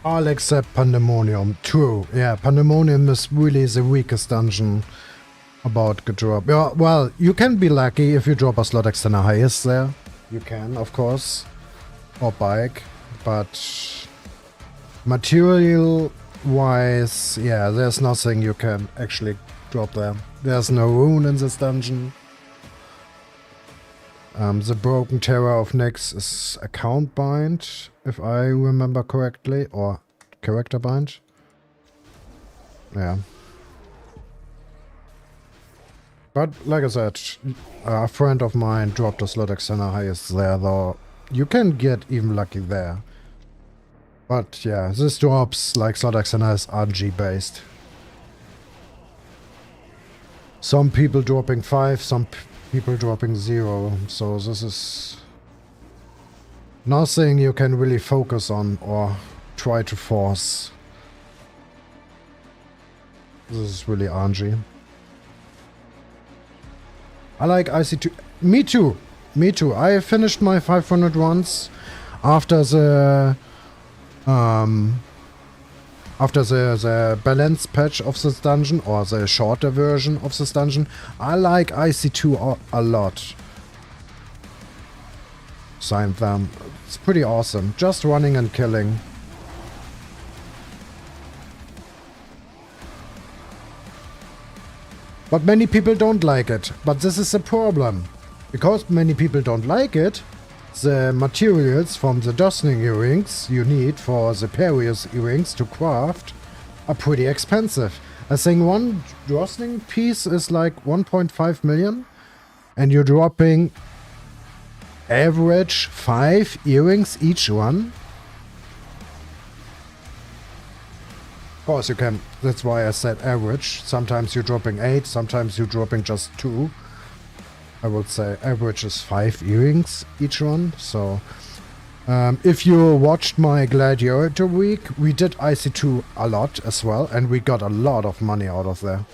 All except Pandemonium. True. Yeah, Pandemonium is really the weakest dungeon about good drop. Yeah, well, you can be lucky if you drop a slot extender highest there. You can, of course. Or bike. But material-wise, yeah, there's nothing you can actually drop there. There's no rune in this dungeon. The Broken Terror of Nyx is account bind, if I remember correctly, or character bind. Yeah. But like I said, a friend of mine dropped a slot extender highest there, though. You can get even lucky there. But yeah, this drops like slot extender is RNG based. Some people dropping 5, some people dropping 0, so this is nothing you can really focus on or try to force. This is really RNG. I like IC2. Me too. Me too. I finished my 500 once after the balance patch of this dungeon, or the shorter version of this dungeon. I like IC2 a lot. Sign them. It's pretty awesome. Just running and killing. But many people don't like it. But this is the problem. Because many people don't like it, the materials from the Dosning earrings you need for the Perius earrings to craft are pretty expensive. I think one Dosning piece is like 1.5 million, and you're dropping average 5 earrings each one. Of course you can, that's why I said average. Sometimes you're dropping 8, sometimes you're dropping just 2. I would say average is 5 earrings each one. So if you watched my Gladiator week, we did IC2 a lot as well, and we got a lot of money out of there.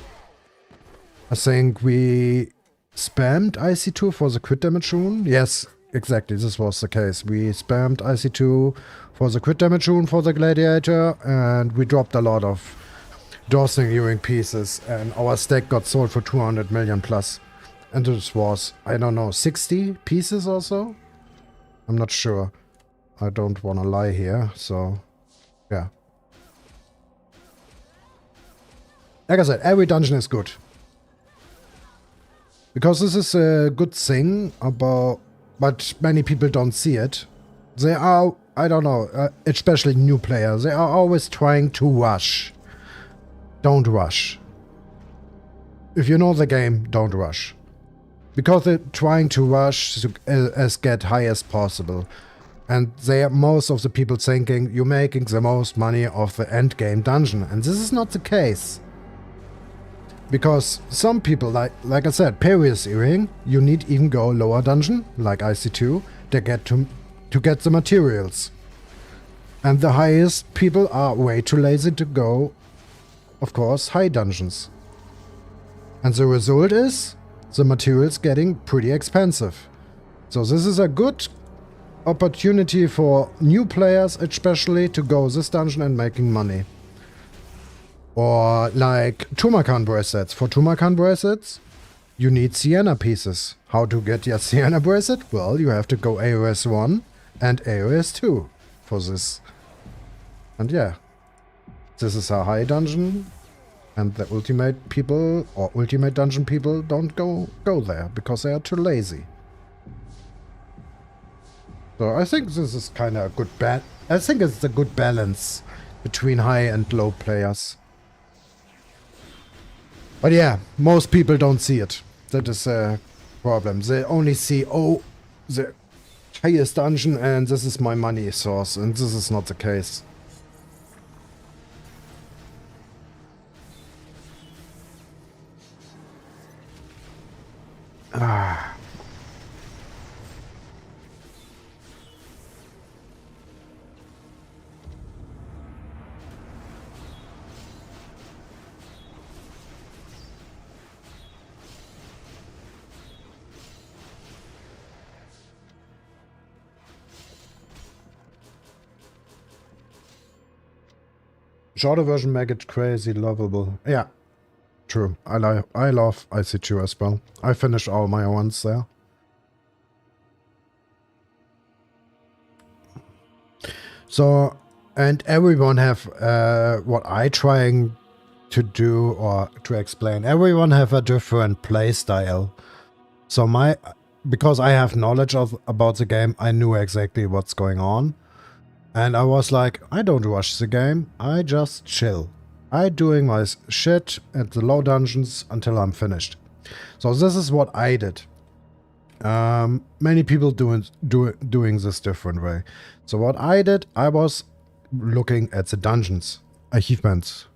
I think we spammed IC2 for the crit damage rune. Yes, exactly, this was the case. We spammed IC2 for the crit damage rune for the Gladiator, and we dropped a lot of Dawson earring pieces, and our stack got sold for 200 million plus. And this was, I don't know, 60 pieces or so? I'm not sure. I don't want to lie here, so yeah. Like I said, every dungeon is good. Because this is a good thing about, but many people don't see it. They are, I don't know, especially new players, they are always trying to rush. Don't rush. If you know the game, don't rush. Because they're trying to rush to as get high as possible. And they are most of the people thinking you're making the most money of the end game dungeon. And this is not the case. Because some people, like I said, Perius earring, you need even go lower dungeon, like IC2, to get the materials. And the highest people are way too lazy to go, of course, high dungeons. And the result is the materials getting pretty expensive. So this is a good opportunity for new players especially to go this dungeon and making money. Or like Tumakan bracelets. For Tumakan bracelets, you need Sienna pieces. How to get your Sienna bracelet? Well, you have to go AOS 1 and AOS 2 for this. And yeah, this is a high dungeon, and the ultimate people or ultimate dungeon people don't go there because they are too lazy. So I think this is kind of a good I think it's a good balance between high and low players. But yeah, most people don't see it. That is a problem. They only see, oh, the highest dungeon and this is my money source, and this is not the case. Ah. Shorter version make it crazy lovable. Yeah, true. I love IC2 as well. I finished all my ones there. So, and everyone have what I trying to do or to explain. Everyone have a different play style. So because I have knowledge about the game, I knew exactly what's going on. And I was like, I don't rush the game, I just chill. I doing my shit at the low dungeons until I'm finished. So this is what I did. Many people doing this different way. So what I did, I was looking at the dungeons, achievements.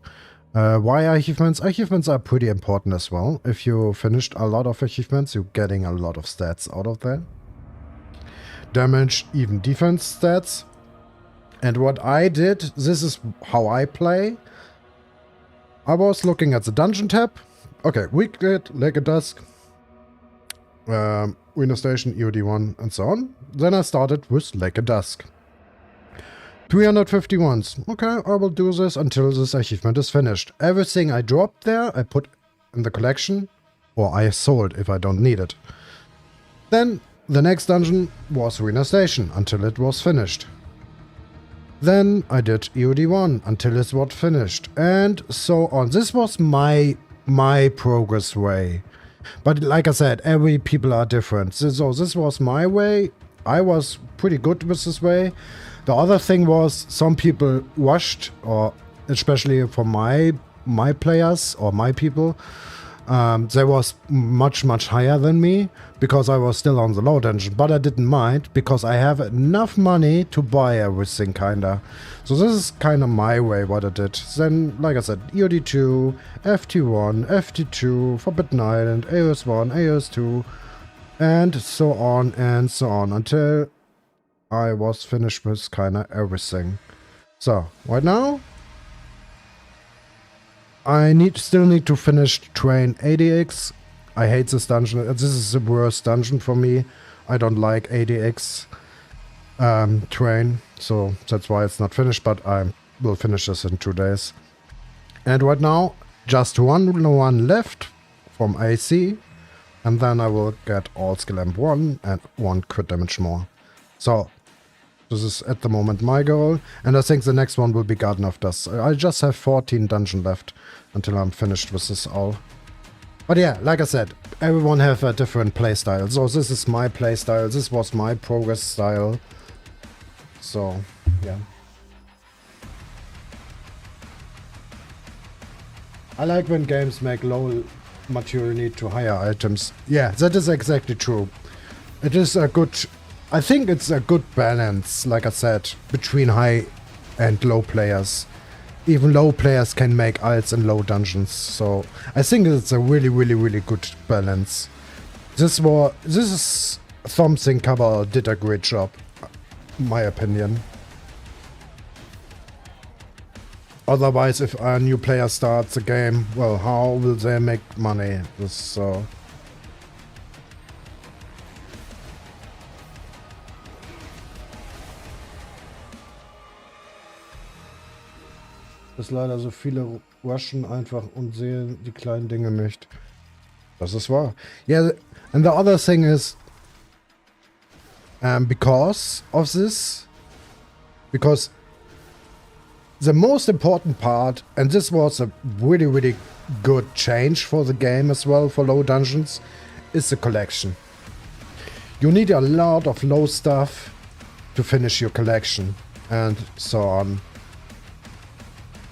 Why achievements? Achievements are pretty important as well. If you finished a lot of achievements, you're getting a lot of stats out of that. Damage, even defense stats. And what I did, this is how I play. I was looking at the dungeon tab. Okay, Weeklet, Lake at Dusk, Window Station, EOD1, and so on. Then I started with Lake at Dusk. 351s. Okay, I will do this until this achievement is finished. Everything I dropped there, I put in the collection, or I sold if I don't need it. Then the next dungeon was Window Station until it was finished. Then I did EOD1 until it was finished, and so on. This was my progress way. But like I said, every people are different. So this was my way. I was pretty good with this way. The other thing was some people rushed, or especially for my players or my people, they was much higher than me because I was still on the low dungeon, but I didn't mind because I have enough money to buy everything kinda. So this is kinda my way what I did. Then, like I said, EOD2, FT1, FT2, Forbidden Island, AOS1, AOS2, and so on until I was finished with kinda everything. So, right now, I still need to finish train 80x. I hate this dungeon. This is the worst dungeon for me. I don't like 80x train, so that's why it's not finished, but I will finish this in 2 days. And right now, just one left from AC, and then I will get all skill M1 and 1 crit damage more. So, this is at the moment my goal, and I think the next one will be Garden of Dust. I just have 14 dungeon left until I'm finished with this all. But yeah, like I said, everyone have a different playstyle. So this is my playstyle, this was my progress style. So, yeah. I like when games make low material need to higher items. Yeah, that is exactly true. It is a good... I think it's a good balance, like I said, between high and low players. Even low players can make alts in low dungeons, so I think it's a really good balance. This is something Cabal did a great job, in my opinion. Otherwise, if a new player starts the game, well, how will they make money? es leider so viele rushen einfach und sehen die kleinen Dinge nicht. Das ist wahr. Yeah, and the other thing is, because of this, because the most important part, and this was a really, really good change for the game as well, for low dungeons, is the collection. You need a lot of low stuff to finish your collection, and so on.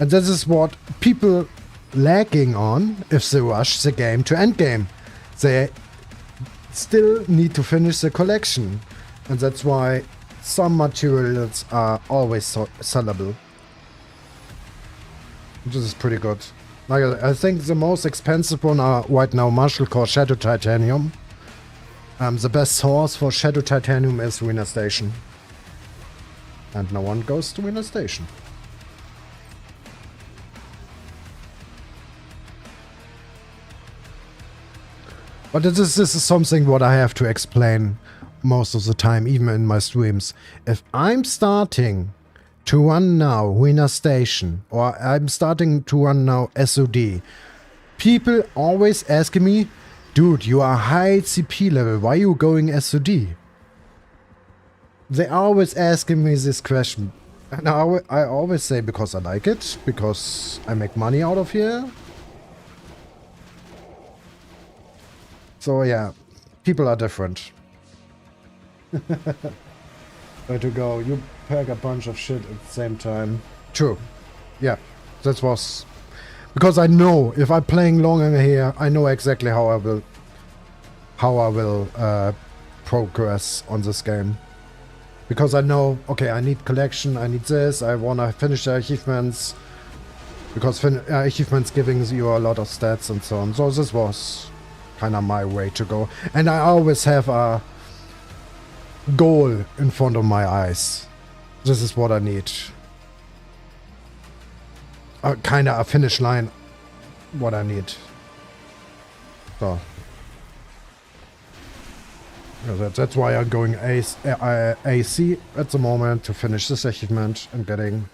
And this is what people lacking on if they rush the game to endgame. They still need to finish the collection. And that's why some materials are always sellable. This is pretty good. Like, I think the most expensive one are right now Martial Core Shadow Titanium. The best source for Shadow Titanium is Ruiner Station. And no one goes to Ruiner Station. But this is something what I have to explain most of the time, even in my streams. If I'm starting to run now Ruiner Station, or I'm starting to run now SOD, people always ask me, dude, you are high CP level, why are you going SOD? They always asking me this question. And I always say because I like it, because I make money out of here. So yeah, people are different. Where to go? You pack a bunch of shit at the same time. True. Yeah, that was... Because I know, if I'm playing longer here, I know exactly how I will progress on this game. Because I know, okay, I need collection, I need this, I wanna finish the achievements. Because achievements giving you a lot of stats and so on. So this was kind of my way to go. And I always have a goal in front of my eyes. This is what I need. Kind of a finish line, what I need. So. Yeah, that's why I'm going AC at the moment to finish this achievement and getting...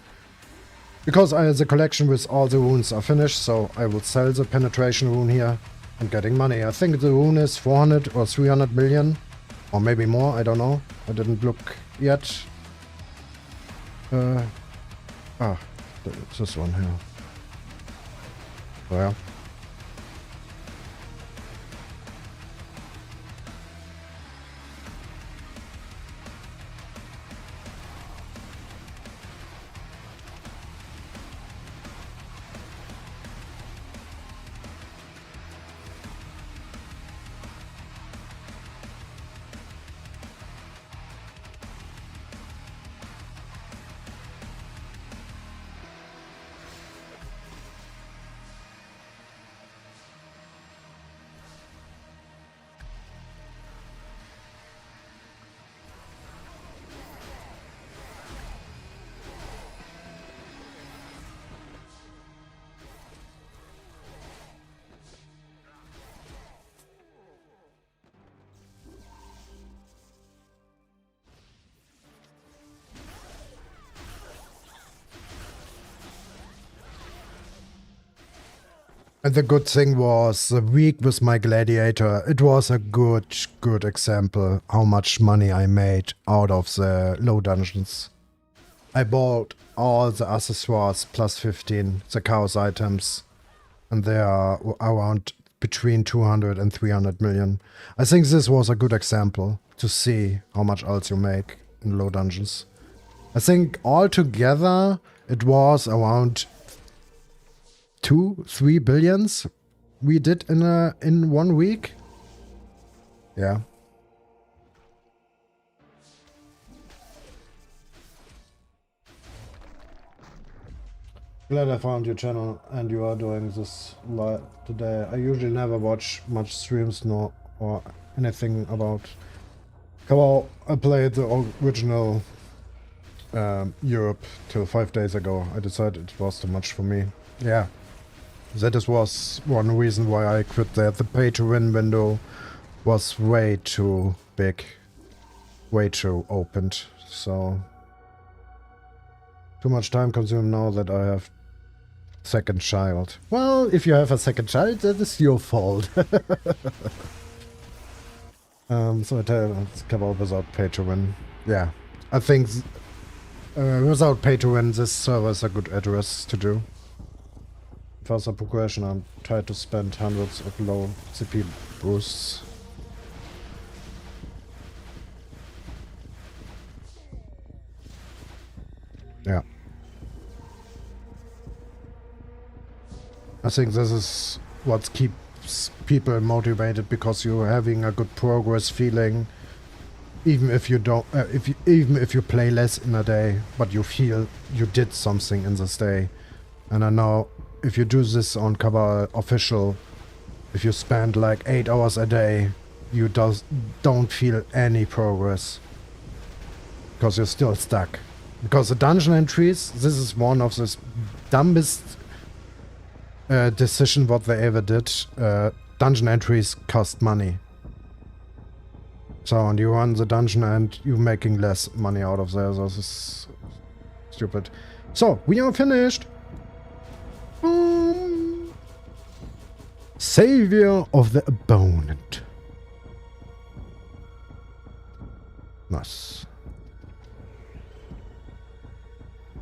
Because the collection with all the runes are finished, so I will sell the penetration rune here and getting money. I think the rune is 400 or 300 million. Or maybe more, I don't know. I didn't look yet. It's this one here. So yeah. And the good thing was the week with my gladiator. It was a good example how much money I made out of the low dungeons. I bought all the accessoires plus 15, the chaos items, and they are around between 200 and 300 million. I think this was a good example to see how much else you make in low dungeons. I think altogether it was around 2-3 billions we did in 1 week. Yeah. Glad I found your channel and you are doing this live today. I usually never watch much streams nor or anything about Cabal. I played the original Europe till 5 days ago. I decided it was too much for me. Yeah. That was one reason why I quit there. The pay-to-win window was way too big, way too opened, so too much time consumed now that I have Second child. Well, if you have a second child, that is your fault. So I tell it's Cabal without pay to win. Yeah, I think without pay to win, this server is a good address to do. Faster progression, I'm trying to spend hundreds of low CP boosts. Yeah. I think this is what keeps people motivated, because you're having a good progress feeling, even if you don't, even if you play less in a day, but you feel you did something in this day. And I know if you do this on Cabal official, if you spend like 8 hours a day, you don't feel any progress, because you're still stuck. Because the dungeon entries, this is one of the dumbest decision what they ever did. Dungeon entries cost money. So, and you run the dungeon and you're making less money out of there. So this is stupid. So, we are finished. Savior of the opponent. Nice.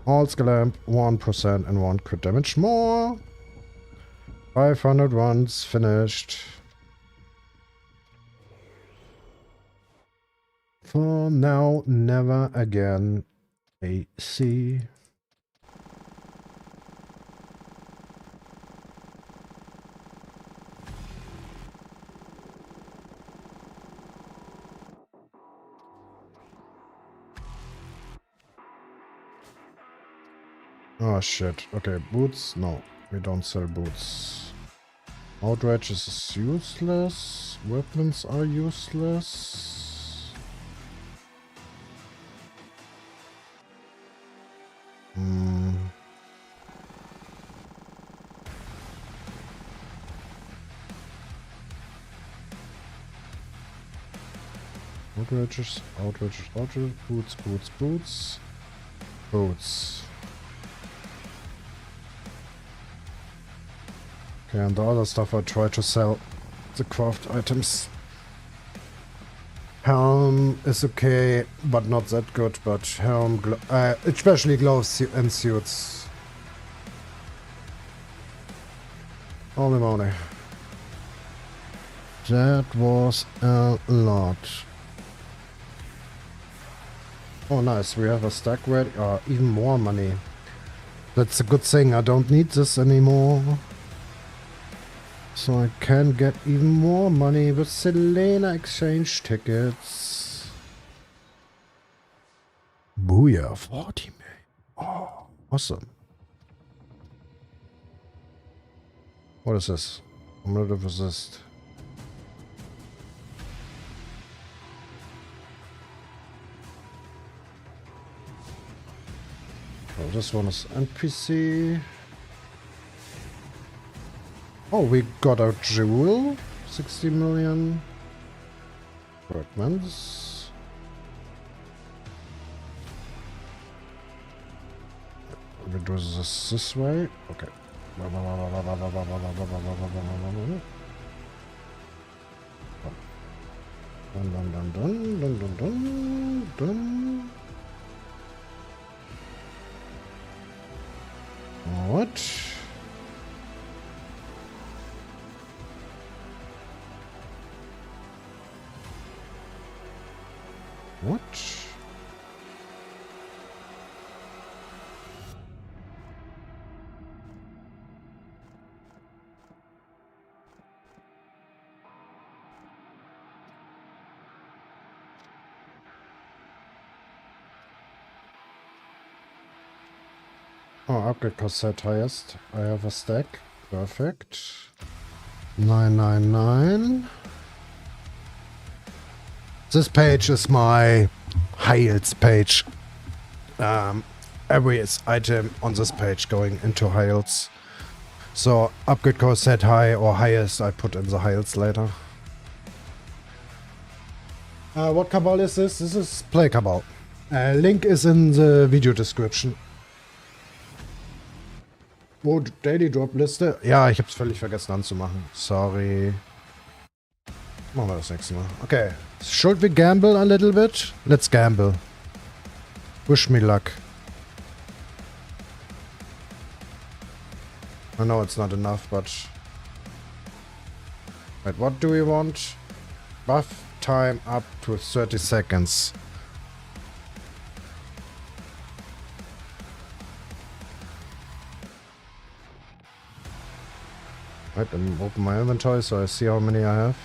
All skill amp 1% and 1 crit damage more. 500 runs finished. For now, never again. AC. Oh shit. Okay, boots? No, we don't sell boots. Outrage is useless. Weapons are useless. Outrages, boots, boots. Okay, and the other stuff I try to sell, the craft items. Helm is okay, but not that good, but helm, especially gloves and suits. Holy moly. That was a lot. Oh nice, we have a stack ready. Even more money. That's a good thing, I don't need this anymore. So I can get even more money with Selena exchange tickets. Booyah, 40 million. Oh, awesome. What is this? Cumulative resist. Oh, this one is NPC. Oh, we got a jewel. 60 million. Fragments. We do this way. Okay. Dun. What? What? Oh, upgrade cost set highest. I have a stack. Perfect. 999. This page is my Heils page. Every item on this page going into Heils. So upgrade cost set high or highest, I put in the Heils later. What Cabal is this? This is Play Cabal. Link is in the video description. Oh, Daily Drop Liste. Ja, ich hab's völlig vergessen anzumachen. Sorry. Machen wir das nächste Mal. Okay. Should we gamble a little bit? Let's gamble. Wish me luck. I know it's not enough, but... Wait, what do we want? Buff time up to 30 seconds. Right, let me open my inventory so I see how many I have.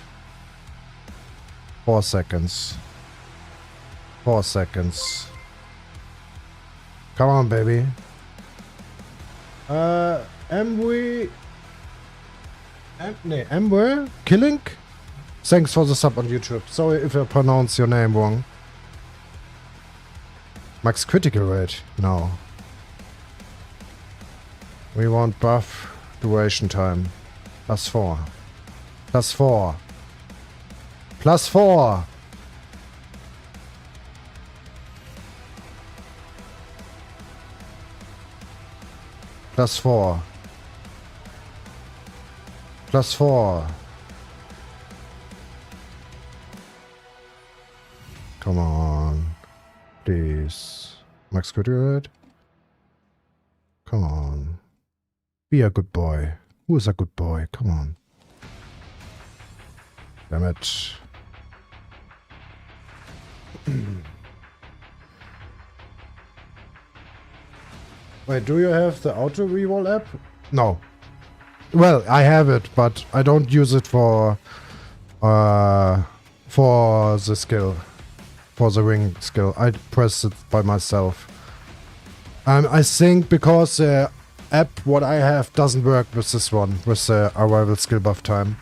4 seconds. 4 seconds. Come on, baby. Amware? Killing? Thanks for the sub on YouTube. Sorry if I pronounce your name wrong. Max critical rate? No. We want buff duration time. +4. +4. +4. +4. +4. Come on. Please. Max critical rate? Come on. Be a good boy. Who is a good boy? Come on. Damn it. Wait, do you have the auto reroll app? No. Well, I have it, but I don't use it for the skill. For the ring skill. I press it by myself. I think because the app what I have doesn't work with this one, with the arrival skill buff time.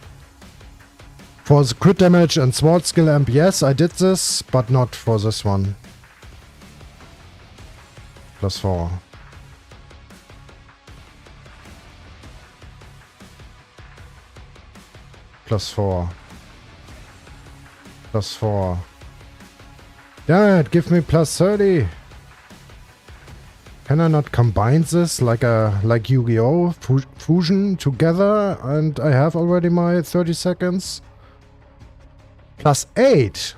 For the crit damage and small skill amp, yes, I did this, but not for this one. +4. +4. +4. Damn it, give me +30. Can I not combine this like Yu-Gi-Oh! Fusion together and I have already my 30 seconds? +8?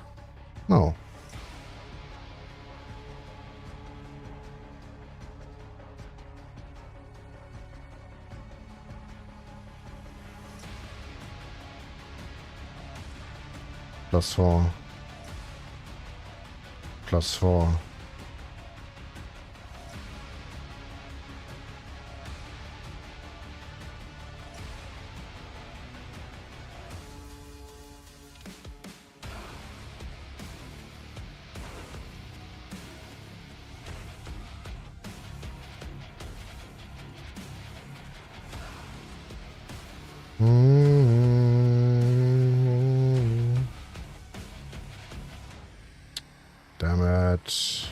No. +4. +4. Damn it.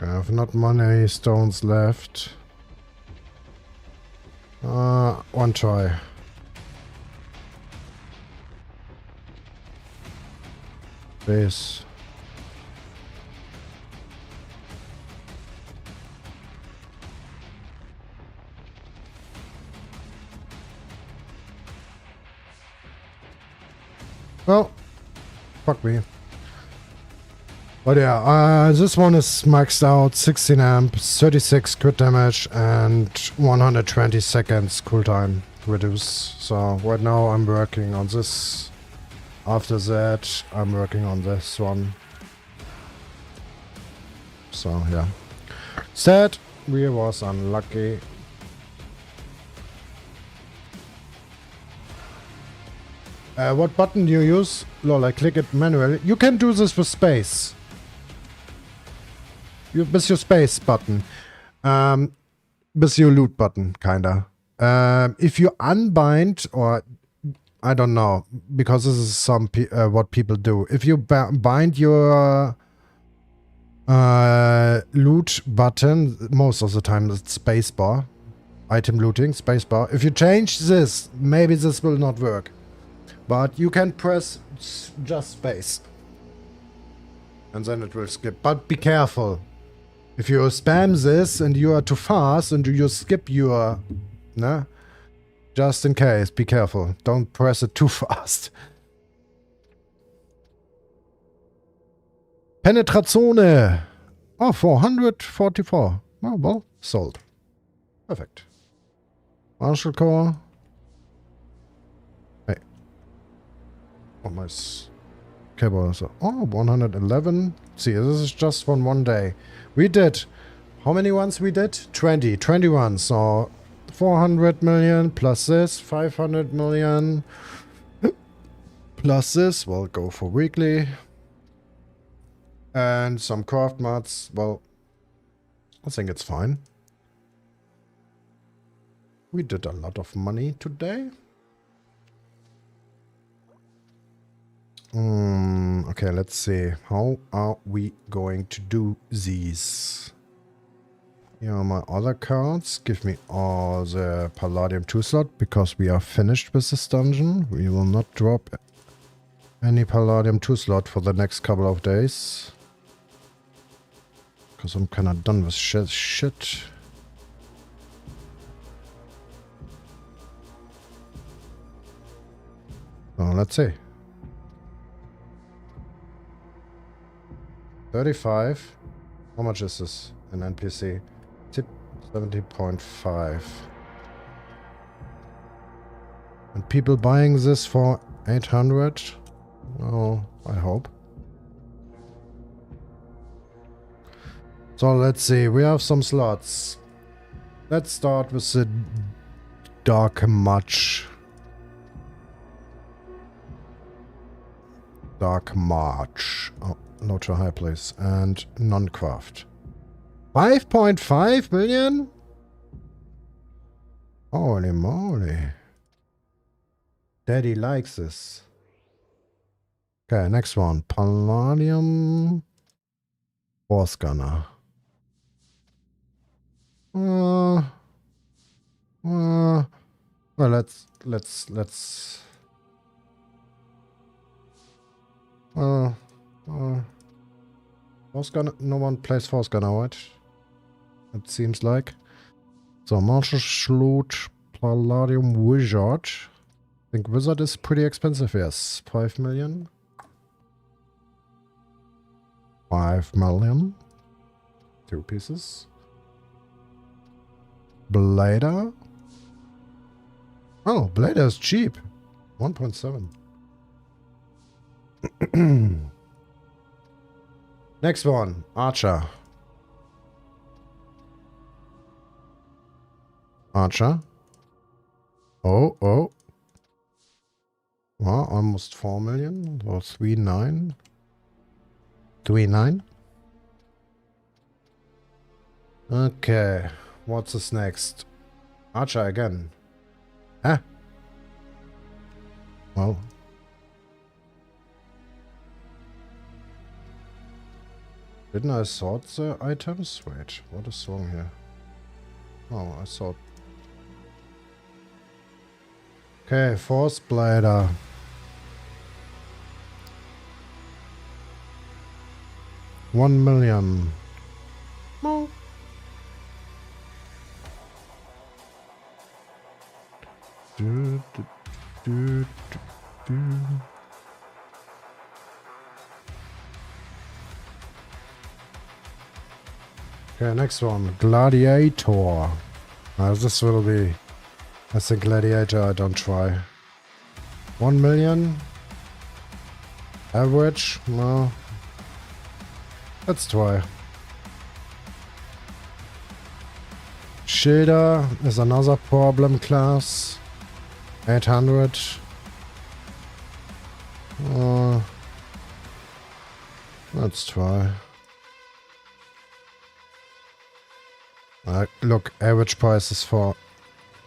I have not many stones left. One try. Please. Well, fuck me. But yeah, this one is maxed out, 16 amp, 36 crit damage, and 120 seconds cooltime reduce. So right now I'm working on this. After that, I'm working on this one. So yeah. Sad, we was unlucky. What button do you use? Lol, I click it manually. You can do this with space. With your space button. With your loot button, kinda. If you unbind or I don't know, because this is what people do. If you bind your loot button, most of the time it's spacebar. Item looting, spacebar. If you change this, maybe this will not work. But you can press just space. And then it will skip. But be careful. If you spam this and you are too fast and you skip your... Nah, just in case, be careful. Don't press it too fast. Penetrazione. Oh, 444. Oh, well, sold. Perfect. Marshall core. Hey. Oh, nice. Cabal. Oh, 111. See, this is just from one day. We did. How many ones we did? 20. 21. So 400 million plus this. 500 million plus this. We'll go for weekly. And some craft mods. Well, I think it's fine. We did a lot of money today. Okay, let's see. How are we going to do these? Here are my other cards. Give me all the Palladium 2 slot because we are finished with this dungeon. We will not drop any Palladium 2 slot for the next couple of days. Because I'm kind of done with shit. So let's see. 35. How much is this in NPC? Tip 70.5. And people buying this for 800? Oh, I hope. So let's see. We have some slots. Let's start with the Dark March. Dark March. Oh. No to high place and non-craft. 5.5 million? Holy moly. Daddy likes this. Okay, next one. Palladium Force Gunner. Well, let's Force Gunner, no one plays Force Gunner, right? It seems like. So, Martial Schlot, Palladium Wizard. I think Wizard is pretty expensive, yes. 5 million. 5 million. 2 pieces. Blader. Oh, Blader is cheap. 1.7. Next one, Archer. Archer. Oh. Well, almost 4 million. Or 3.9. 3.9. Okay. What's this next? Archer again. Huh? Well. Didn't I sort the items? Wait, what is wrong here? Oh, I sort. Okay, Force Blader. $1 million. No. Okay, next one. Gladiator. This will be... I think Gladiator I don't try. 1 million? Average? No. Let's try. Schilder is another problem class. 800. Let's try. Look, average price is for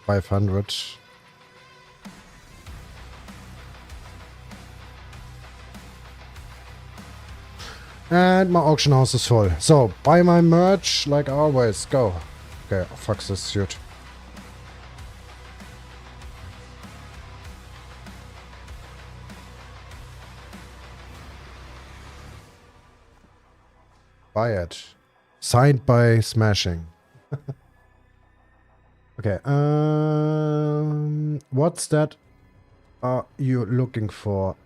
500. And my auction house is full. So, buy my merch like always. Go. Okay, fuck this suit. Buy it. Signed by Smashing. Okay, what's that are you looking for?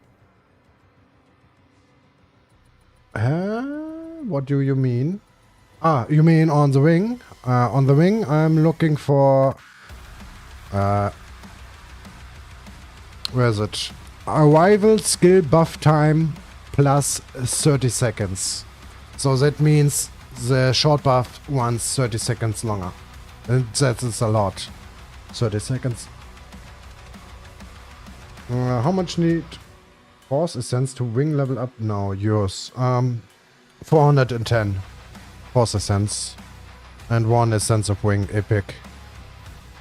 Huh? What do you mean? Ah, you mean on the wing? On the wing, I'm looking for... where is it? Arrival skill buff time plus 30 seconds. So that means the short buff runs 30 seconds longer. And that is a lot. 30 seconds. How much need Force Essence to wing level up now? Yours. 410 Force Essence. And 1 Essence of Wing Epic.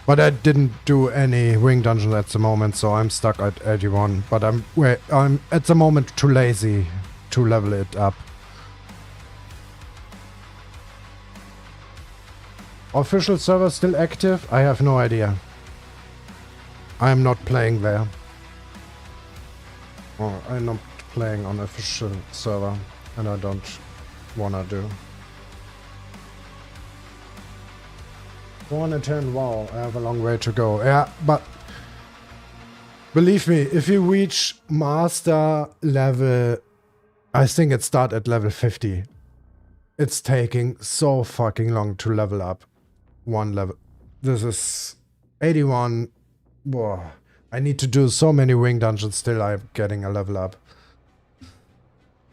But I didn't do any wing dungeons at the moment, so I'm stuck at 81. But I'm at the moment too lazy to level it up. Official server still active? I have no idea. I'm not playing there. Oh, I'm not playing on official server, and I don't wanna do. 110, wow, I have a long way to go. Yeah, but believe me, if you reach master level, I think it starts at level 50. It's taking so fucking long to level up. One level. This is 81. Whoa. I need to do so many wing dungeons still. I'm getting a level up.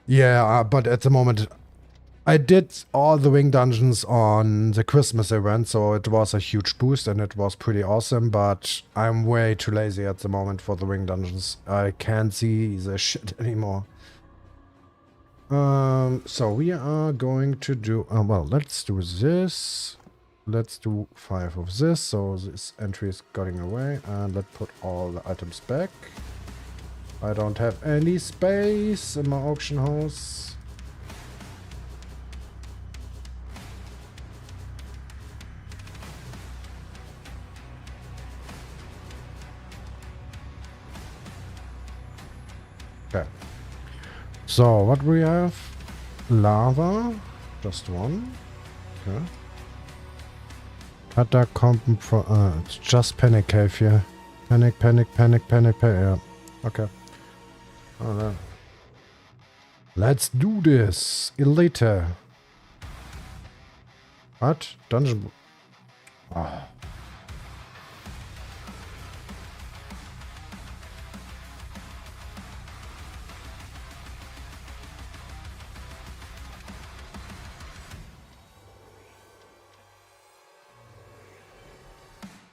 Yeah, but at the moment I did all the wing dungeons on the Christmas event, so it was a huge boost and it was pretty awesome, but I'm way too lazy at the moment for the wing dungeons. I can't see the shit anymore. So we are going to do, well, let's do this. Let's do 5 of this, so this entry is going away, and let's put all the items back. I don't have any space in my auction house. Okay. So what we have? Lava, just one. Okay. Catacomb for it's just panic cave here. Panic, yeah. Okay. Alright. Let's do this. Later. What? Dungeon. Oh.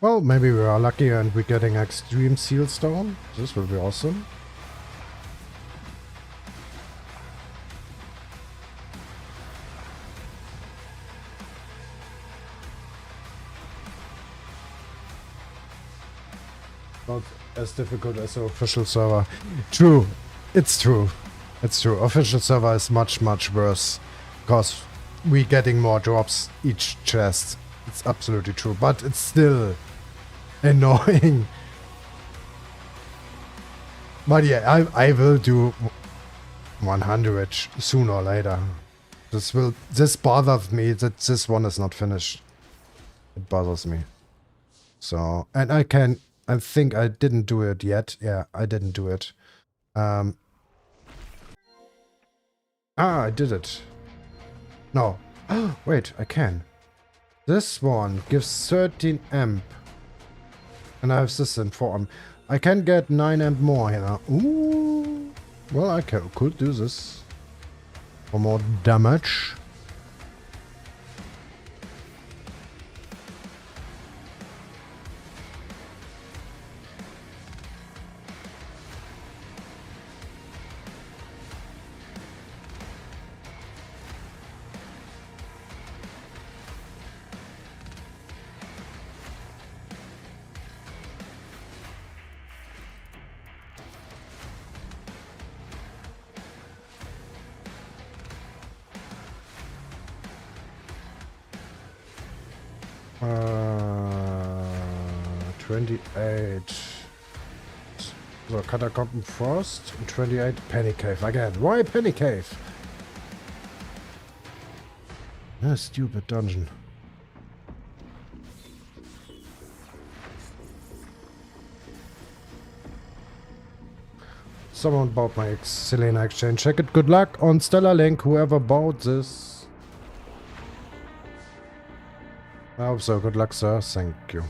Well, maybe we are lucky and we're getting extreme seal stone. This will be awesome. Not as difficult as the official server. True. It's true. It's true. Official server is much, much worse. Because we're getting more drops each chest. It's absolutely true. But it's still annoying. But yeah, I will do 100 sooner or later. This bothers me that this one is not finished. It bothers me. So, and I think I didn't do it yet. Yeah, I didn't do it. I did it. No. Wait, I can. This one gives 13 amp. And I have this in 4 amp. I can get 9 amp more here. Ooh. Well, I could do this. For more damage. 28. So, Catacomb Frost and 28 Penny Cave again. Why Penny Cave? A stupid dungeon. Someone bought my Selena Exchange. Check it. Good luck on Stellar Link, whoever bought this. I hope so. Good luck, sir. Thank you.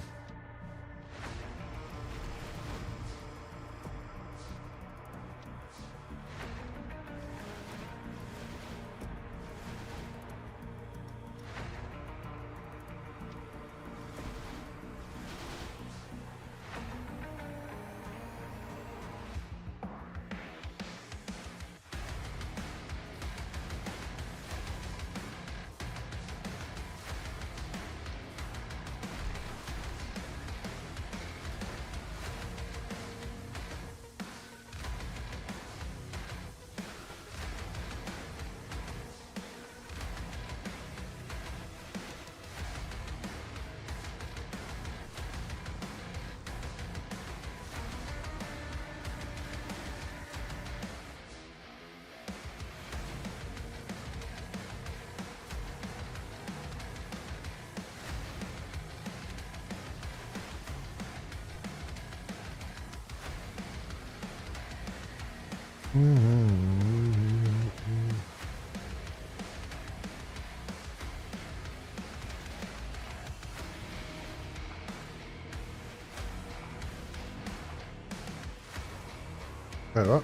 Ja.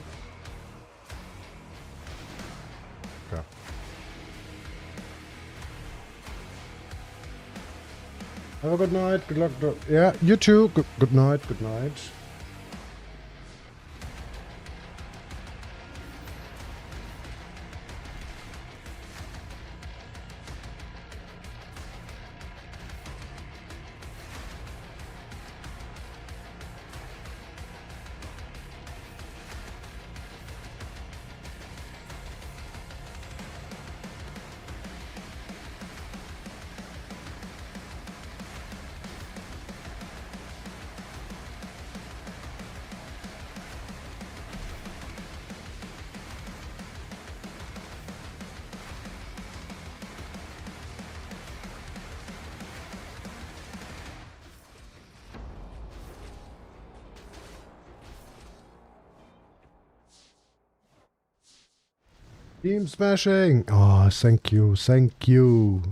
Okay. Have a good night. Good luck. Yeah, you too. Good night. Good night. Team smashing! Oh, thank you, thank you.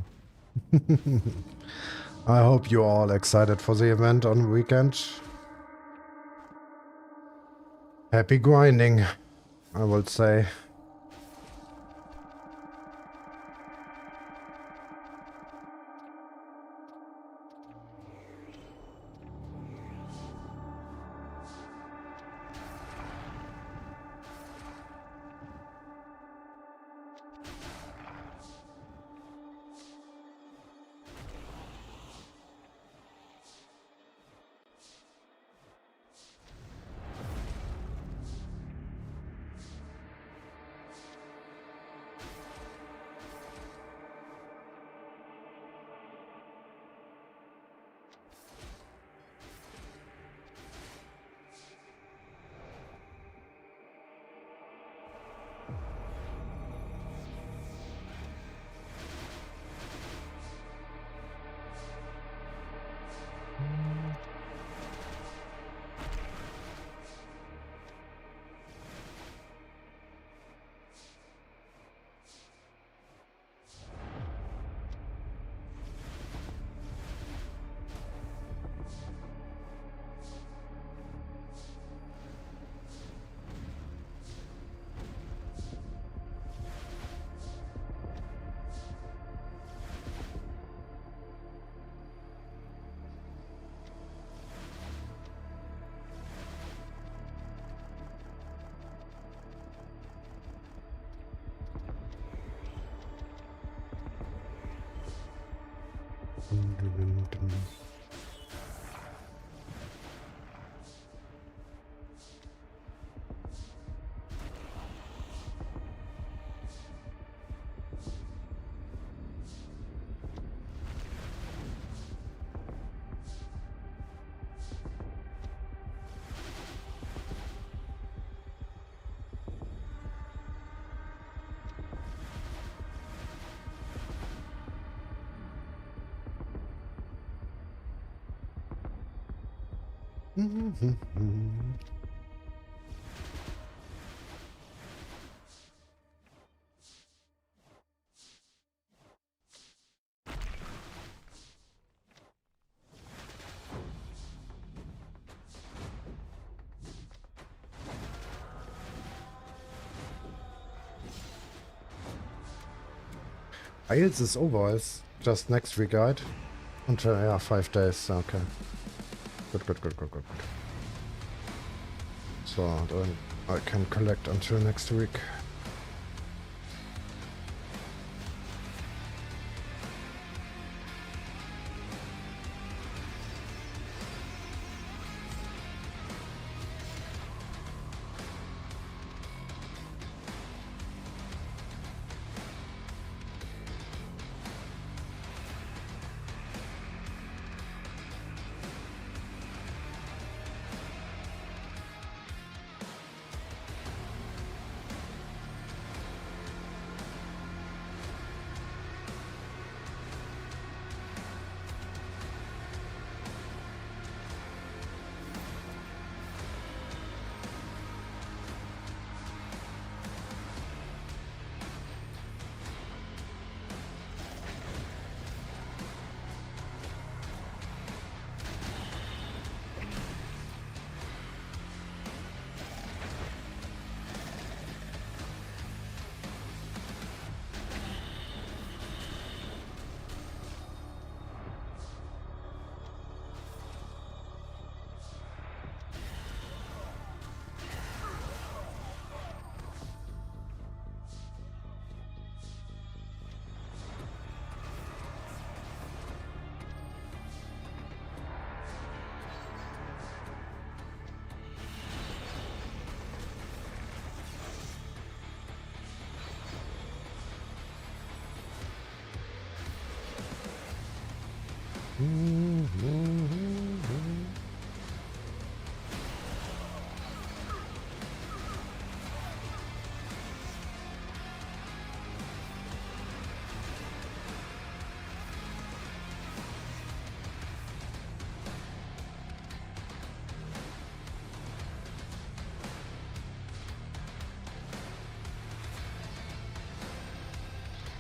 I hope you're all excited for the event on the weekend. Happy grinding, I would say. Isles is over. It's just next week, right? Until, yeah, 5 days. Okay. Good. So, then I can collect until next week.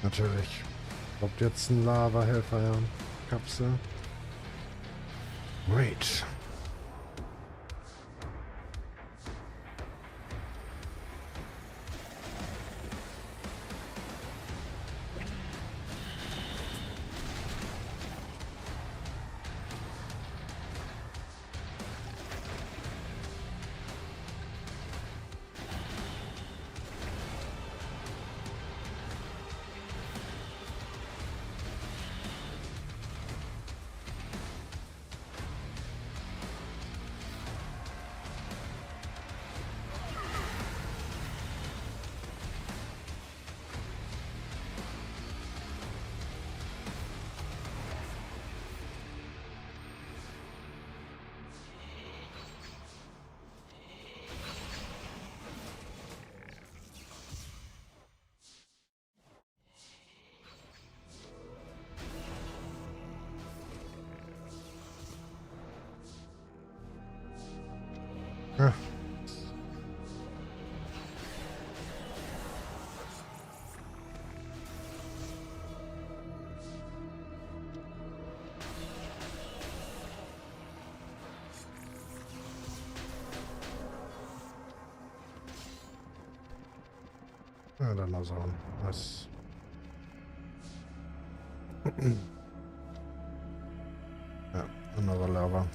Natürlich. Kommt jetzt ein Lava-Helfer, ja. Kapsel. Great. Ah. Ja, dann mal schauen. Was? Ja, another lava.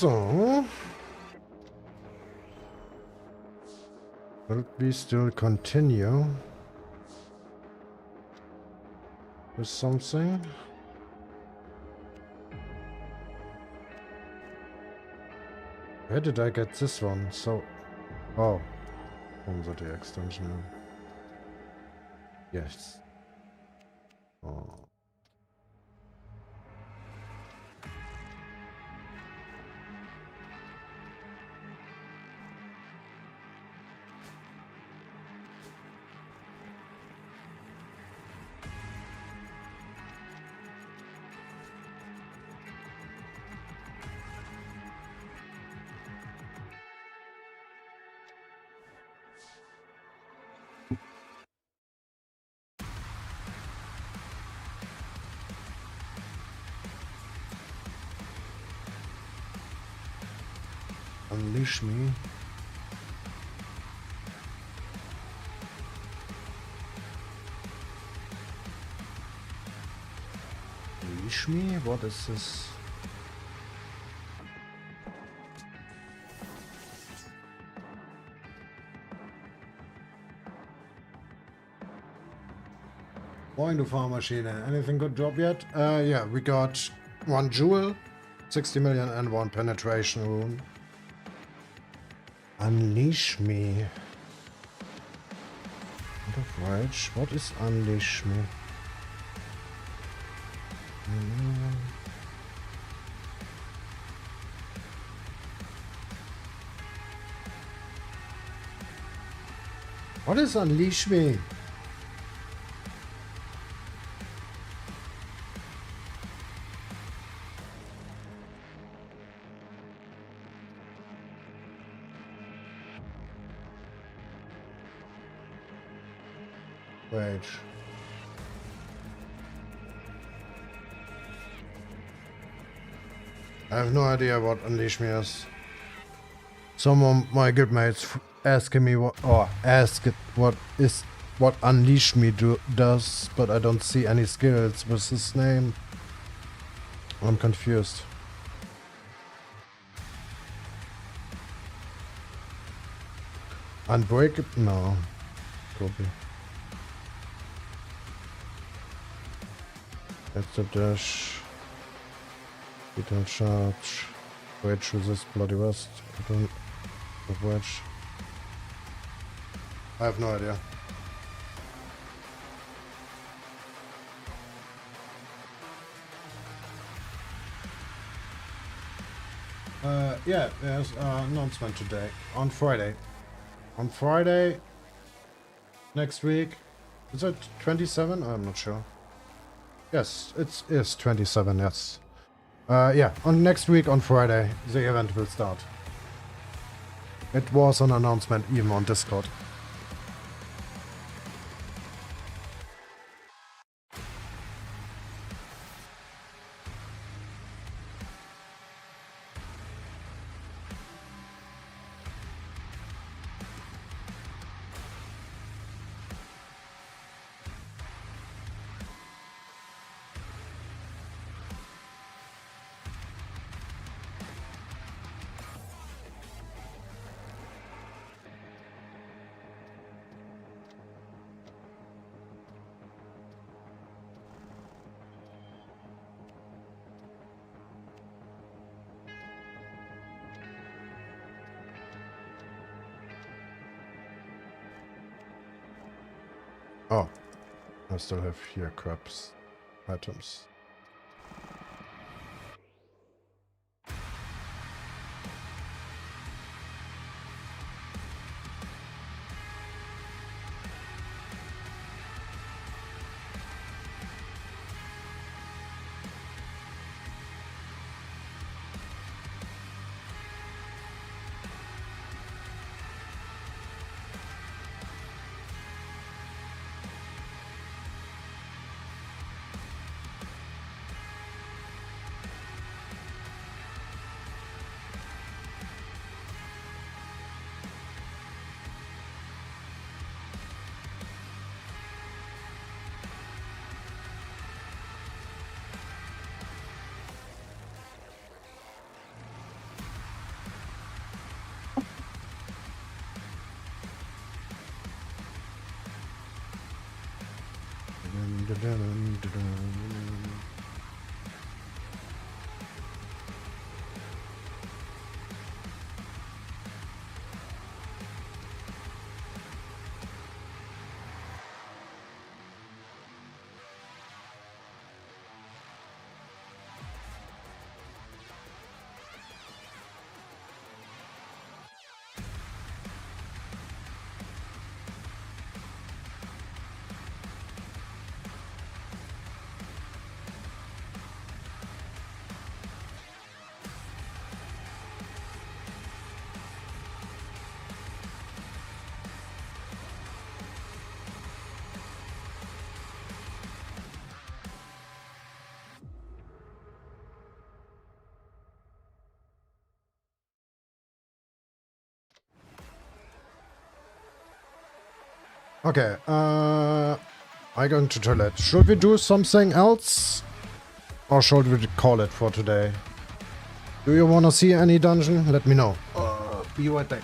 So. Will we still continue with something? Where did I get this one? So, oh, from the extension. Yes. Oh. Unleash me. Unleash me? What is this? Moin, du Fahrmaschine. Anything good job yet? Yeah, we got 1 jewel, 60 million and 1 penetration rune. Unleash me. Out of rage. What is unleash me? What is unleash me? Wait. I have no idea what unleash me is. Some of my good mates asking me what, or ask it what unleash me does, but I don't see any skills with his name. I'm confused. Unbreak? No. Could be. That's the dash. Detail charge. Wedge resist bloody rust. I don't have wedge. I have no idea. Yeah, there's an announcement today. On Friday. On Friday next week. Is it 27? I'm not sure. Yes, it is 27, yes. Yeah, on next week on Friday, the event will start. It was an announcement even on Discord. Oh, I still have here crops items. Okay, I going to toilet. Should we do something else? Or should we call it for today? Do you want to see any dungeon? Let me know. Be right back.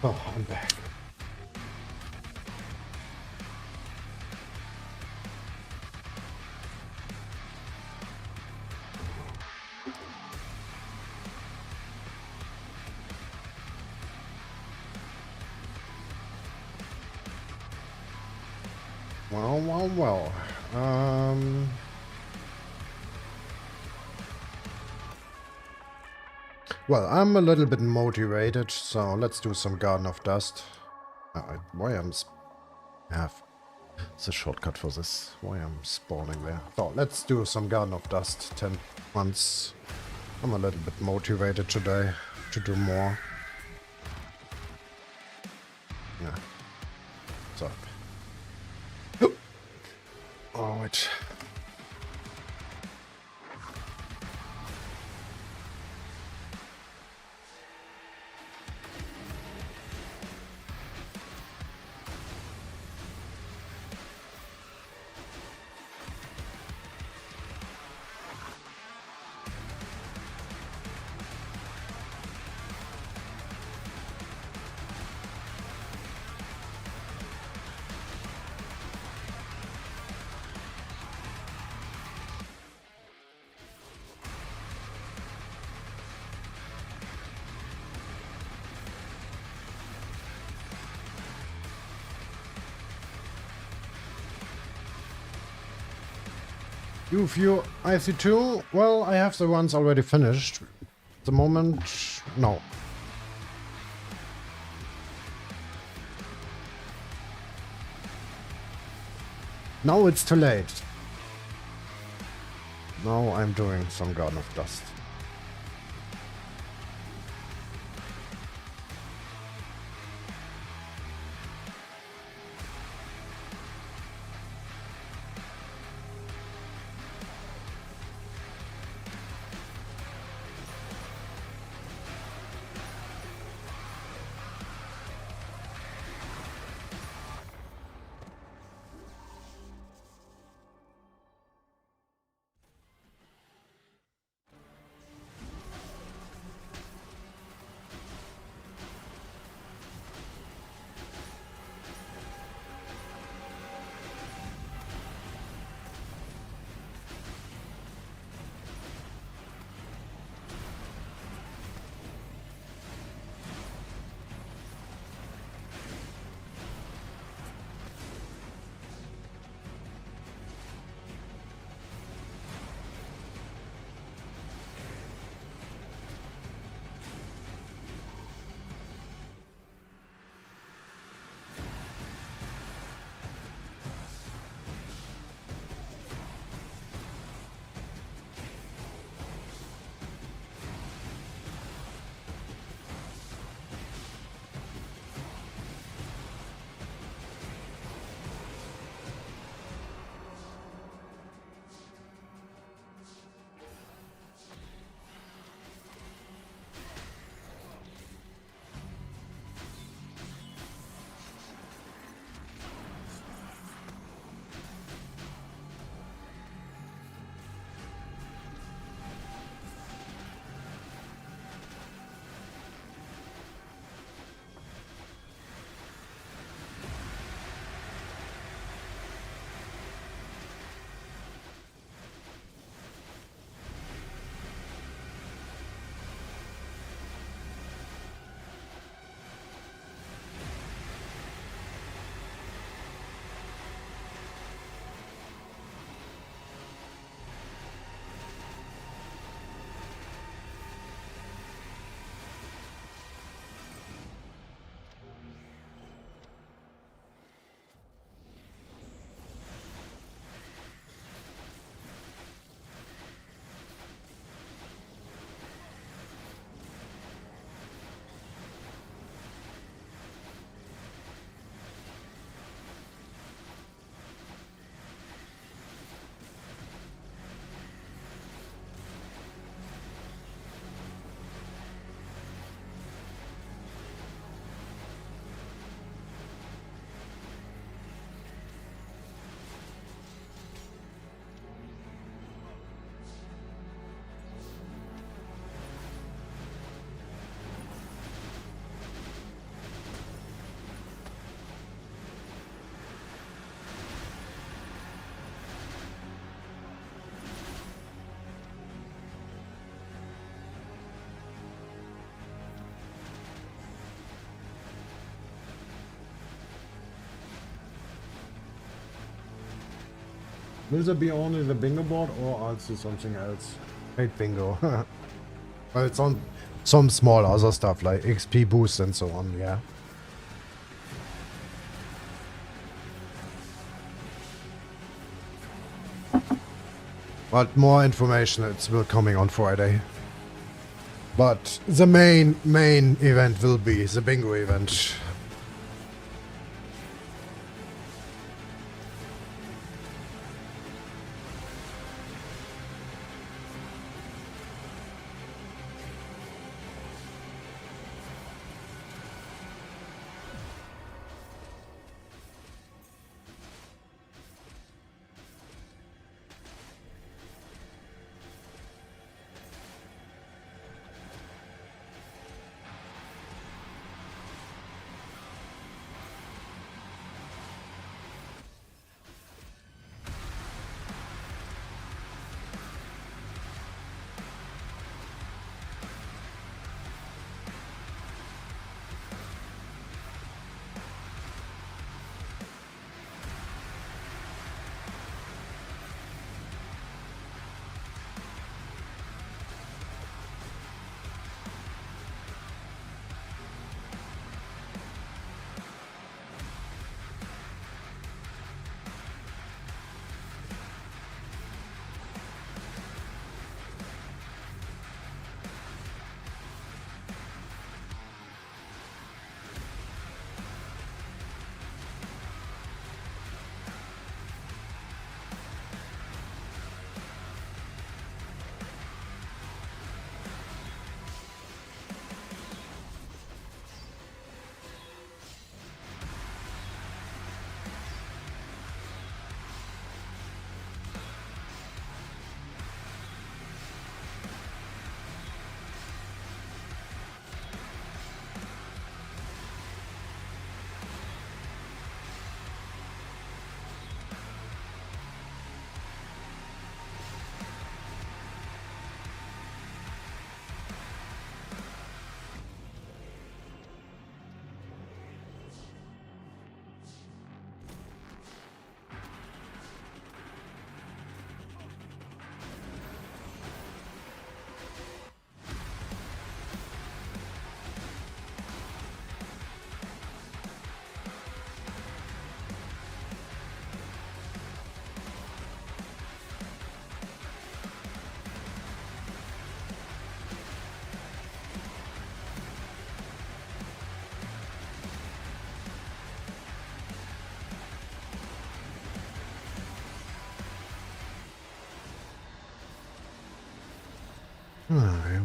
Oh, I'm back. Well. Well, I'm a little bit motivated, so let's do some Garden of Dust. Why I'm have the shortcut for this? Why I'm spawning there? So let's do some Garden of Dust 10 months. I'm a little bit motivated today to do more. Yeah. So. Oh, wait. You view IC2? Well, I have the ones already finished. At the moment, no. Now it's too late. Now I'm doing some Garden of Dust. Will there be only the bingo board or also something else? Hate bingo. But it's on some small other stuff like XP boost and so on, yeah. But more information, it's will coming on Friday. But the main event will be the bingo event. I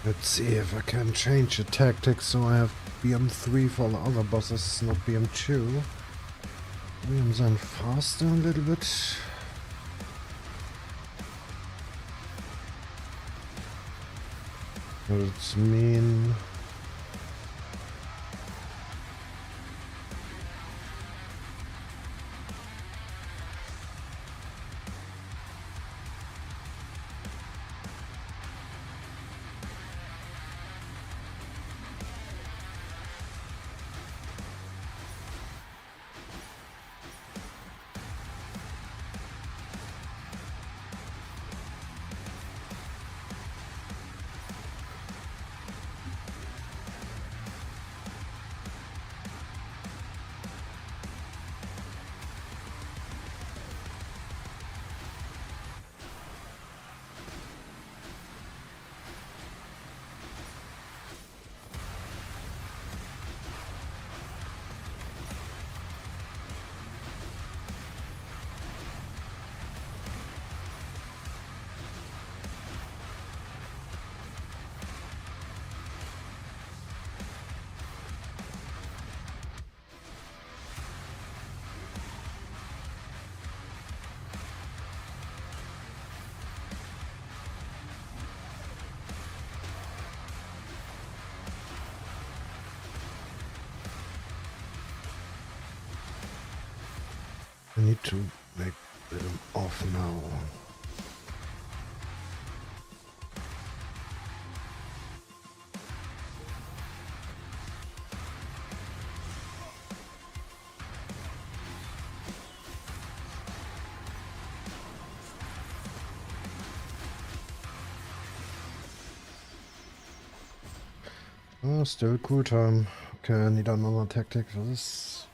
Let's see if I can change the tactics so I have BM3 for the other bosses, not BM2. BM's then faster a little bit. What does it mean? I need to make them off now. Oh, still cool time. Okay, I need another tactic for this.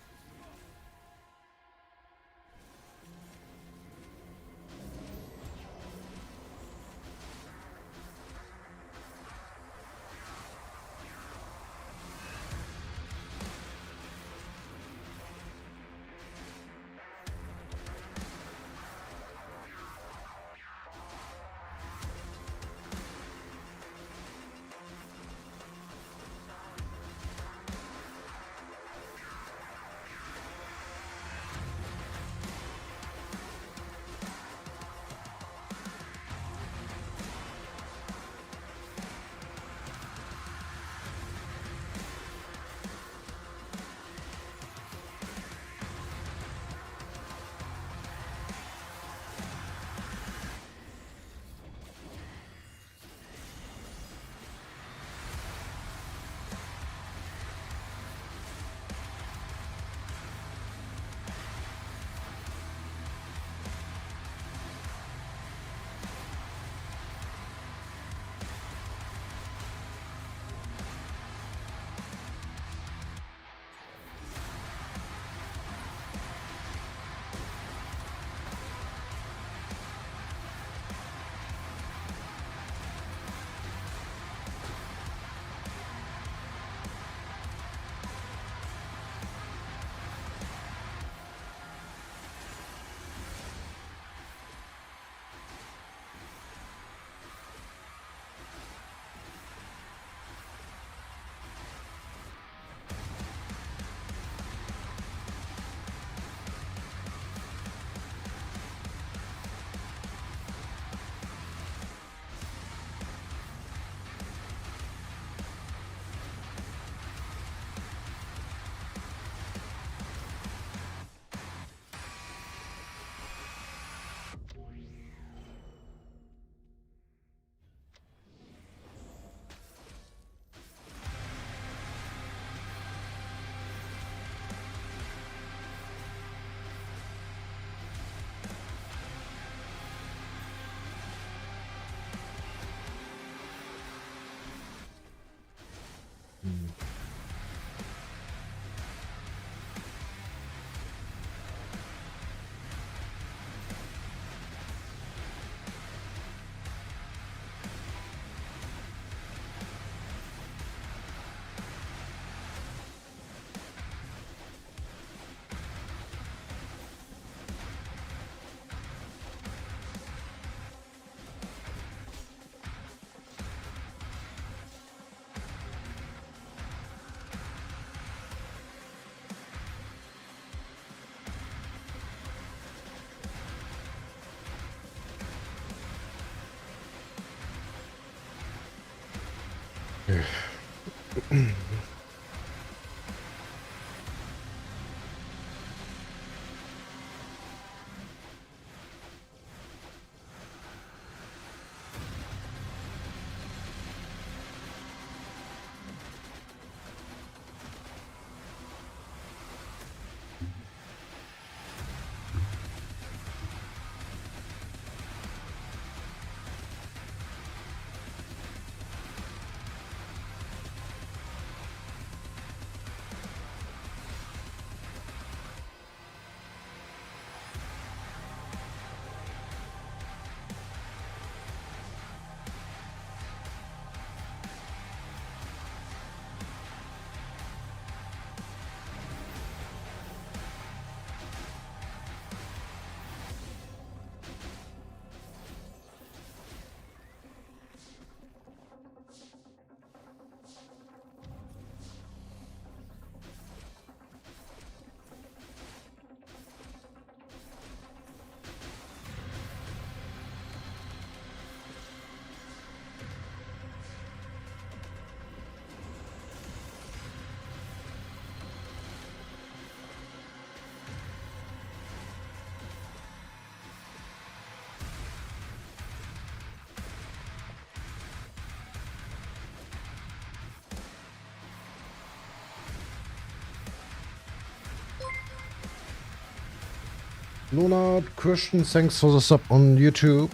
Luna, Christian, thanks for the sub on YouTube.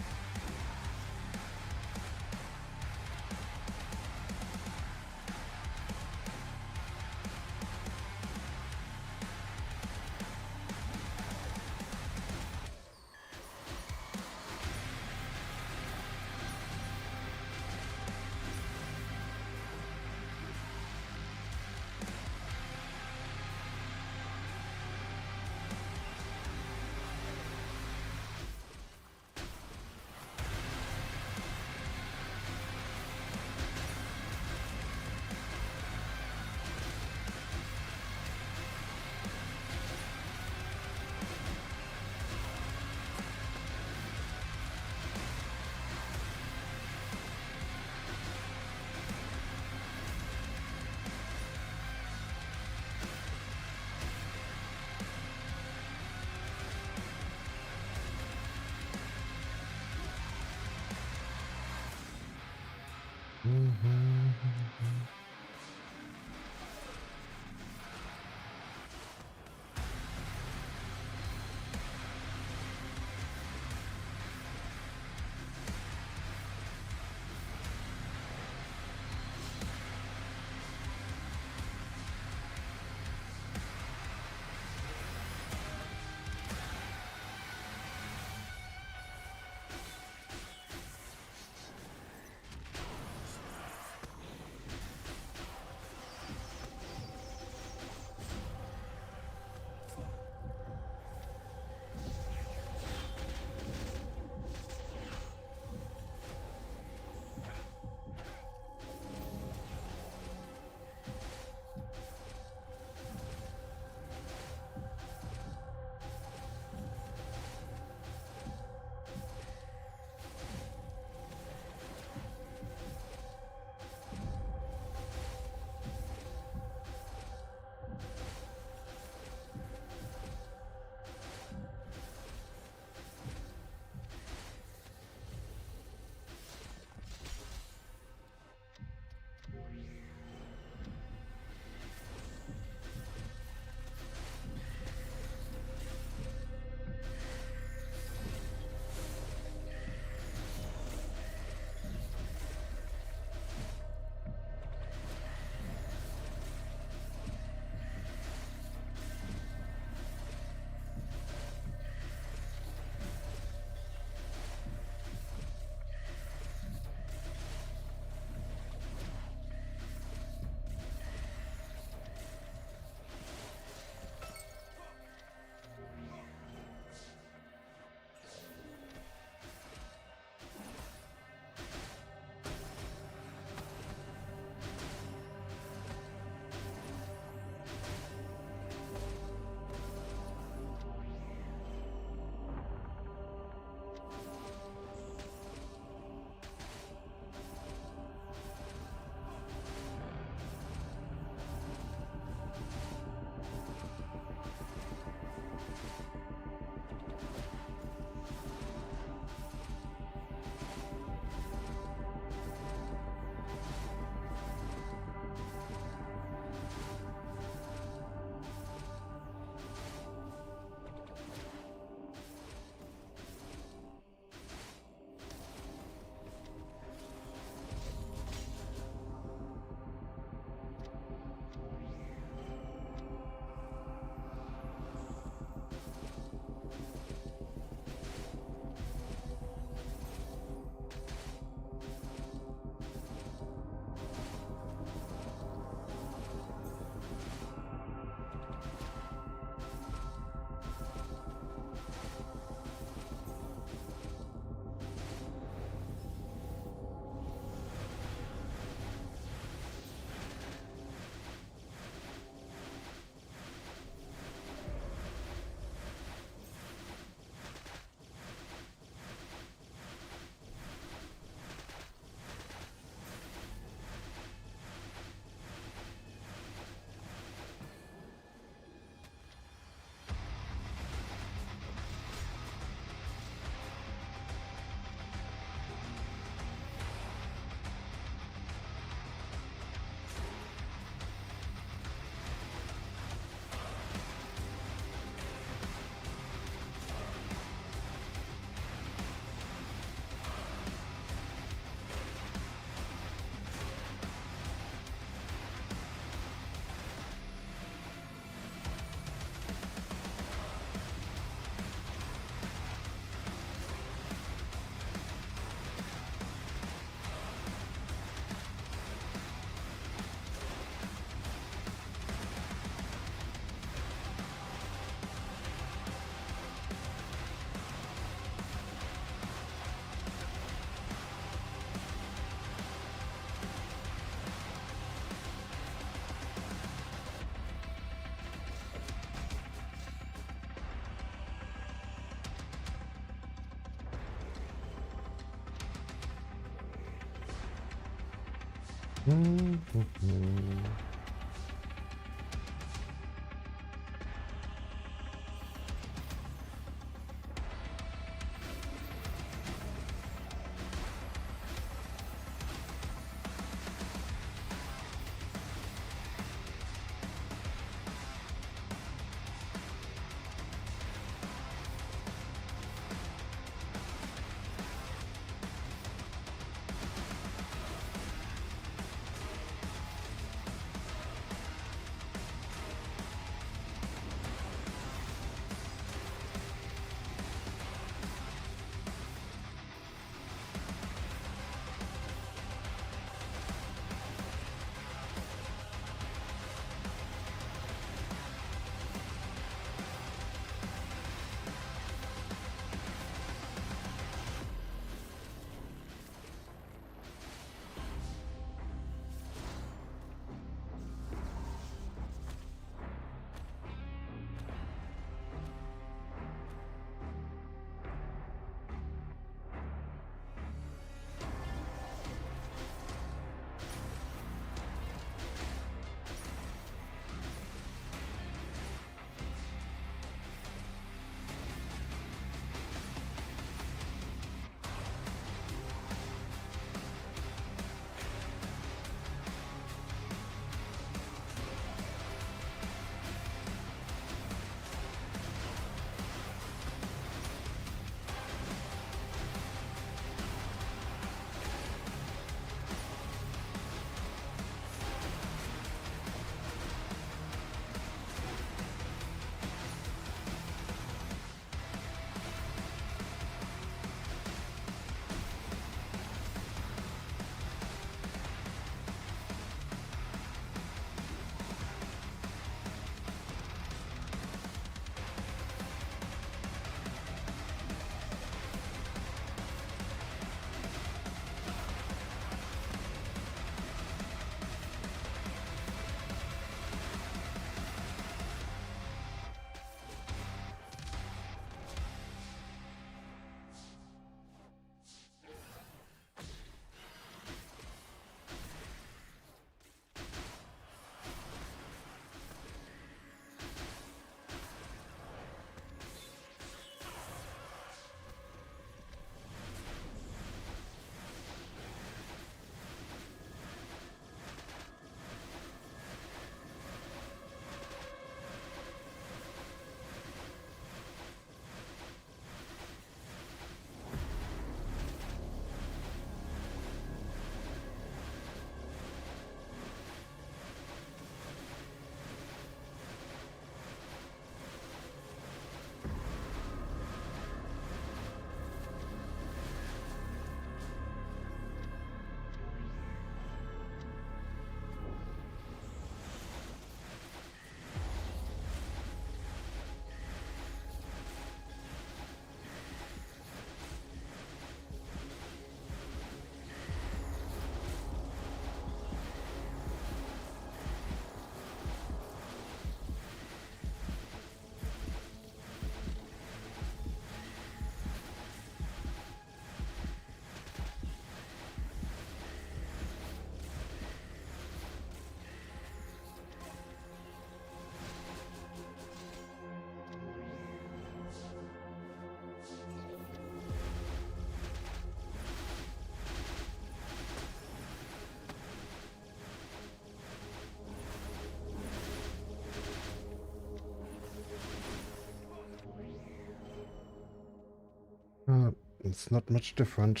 It's not much different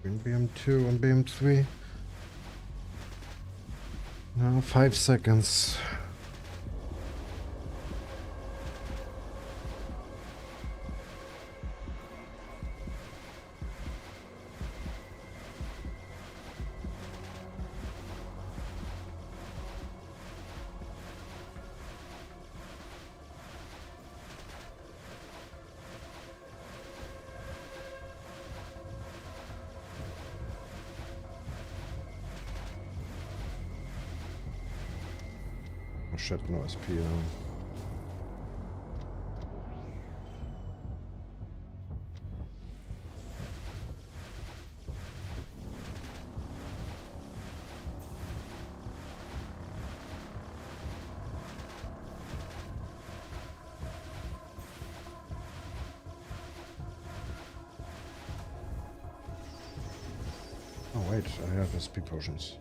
between BM2 and BM3. 5 seconds. Oh shit, no SP. wait, I have the speed potions.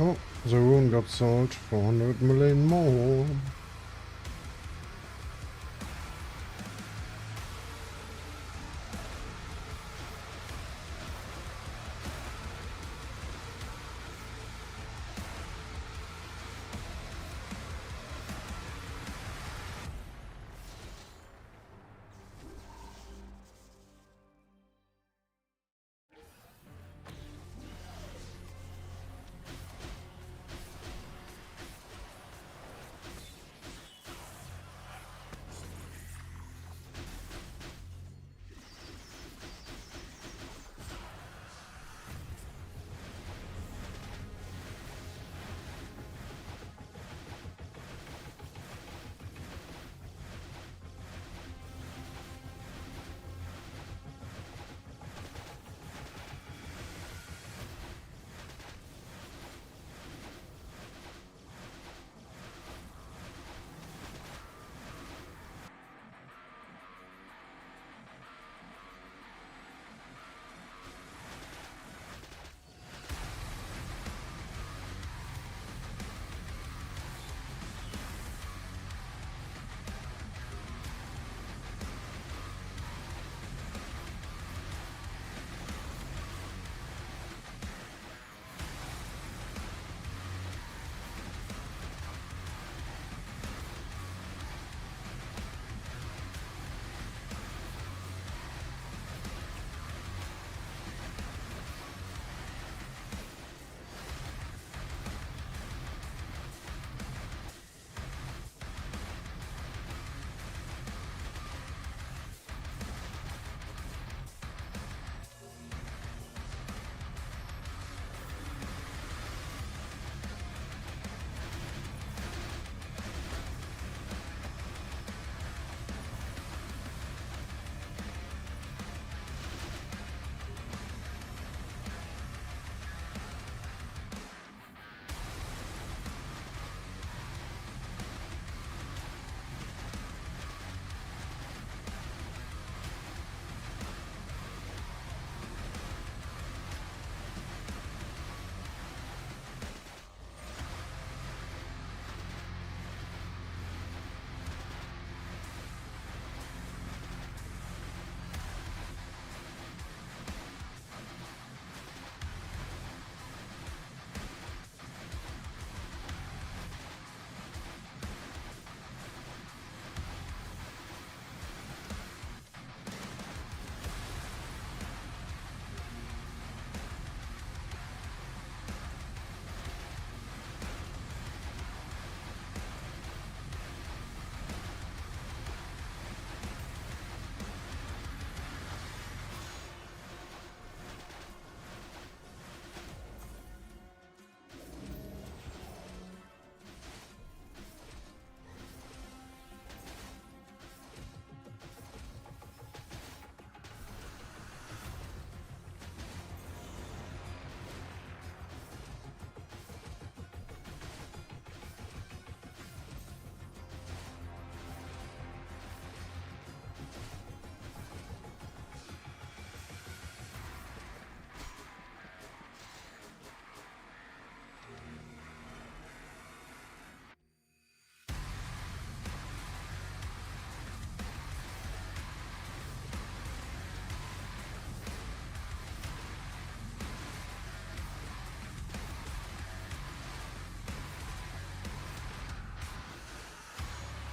Oh, the rune got sold for 100 million more.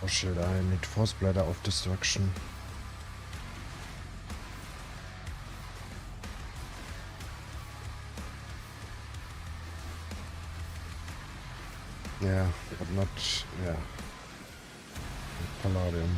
Infoschild ein. Need Force Bladder of Destruction. Yeah, but not, yeah. Palladium.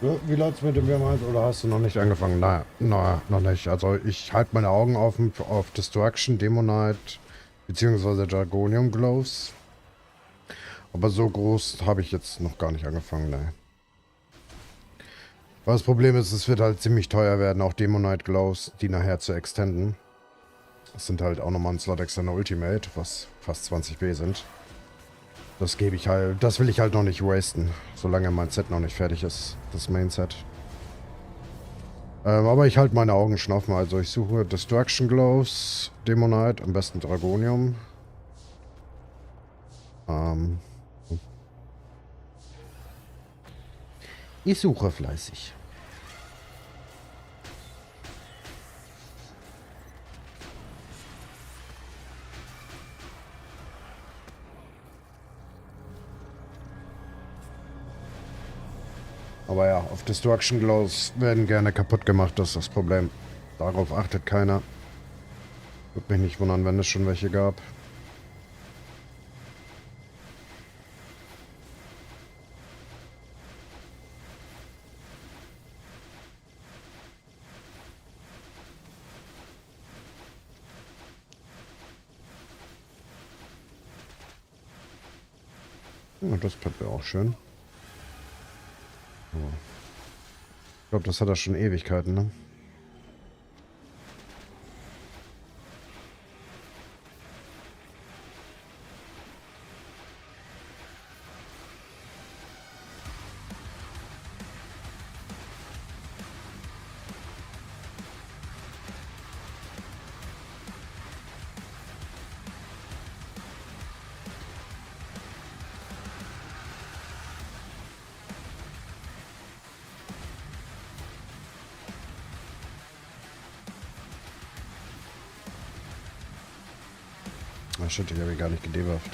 Ja, wie läuft's mit dem Mehrmals oder hast du noch nicht angefangen? Naja, noch nicht. Also ich halte meine Augen offen auf Destruction, Demonite bzw. Dragonium Gloves. Aber so groß habe ich jetzt noch gar nicht angefangen, ne. Aber das Problem ist, es wird halt ziemlich teuer werden, auch Demonite Gloves, die nachher zu extenden. Das sind halt auch nochmal ein Slot extra Ultimate, was fast 20B sind. Das gebe ich halt, das will ich halt noch nicht wasten, solange mein Set noch nicht fertig ist, das Main Set. Aber ich halte meine Augen schon offen, also ich suche Destruction Gloves, Demonite, am besten Dragonium. Ich suche fleißig. Aber ja, auf Destruction Glows werden gerne kaputt gemacht, das ist das Problem. Darauf achtet keiner. Würde mich nicht wundern, wenn es schon welche gab. Ja, das Pad wäre auch schön. Oh. Ich glaube, das hat er schon Ewigkeiten, ne? Ah, shit, ich habe ihn gar nicht gedebufft.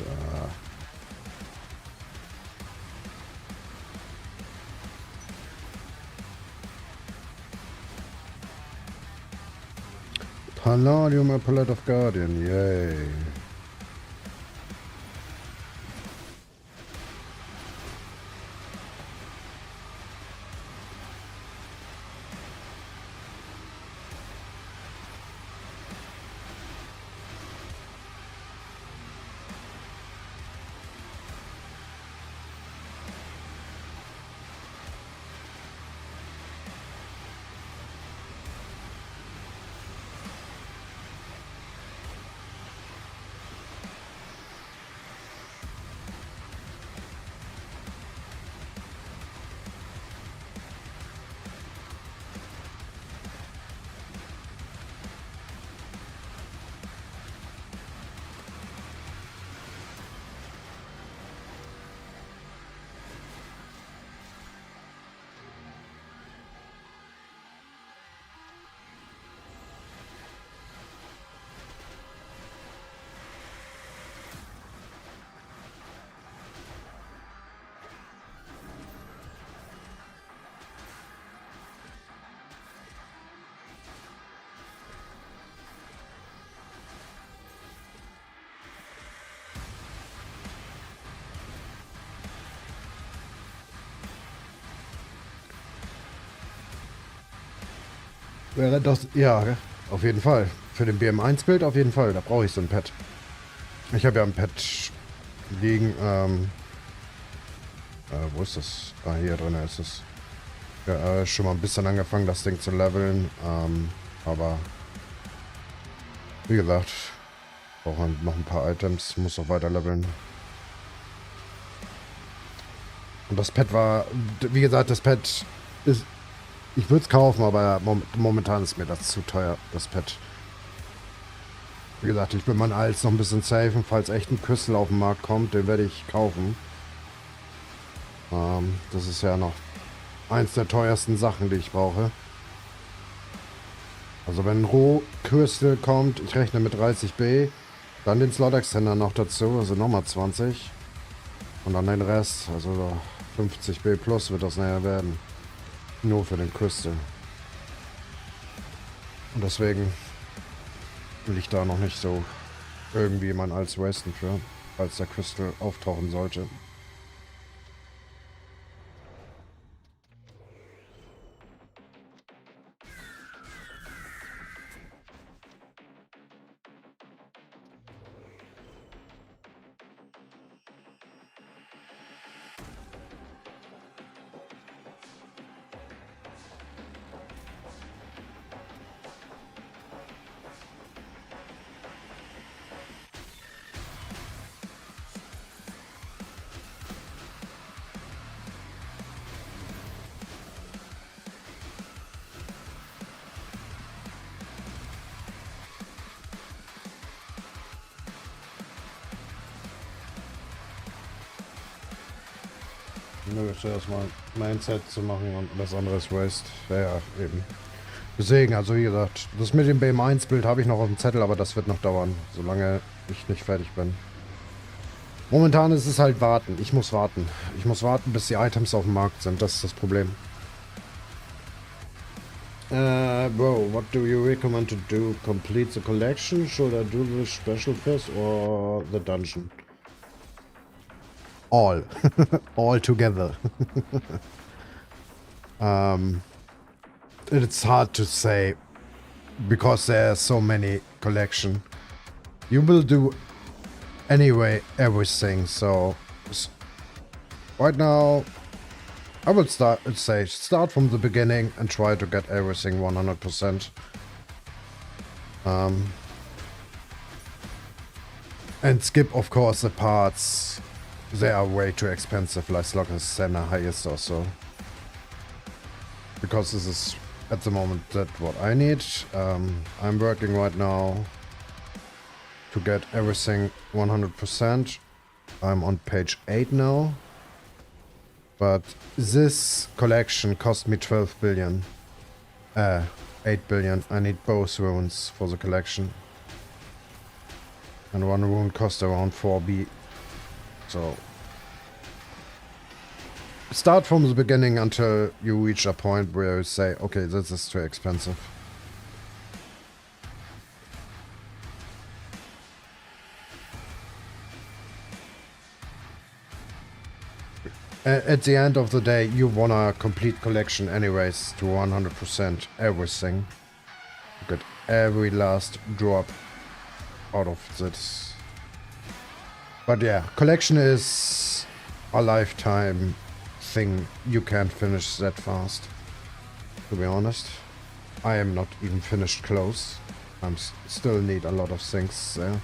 Palladium, a Palette of Guardian, yay. wäre das, ja, auf jeden Fall. Für den BM1-Bild auf jeden Fall, da brauche ich so ein Pad. Ich habe ja ein Pad liegen, wo ist das? Ah, hier drin ist es. Ja, schon mal ein bisschen angefangen, das Ding zu leveln, aber wie gesagt, brauche noch ein paar Items, muss noch weiter leveln. Und das Pad war, wie gesagt, das Pad ist, ich würde es kaufen, aber momentan ist mir das zu teuer, das Pad. Wie gesagt, ich will meinAls noch ein bisschen safen, falls echt ein Crystal auf den Markt kommt, den werde ich kaufen. Das ist ja noch eins der teuersten Sachen, die ich brauche. Also wenn ein Roh-Crystal kommt, ich rechne mit 30B, dann den Slot Extender noch dazu, also nochmal 20. Und dann den Rest, also 50B plus wird das nachher werden. Nur für den Crystal. Und deswegen will ich da noch nicht so irgendwie mein Als wasten für, falls der Crystal auftauchen sollte. Nö, zuerst mal Mindset zu machen und das andere ist Waste. Ja, eben. Deswegen, also wie gesagt, das mit dem BM1-Bild habe ich noch auf dem Zettel, aber das wird noch dauern, solange ich nicht fertig bin. Momentan ist es halt warten. Ich muss warten. Ich muss warten, bis die Items auf dem Markt sind. Das ist das Problem. Bro, what do you recommend to do? Complete the collection? Should I do the special first or the dungeon? All. All together. It's hard to say because there are so many collection. You will do anyway everything, so right now I would start from the beginning and try to get everything 100%. And skip of course the parts. They are way too expensive, like Slugger's and the highest also. Because this is at the moment that what I need. I'm working right now to get everything 100%. I'm on page 8 now. But this collection cost me 12 billion. 8 billion. I need both runes for the collection. And one rune cost around 4B. So start from the beginning until you reach a point where you say, okay, this is too expensive. At the end of the day, you want a complete collection anyways to 100% everything. You get every last drop out of this. But yeah, collection is a lifetime thing. You can't finish that fast, to be honest. I am not even finished close. I'm still need a lot of things there.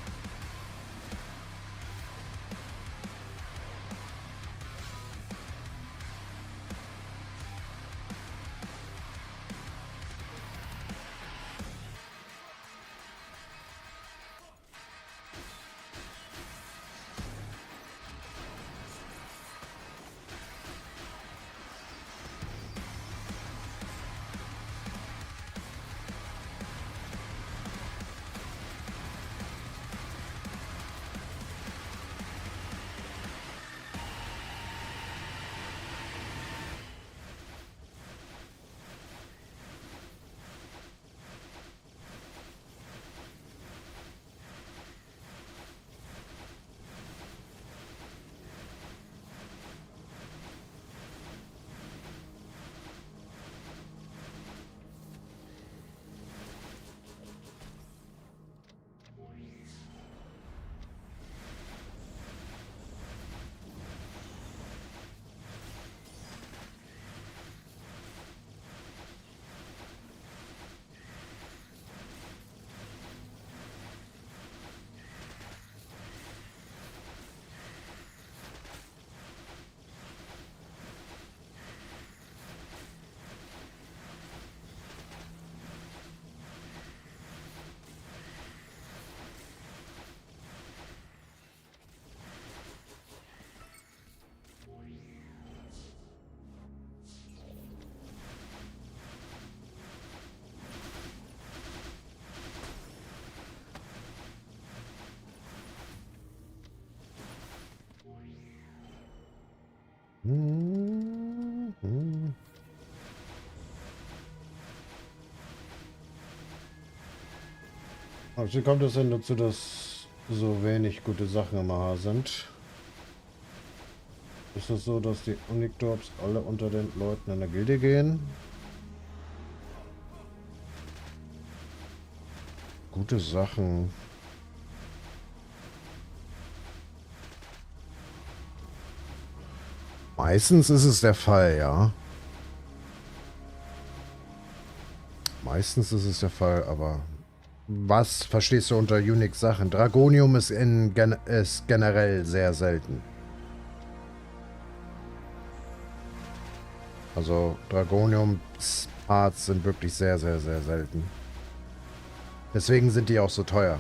Also wie kommt es denn dazu, dass so wenig gute Sachen im AH sind? Ist es so, dass die Unikdorps alle unter den Leuten in der Gilde gehen? Gute Sachen. Meistens ist es der Fall, ja. Meistens ist es der Fall, aber was verstehst du unter Unix-Sachen? Dragonium ist, ist generell sehr selten. Also Dragonium-Parts sind wirklich sehr, sehr, sehr selten. Deswegen sind die auch so teuer.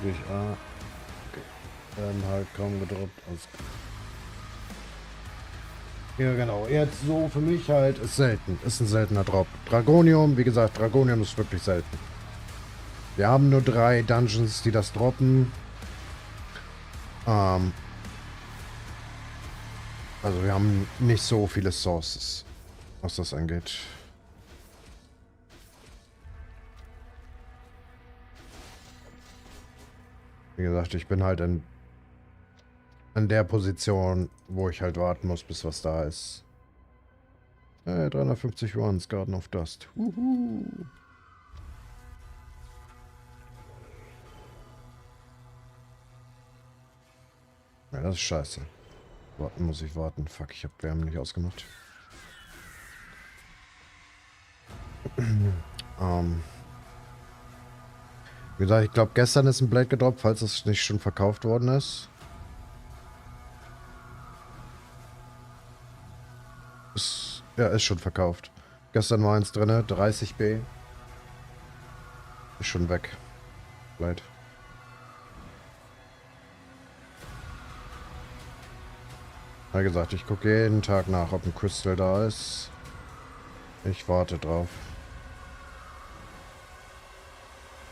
Durch A. Okay. Halt kaum gedroppt. Ja, genau. Jetzt so für mich halt ist selten. Ist ein seltener Drop. Dragonium, wie gesagt, Dragonium ist wirklich selten. Wir haben nur 3 Dungeons, die das droppen. Also wir haben nicht so viele Sources, was das angeht. Wie gesagt, ich bin halt in der Position, wo ich halt warten muss, bis was da ist. 350 Runs, Garden of Dust. Ja, das ist scheiße. Warten muss ich warten. Fuck, ich habe Wärme nicht ausgemacht. Wie gesagt, ich glaube, gestern ist ein Blade gedroppt, falls es nicht schon verkauft worden ist. Ist schon verkauft. Gestern war eins drin, 30B. Ist schon weg. Blade. Wie gesagt, ich gucke jeden Tag nach, ob ein Crystal da ist. Ich warte drauf.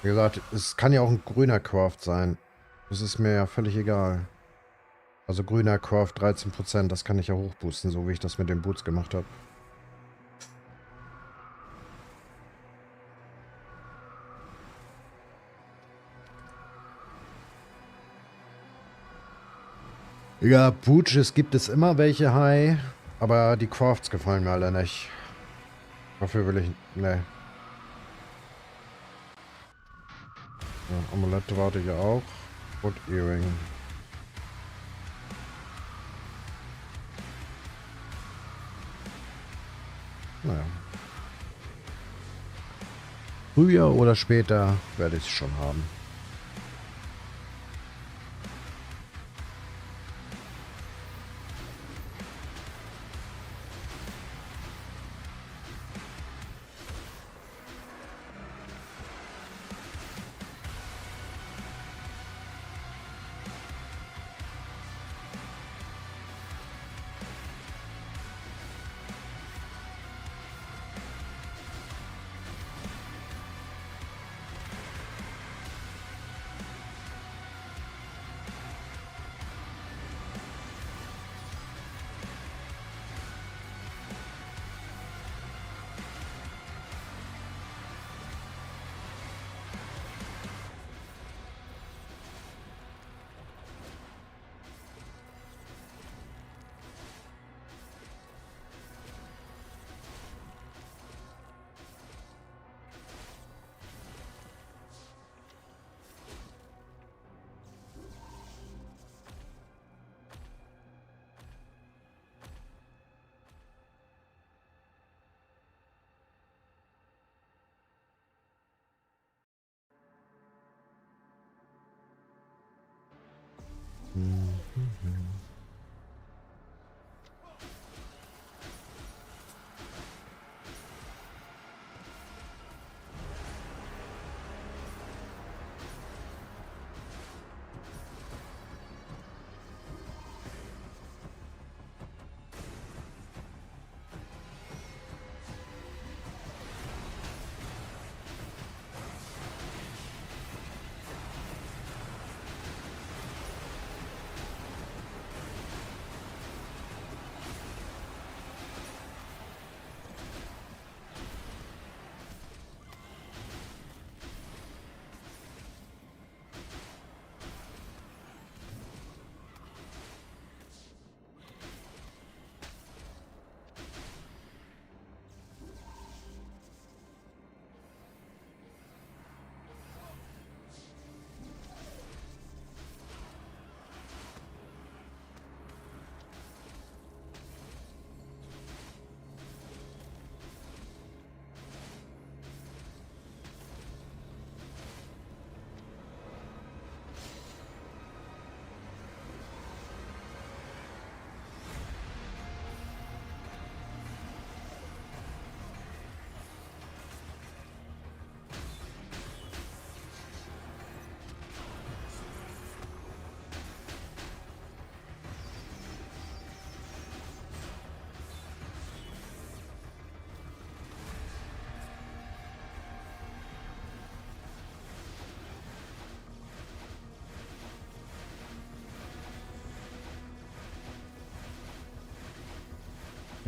Wie gesagt, es kann ja auch ein grüner Craft sein. Das ist mir ja völlig egal. Also grüner Craft 13%, das kann ich ja hochboosten, so wie ich das mit den Boots gemacht habe. Ja, Booches gibt es immer welche high, aber die Crafts gefallen mir alle nicht. Dafür will ich... Ne. Ja, Amulette warte ich ja auch. Und Earring. Naja. Früher oder später werde ich es schon haben.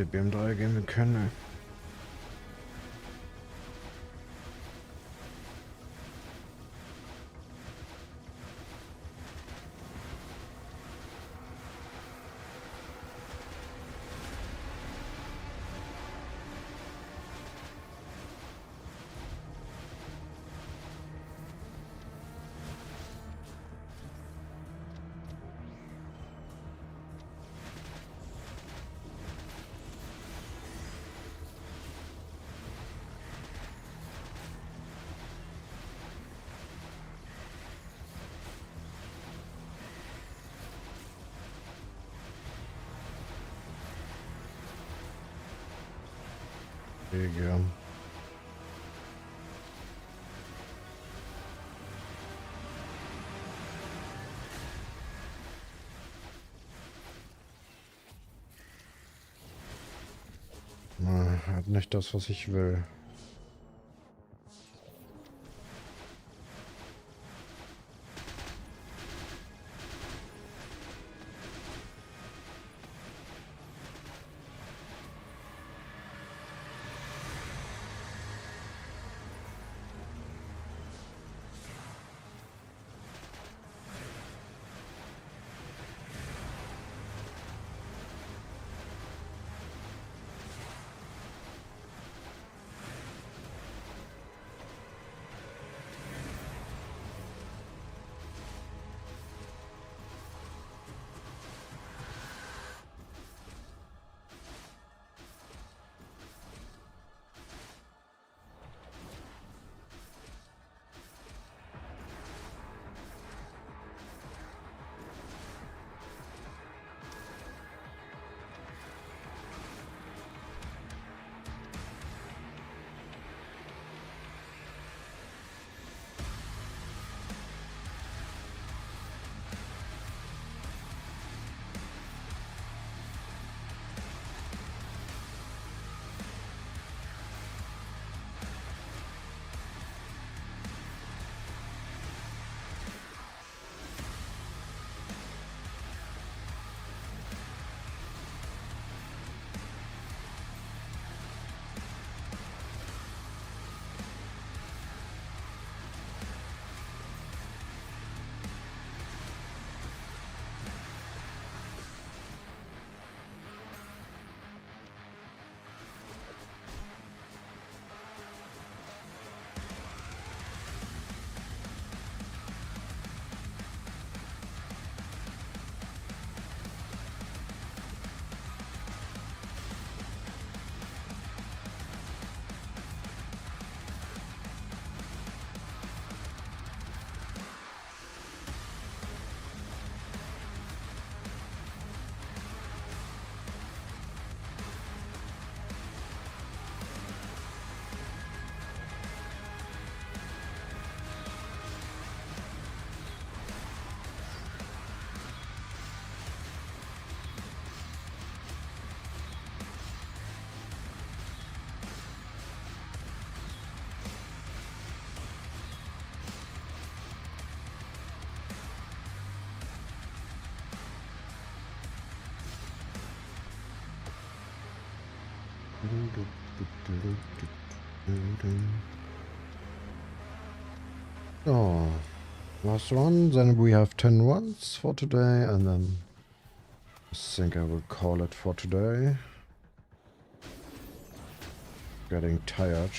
BM3 gehen wir können. Digga. Hat nicht das, was ich will. Oh, last one. Then we have 10 runs for today, and then I think I will call it for today. Getting tired.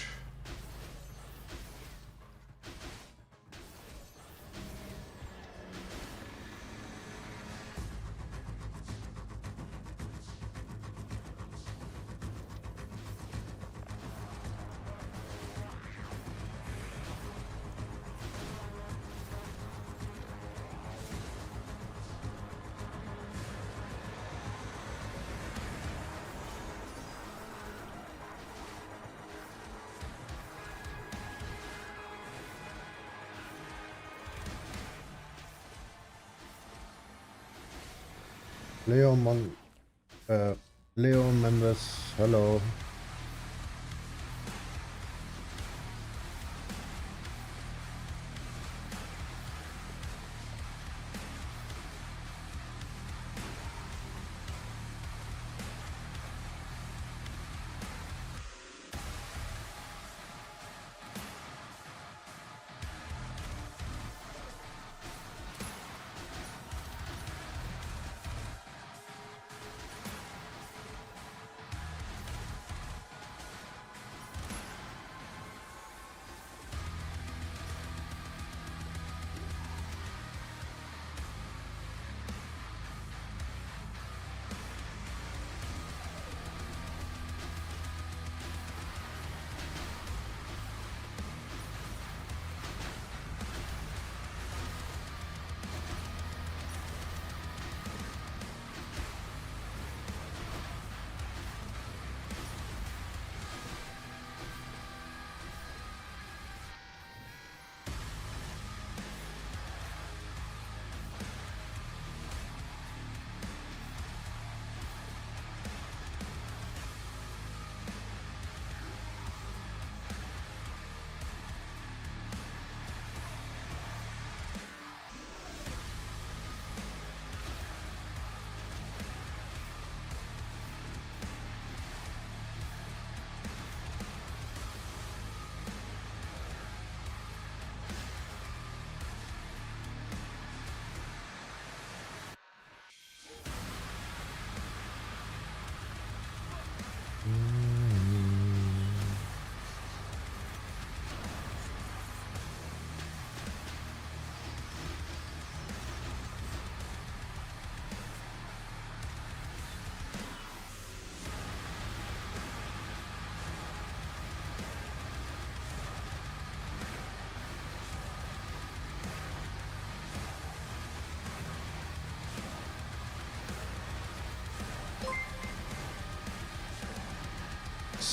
Leo Mendes, hello.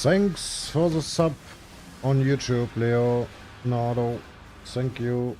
Thanks for the sub on YouTube, Leo. Nardo. Thank you.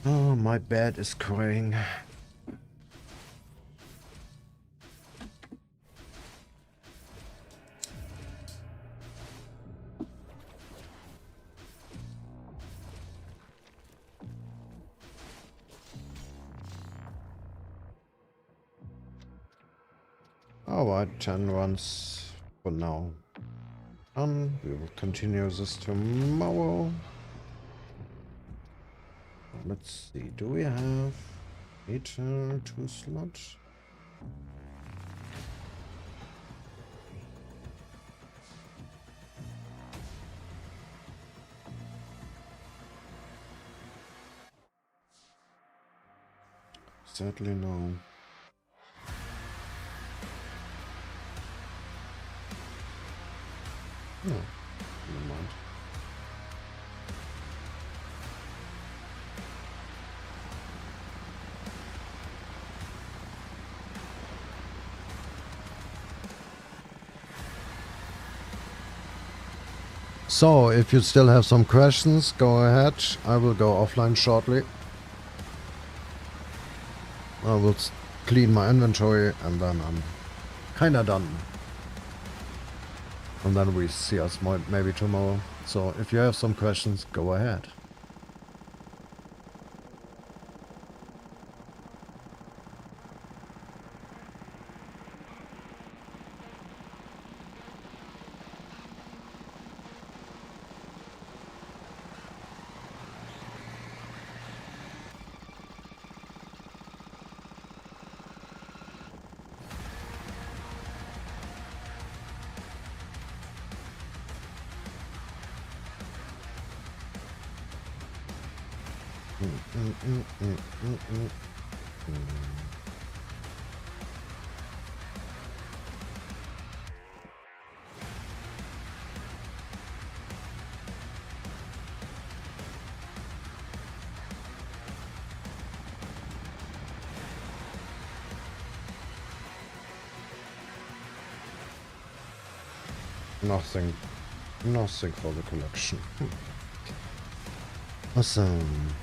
Oh, my bed is crying. Alright, 10 runs for now. We will continue this tomorrow. Let's see, do we have 2 slots? Sadly, no. No, never mind. So, if you still have some questions, go ahead. I will go offline shortly. I will clean my inventory and then I'm kinda done. And then we see us maybe tomorrow. So, if you have some questions, go ahead. Nothing. Nothing for the collection. Awesome.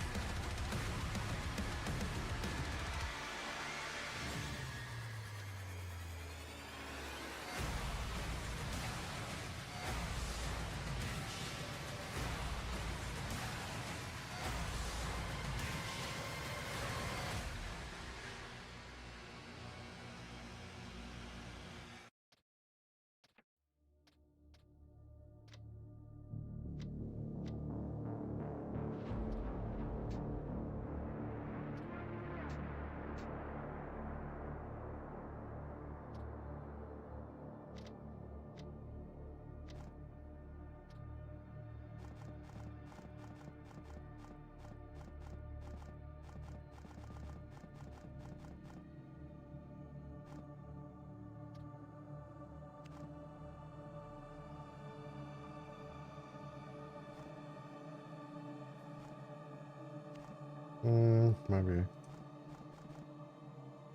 Maybe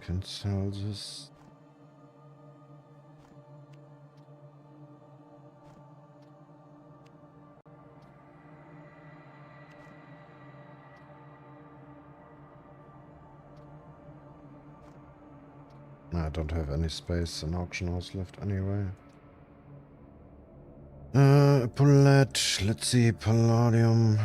can sell this. I don't have any space in auction house left anyway. Bullet. Let's see, palladium.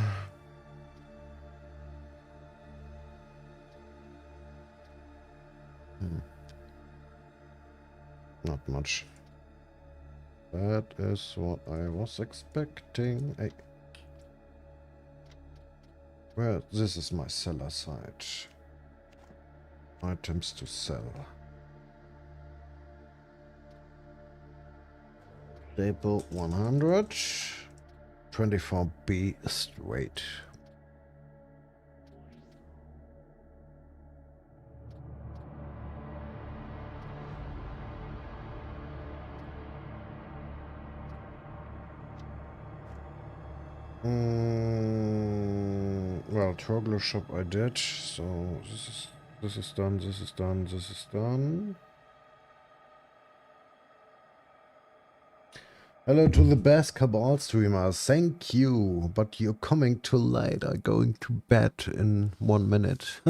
Not much. That is what I was expecting. Hey. Well, this is my seller side. Items to sell. Staple 100. 24B straight. Well, Troglo shop I did, so this is done, this is done, this is done. Hello to the best Cabal streamers, thank you, but you're coming too late, I'm going to bed in 1 minute.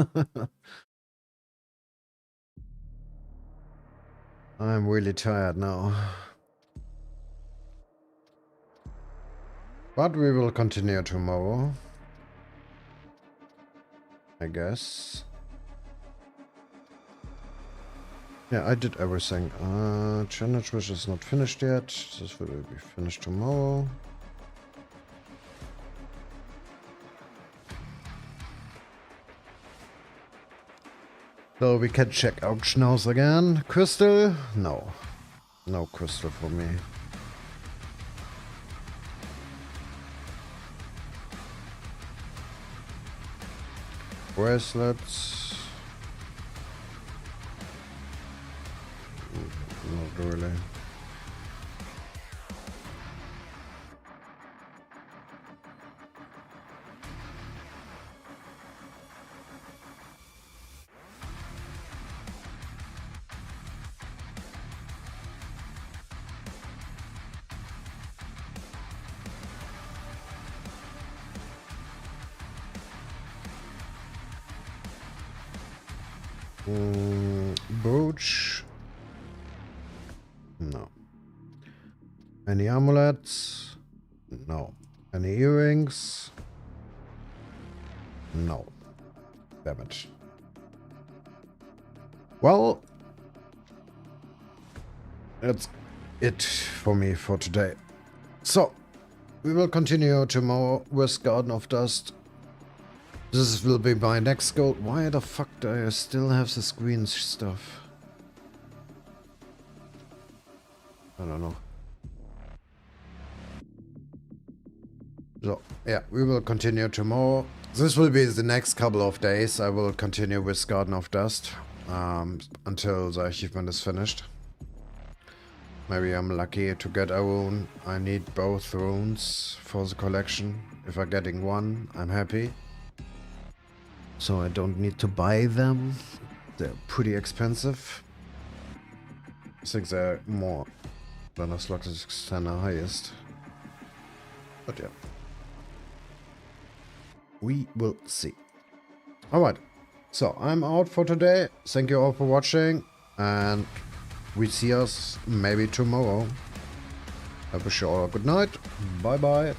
I'm really tired now. But we will continue tomorrow, I guess. Yeah, I did everything. Challenge which is not finished yet. This will be finished tomorrow. So we can check auction house again. Crystal? No. No crystal for me. Bracelets. Not really. Brooch. No. Any amulets? No. Any earrings? No. Damn it. Well, that's it for me for today. So, we will continue tomorrow with Garden of Dust. This will be my next goal. Why the fuck do I still have the screen stuff? I don't know. So, yeah, we will continue tomorrow. This will be the next couple of days. I will continue with Garden of Dust until the achievement is finished. Maybe I'm lucky to get a rune. I need both runes for the collection. If I'm getting one, I'm happy. So I don't need to buy them. They're pretty expensive. I think they're more than a slot extender highest. But yeah. We will see. Alright. So I'm out for today. Thank you all for watching. And we see us maybe tomorrow. I wish you all a good night. Bye bye.